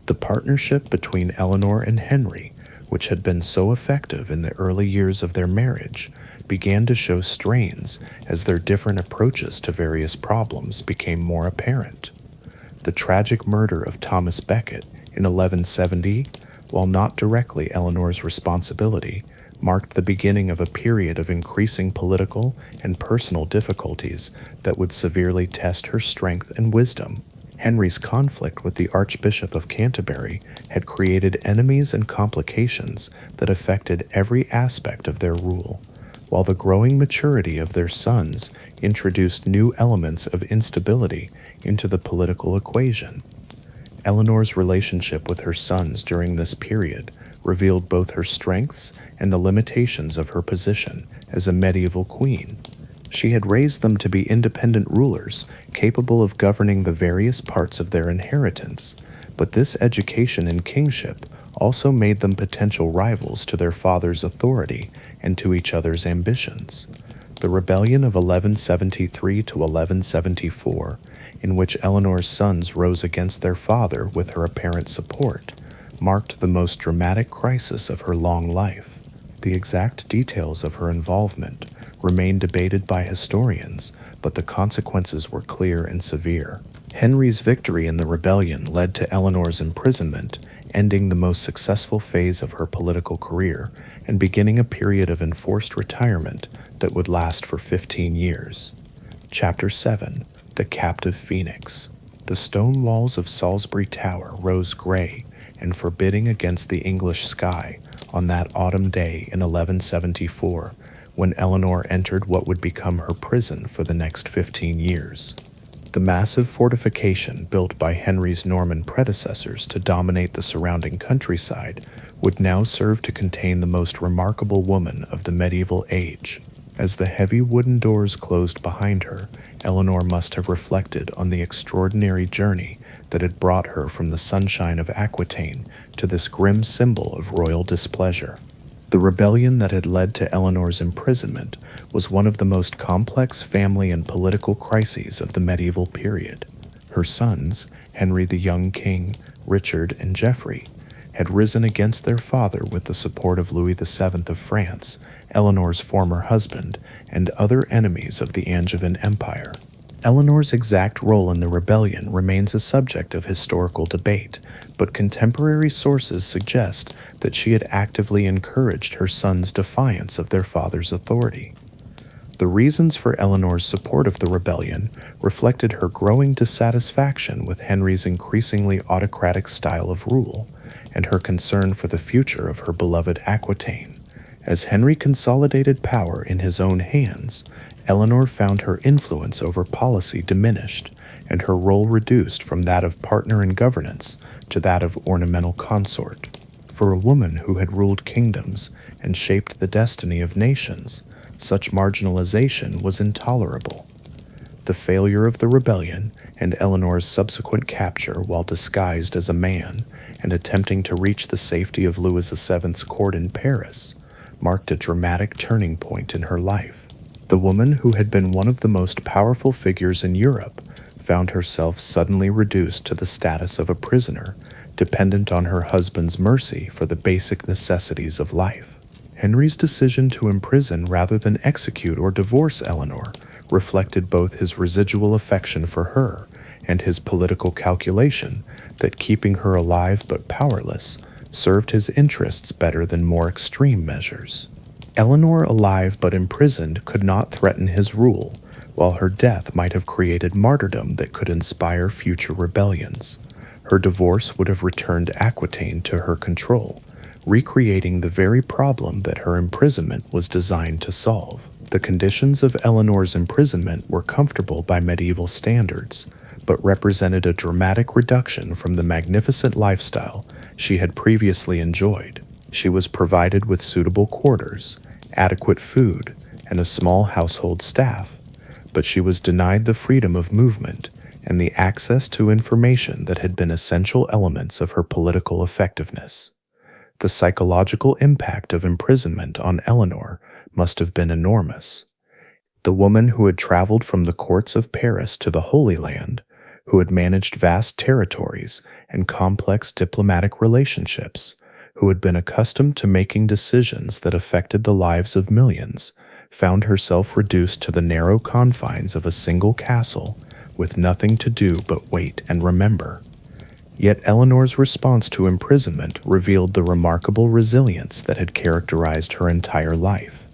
The partnership between Eleanor and Henry, which had been so effective in the early years of their marriage, began to show strains as their different approaches to various problems became more apparent. The tragic murder of Thomas Becket in 1170, while not directly Eleanor's responsibility, marked the beginning of a period of increasing political and personal difficulties that would severely test her strength and wisdom. Henry's conflict with the Archbishop of Canterbury had created enemies and complications that affected every aspect of their rule, while the growing maturity of their sons introduced new elements of instability into the political equation. Eleanor's relationship with her sons during this period revealed both her strengths and the limitations of her position as a medieval queen. She had raised them to be independent rulers, capable of governing the various parts of their inheritance, but this education and kingship also made them potential rivals to their father's authority and to each other's ambitions. The rebellion of 1173 to 1174, in which Eleanor's sons rose against their father with her apparent support, marked the most dramatic crisis of her long life. The exact details of her involvement remain debated by historians, but the consequences were clear and severe. Henry's victory in the rebellion led to Eleanor's imprisonment, ending the most successful phase of her political career and beginning a period of enforced retirement that would last for 15 years. Chapter 7: The Captive Phoenix. The stone walls of Salisbury Tower rose gray and forbidding against the English sky on that autumn day in 1174, when Eleanor entered what would become her prison for the next 15 years. The massive fortification built by Henry's Norman predecessors to dominate the surrounding countryside would now serve to contain the most remarkable woman of the medieval age. As the heavy wooden doors closed behind her, Eleanor must have reflected on the extraordinary journey that had brought her from the sunshine of Aquitaine to this grim symbol of royal displeasure. The rebellion that had led to Eleanor's imprisonment was one of the most complex family and political crises of the medieval period. Her sons, Henry the young king, Richard, and Geoffrey, had risen against their father with the support of Louis VII of France, Eleanor's former husband, and other enemies of the Angevin Empire. Eleanor's exact role in the rebellion remains a subject of historical debate, but contemporary sources suggest that she had actively encouraged her sons' defiance of their father's authority. The reasons for Eleanor's support of the rebellion reflected her growing dissatisfaction with Henry's increasingly autocratic style of rule and her concern for the future of her beloved Aquitaine. As Henry consolidated power in his own hands, Eleanor found her influence over policy diminished and her role reduced from that of partner in governance to that of ornamental consort. For a woman who had ruled kingdoms and shaped the destiny of nations, such marginalization was intolerable. The failure of the rebellion and Eleanor's subsequent capture while disguised as a man and attempting to reach the safety of Louis VII's court in Paris marked a dramatic turning point in her life. The woman who had been one of the most powerful figures in Europe found herself suddenly reduced to the status of a prisoner, dependent on her husband's mercy for the basic necessities of life. Henry's decision to imprison rather than execute or divorce Eleanor reflected both his residual affection for her and his political calculation that keeping her alive but powerless served his interests better than more extreme measures. Eleanor alive but imprisoned could not threaten his rule, while her death might have created martyrdom that could inspire future rebellions. Her divorce would have returned Aquitaine to her control, recreating the very problem that her imprisonment was designed to solve. The conditions of Eleanor's imprisonment were comfortable by medieval standards, but represented a dramatic reduction from the magnificent lifestyle she had previously enjoyed. She was provided with suitable quarters, adequate food, and a small household staff, but she was denied the freedom of movement and the access to information that had been essential elements of her political effectiveness. The psychological impact of imprisonment on Eleanor must have been enormous. The woman who had traveled from the courts of Paris to the Holy Land, who had managed vast territories and complex diplomatic relationships, who had been accustomed to making decisions that affected the lives of millions, found herself reduced to the narrow confines of a single castle with nothing to do but wait and remember. Yet Eleanor's response to imprisonment revealed the remarkable resilience that had characterized her entire life.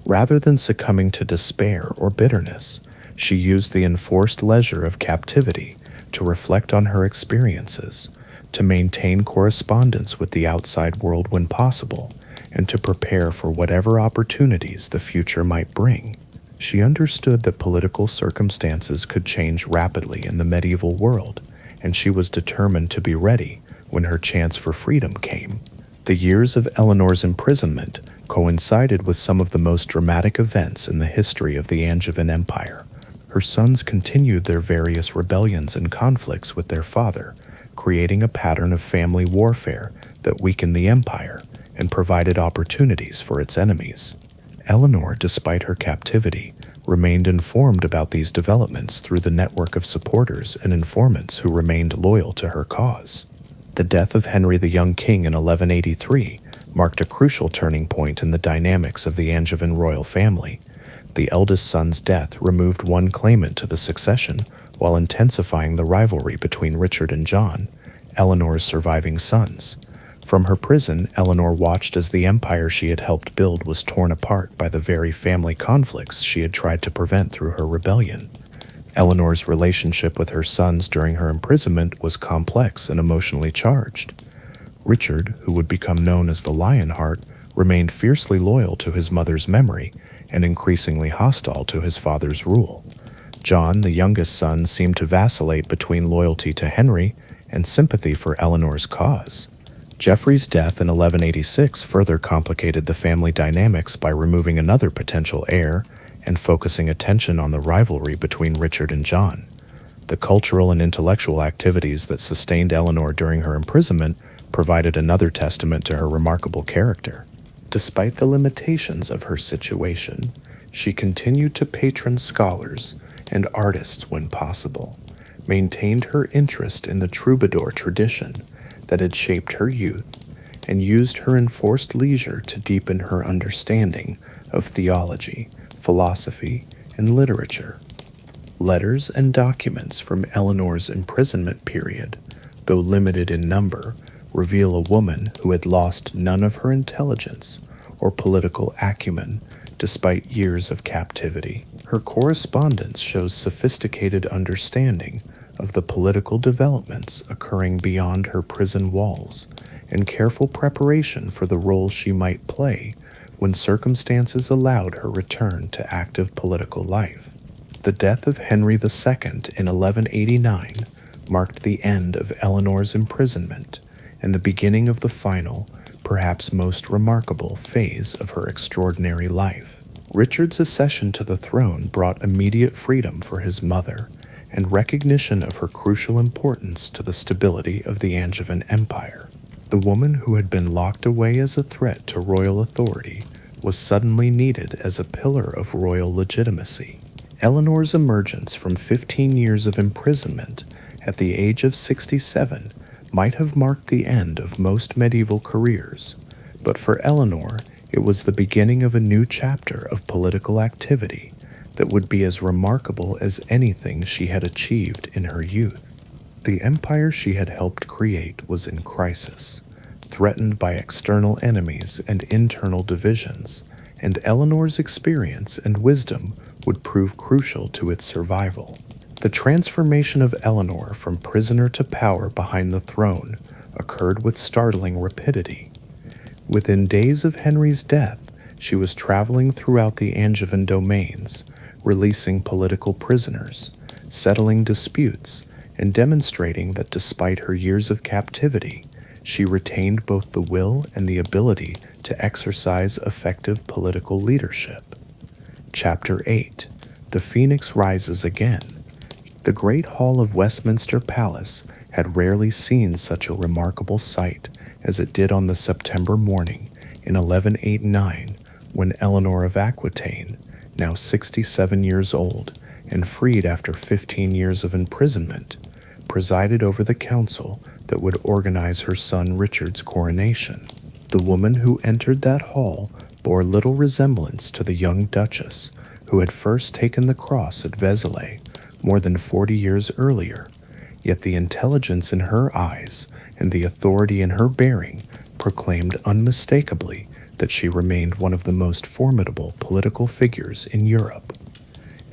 Rather than succumbing to despair or bitterness, she used the enforced leisure of captivity to reflect on her experiences, to maintain correspondence with the outside world when possible, and to prepare for whatever opportunities the future might bring. She understood that political circumstances could change rapidly in the medieval world, and she was determined to be ready when her chance for freedom came. The years of Eleanor's imprisonment coincided with some of the most dramatic events in the history of the Angevin Empire. Her sons continued their various rebellions and conflicts with their father, creating a pattern of family warfare that weakened the empire and provided opportunities for its enemies. Eleanor, despite her captivity, remained informed about these developments through the network of supporters and informants who remained loyal to her cause. The death of Henry the young king in 1183 marked a crucial turning point in the dynamics of the Angevin royal family. The eldest son's death removed one claimant to the succession while intensifying the rivalry between Richard and John, Eleanor's surviving sons. From her prison, Eleanor watched as the empire she had helped build was torn apart by the very family conflicts she had tried to prevent through her rebellion. Eleanor's relationship with her sons during her imprisonment was complex and emotionally charged. Richard, who would become known as the Lionheart, remained fiercely loyal to his mother's memory and increasingly hostile to his father's rule. John, the youngest son, seemed to vacillate between loyalty to Henry and sympathy for Eleanor's cause. Geoffrey's death in 1186 further complicated the family dynamics by removing another potential heir and focusing attention on the rivalry between Richard and John. The cultural and intellectual activities that sustained Eleanor during her imprisonment provided another testament to her remarkable character. Despite the limitations of her situation, she continued to patron scholars and artists when possible, maintained her interest in the troubadour tradition that had shaped her youth, and used her enforced leisure to deepen her understanding of theology, philosophy, and literature. Letters and documents from Eleanor's imprisonment period, though limited in number, reveal a woman who had lost none of her intelligence or political acumen despite years of captivity. Her correspondence shows sophisticated understanding of the political developments occurring beyond her prison walls and careful preparation for the role she might play when circumstances allowed her return to active political life. The death of Henry II in 1189 marked the end of Eleanor's imprisonment and the beginning of the final, perhaps most remarkable phase of her extraordinary life. Richard's accession to the throne brought immediate freedom for his mother and recognition of her crucial importance to the stability of the Angevin Empire. The woman who had been locked away as a threat to royal authority was suddenly needed as a pillar of royal legitimacy. Eleanor's emergence from 15 years of imprisonment at the age of 67 might have marked the end of most medieval careers, but for Eleanor, it was the beginning of a new chapter of political activity that would be as remarkable as anything she had achieved in her youth. The empire she had helped create was in crisis, threatened by external enemies and internal divisions, and Eleanor's experience and wisdom would prove crucial to its survival. The transformation of Eleanor from prisoner to power behind the throne occurred with startling rapidity. Within days of Henry's death, she was traveling throughout the Angevin domains, releasing political prisoners, settling disputes, and demonstrating that despite her years of captivity, she retained both the will and the ability to exercise effective political leadership. Chapter 8. The Phoenix Rises Again. The Great Hall of Westminster Palace had rarely seen such a remarkable sight as it did on the September morning in 1189 when Eleanor of Aquitaine, now 67 years old and freed after 15 years of imprisonment, presided over the council that would organize her son Richard's coronation. The woman who entered that hall bore little resemblance to the young duchess who had first taken the cross at Vézelay more than 40 years earlier, yet the intelligence in her eyes and the authority in her bearing proclaimed unmistakably that she remained one of the most formidable political figures in Europe.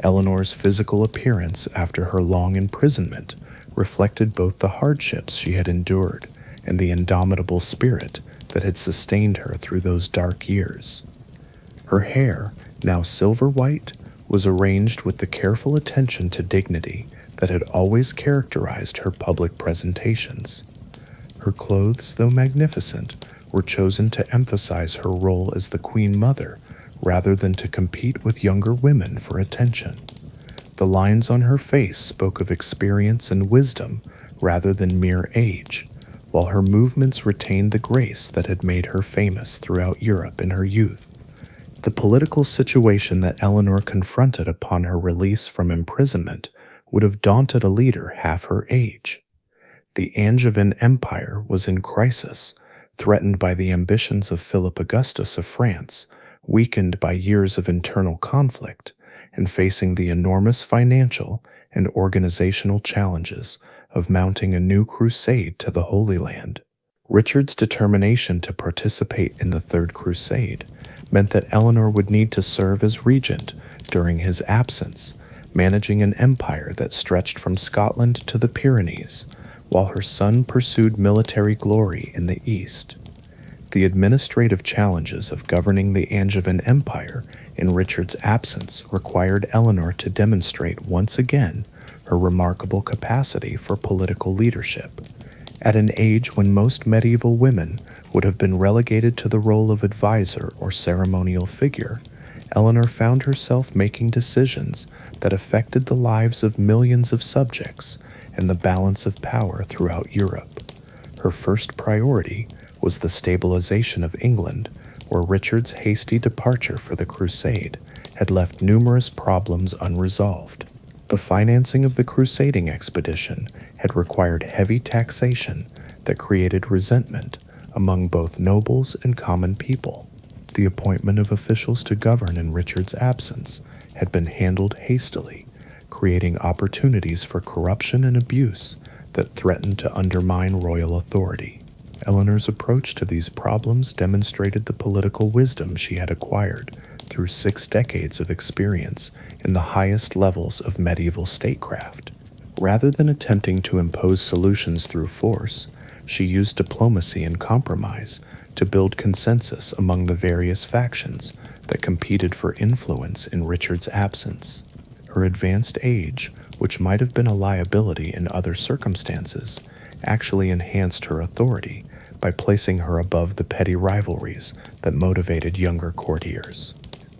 Eleanor's physical appearance after her long imprisonment reflected both the hardships she had endured and the indomitable spirit that had sustained her through those dark years. Her hair, now silver white, was arranged with the careful attention to dignity that had always characterized her public presentations. Her clothes, though magnificent, were chosen to emphasize her role as the Queen Mother rather than to compete with younger women for attention. The lines on her face spoke of experience and wisdom rather than mere age, while her movements retained the grace that had made her famous throughout Europe in her youth. The political situation that Eleanor confronted upon her release from imprisonment would have daunted a leader half her age. The Angevin Empire was in crisis, threatened by the ambitions of Philip Augustus of France, weakened by years of internal conflict, and facing the enormous financial and organizational challenges of mounting a new crusade to the Holy Land. Richard's determination to participate in the Third Crusade meant that Eleanor would need to serve as regent during his absence, managing an empire that stretched from Scotland to the Pyrenees, while her son pursued military glory in the east. The administrative challenges of governing the Angevin Empire in Richard's absence required Eleanor to demonstrate once again her remarkable capacity for political leadership. At an age when most medieval women would have been relegated to the role of advisor or ceremonial figure, Eleanor found herself making decisions that affected the lives of millions of subjects and the balance of power throughout Europe. Her first priority was the stabilization of England, where Richard's hasty departure for the crusade had left numerous problems unresolved. The financing of the crusading expedition had required heavy taxation that created resentment among both nobles and common people. The appointment of officials to govern in Richard's absence had been handled hastily, creating opportunities for corruption and abuse that threatened to undermine royal authority. Eleanor's approach to these problems demonstrated the political wisdom she had acquired through 6 decades of experience in the highest levels of medieval statecraft. Rather than attempting to impose solutions through force, she used diplomacy and compromise to build consensus among the various factions that competed for influence in Richard's absence. Her advanced age, which might have been a liability in other circumstances, actually enhanced her authority by placing her above the petty rivalries that motivated younger courtiers.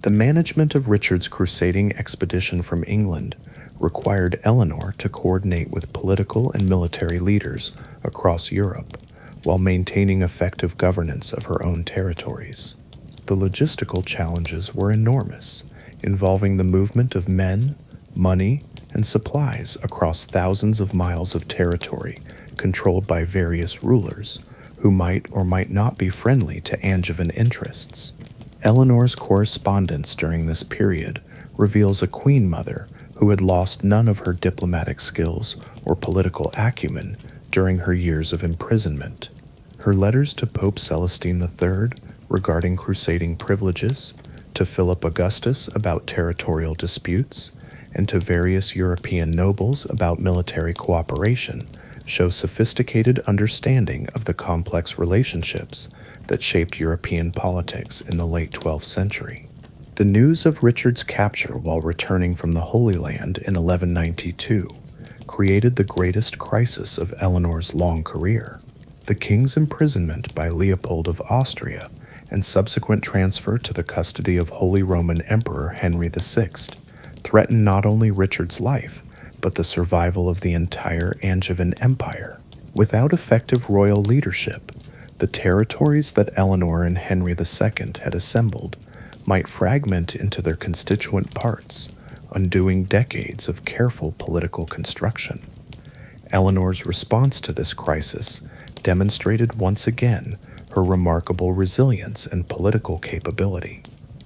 The management of Richard's crusading expedition from England required Eleanor to coordinate with political and military leaders across Europe while maintaining effective governance of her own territories. The logistical challenges were enormous, involving the movement of men, money, and supplies across thousands of miles of territory controlled by various rulers who might or might not be friendly to Angevin interests. Eleanor's correspondence during this period reveals a queen mother who had lost none of her diplomatic skills or political acumen during her years of imprisonment. Her letters to Pope Celestine III regarding crusading privileges, to Philip Augustus about territorial disputes, and to various European nobles about military cooperation show sophisticated understanding of the complex relationships that shaped European politics in the late 12th century. The news of Richard's capture while returning from the Holy Land in 1192 created the greatest crisis of Eleanor's long career. The king's imprisonment by Leopold of Austria and subsequent transfer to the custody of Holy Roman Emperor Henry VI threatened not only Richard's life, but the survival of the entire Angevin Empire. Without effective royal leadership, the territories that Eleanor and Henry II had assembled might fragment into their constituent parts, undoing decades of careful political construction. Eleanor's response to this crisis demonstrated once again her remarkable resilience and political capability.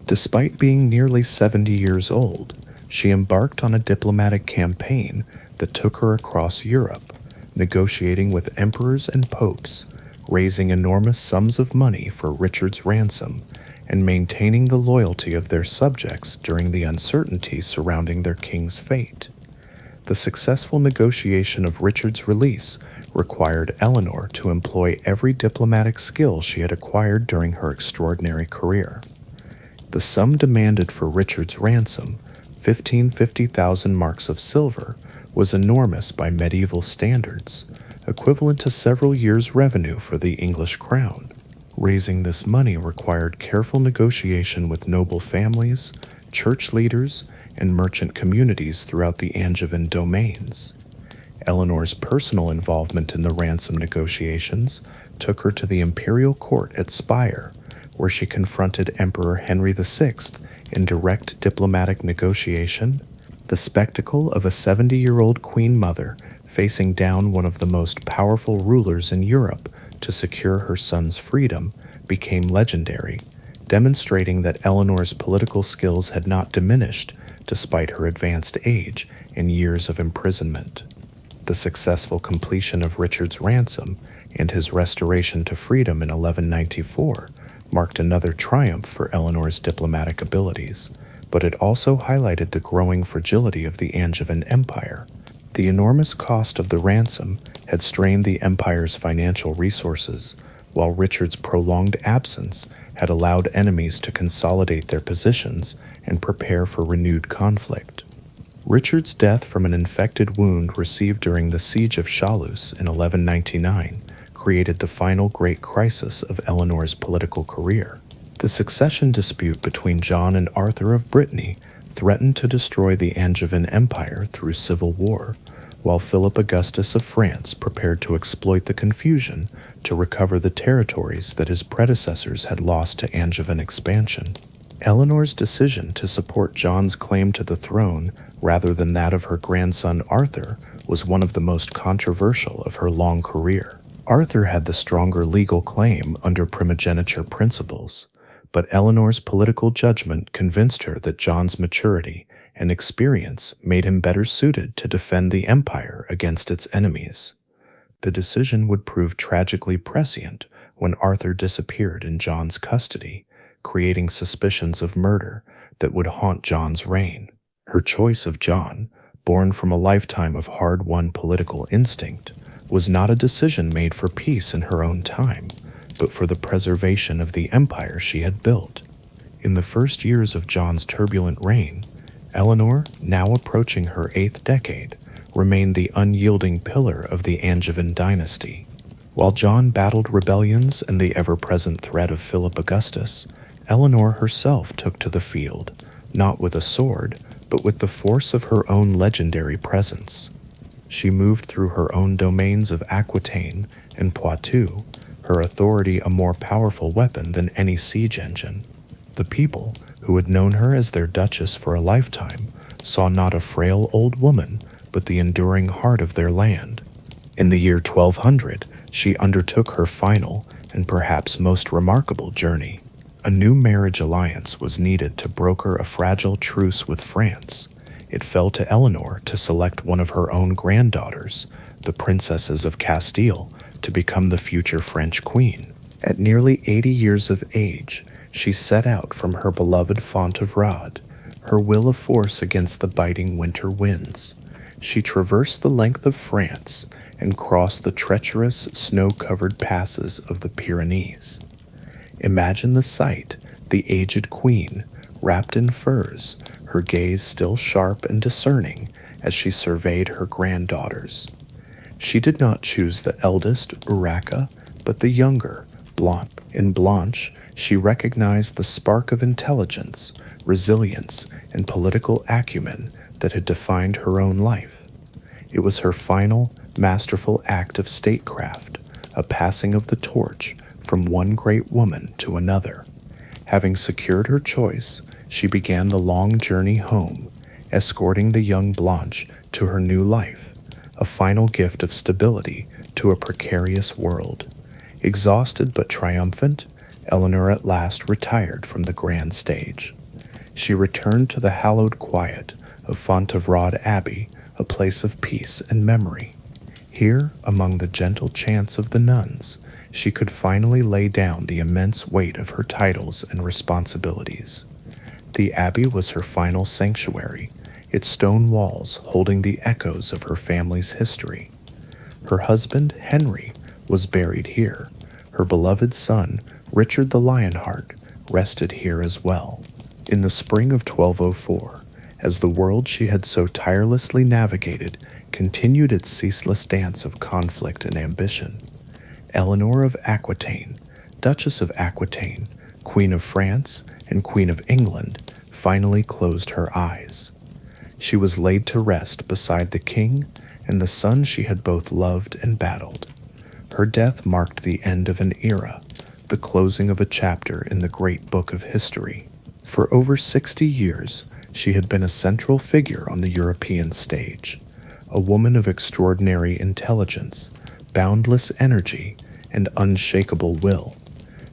Despite being nearly 70 years old, she embarked on a diplomatic campaign that took her across Europe, negotiating with emperors and popes, raising enormous sums of money for Richard's ransom, and maintaining the loyalty of their subjects during the uncertainty surrounding their king's fate. The successful negotiation of Richard's release required Eleanor to employ every diplomatic skill she had acquired during her extraordinary career. The sum demanded for Richard's ransom, 50,000 marks of silver, was enormous by medieval standards, equivalent to several years' revenue for the English crown. Raising this money required careful negotiation with noble families, church leaders, and merchant communities throughout the Angevin domains. Eleanor's personal involvement in the ransom negotiations took her to the imperial court at Speyer, where she confronted Emperor Henry VI in direct diplomatic negotiation. The spectacle of a 70-year-old queen mother facing down one of the most powerful rulers in Europe to secure her son's freedom became legendary, demonstrating that Eleanor's political skills had not diminished despite her advanced age and years of imprisonment. The successful completion of Richard's ransom and his restoration to freedom in 1194 marked another triumph for Eleanor's diplomatic abilities, but it also highlighted the growing fragility of the Angevin Empire. The enormous cost of the ransom had strained the empire's financial resources, while Richard's prolonged absence had allowed enemies to consolidate their positions and prepare for renewed conflict. Richard's death from an infected wound received during the siege of Chalus in 1199 created the final great crisis of Eleanor's political career. The succession dispute between John and Arthur of Brittany threatened to destroy the Angevin Empire through civil war, while Philip Augustus of France prepared to exploit the confusion to recover the territories that his predecessors had lost to Angevin expansion. Eleanor's decision to support John's claim to the throne rather than that of her grandson Arthur was one of the most controversial of her long career. Arthur had the stronger legal claim under primogeniture principles, but Eleanor's political judgment convinced her that John's maturity and experience made him better suited to defend the empire against its enemies. The decision would prove tragically prescient when Arthur disappeared in John's custody, creating suspicions of murder that would haunt John's reign. Her choice of John, born from a lifetime of hard-won political instinct, was not a decision made for peace in her own time, but for the preservation of the empire she had built. In the first years of John's turbulent reign, Eleanor, now approaching her 8th decade, remained the unyielding pillar of the Angevin dynasty. While John battled rebellions and the ever-present threat of Philip Augustus, Eleanor herself took to the field, not with a sword, but with the force of her own legendary presence. She moved through her own domains of Aquitaine and Poitou, her authority a more powerful weapon than any siege engine. The people, who had known her as their duchess for a lifetime, saw not a frail old woman, but the enduring heart of their land. In the year 1200, she undertook her final and perhaps most remarkable journey. A new marriage alliance was needed to broker a fragile truce with France. It fell to Eleanor to select one of her own granddaughters, the princesses of Castile, to become the future French queen. At nearly 80 years of age, she set out from her beloved Fontevraud, her will of force against the biting winter winds. She traversed the length of France and crossed the treacherous, snow-covered passes of the Pyrenees. Imagine the sight: the aged queen, wrapped in furs, her gaze still sharp and discerning as she surveyed her granddaughters. She did not choose the eldest, Urraca, but the younger, Blanche. In Blanche, she recognized the spark of intelligence, resilience, and political acumen that had defined her own life. It was her final, masterful act of statecraft, a passing of the torch from one great woman to another. Having secured her choice, she began the long journey home, escorting the young Blanche to her new life, a final gift of stability to a precarious world. Exhausted but triumphant, Eleanor at last retired from the grand stage. She returned to the hallowed quiet of Fontevraud Abbey, a place of peace and memory. Here, among the gentle chants of the nuns, she could finally lay down the immense weight of her titles and responsibilities. The abbey was her final sanctuary, its stone walls holding the echoes of her family's history. Her husband, Henry, was buried here. Her beloved son, Richard the Lionheart, rested here as well. In the spring of 1204, as the world she had so tirelessly navigated continued its ceaseless dance of conflict and ambition, Eleanor of Aquitaine, Duchess of Aquitaine, Queen of France, and Queen of England, finally closed her eyes. She was laid to rest beside the king and the son she had both loved and battled. Her death marked the end of an era, the closing of a chapter in the great book of history. For over 60 years, she had been a central figure on the European stage, a woman of extraordinary intelligence, boundless energy, and unshakable will.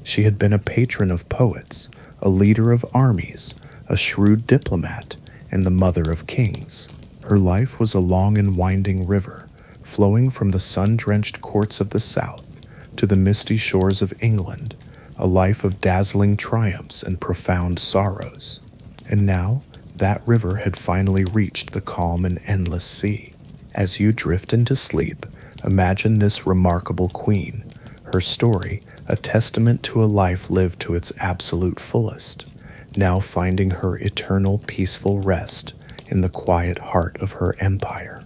She had been a patron of poets, a leader of armies, a shrewd diplomat, and the mother of kings. Her life was a long and winding river, flowing from the sun-drenched courts of the south to the misty shores of England, a life of dazzling triumphs and profound sorrows. And now, that river had finally reached the calm and endless sea. As you drift into sleep, imagine this remarkable queen, her story a testament to a life lived to its absolute fullest, now finding her eternal peaceful rest in the quiet heart of her empire.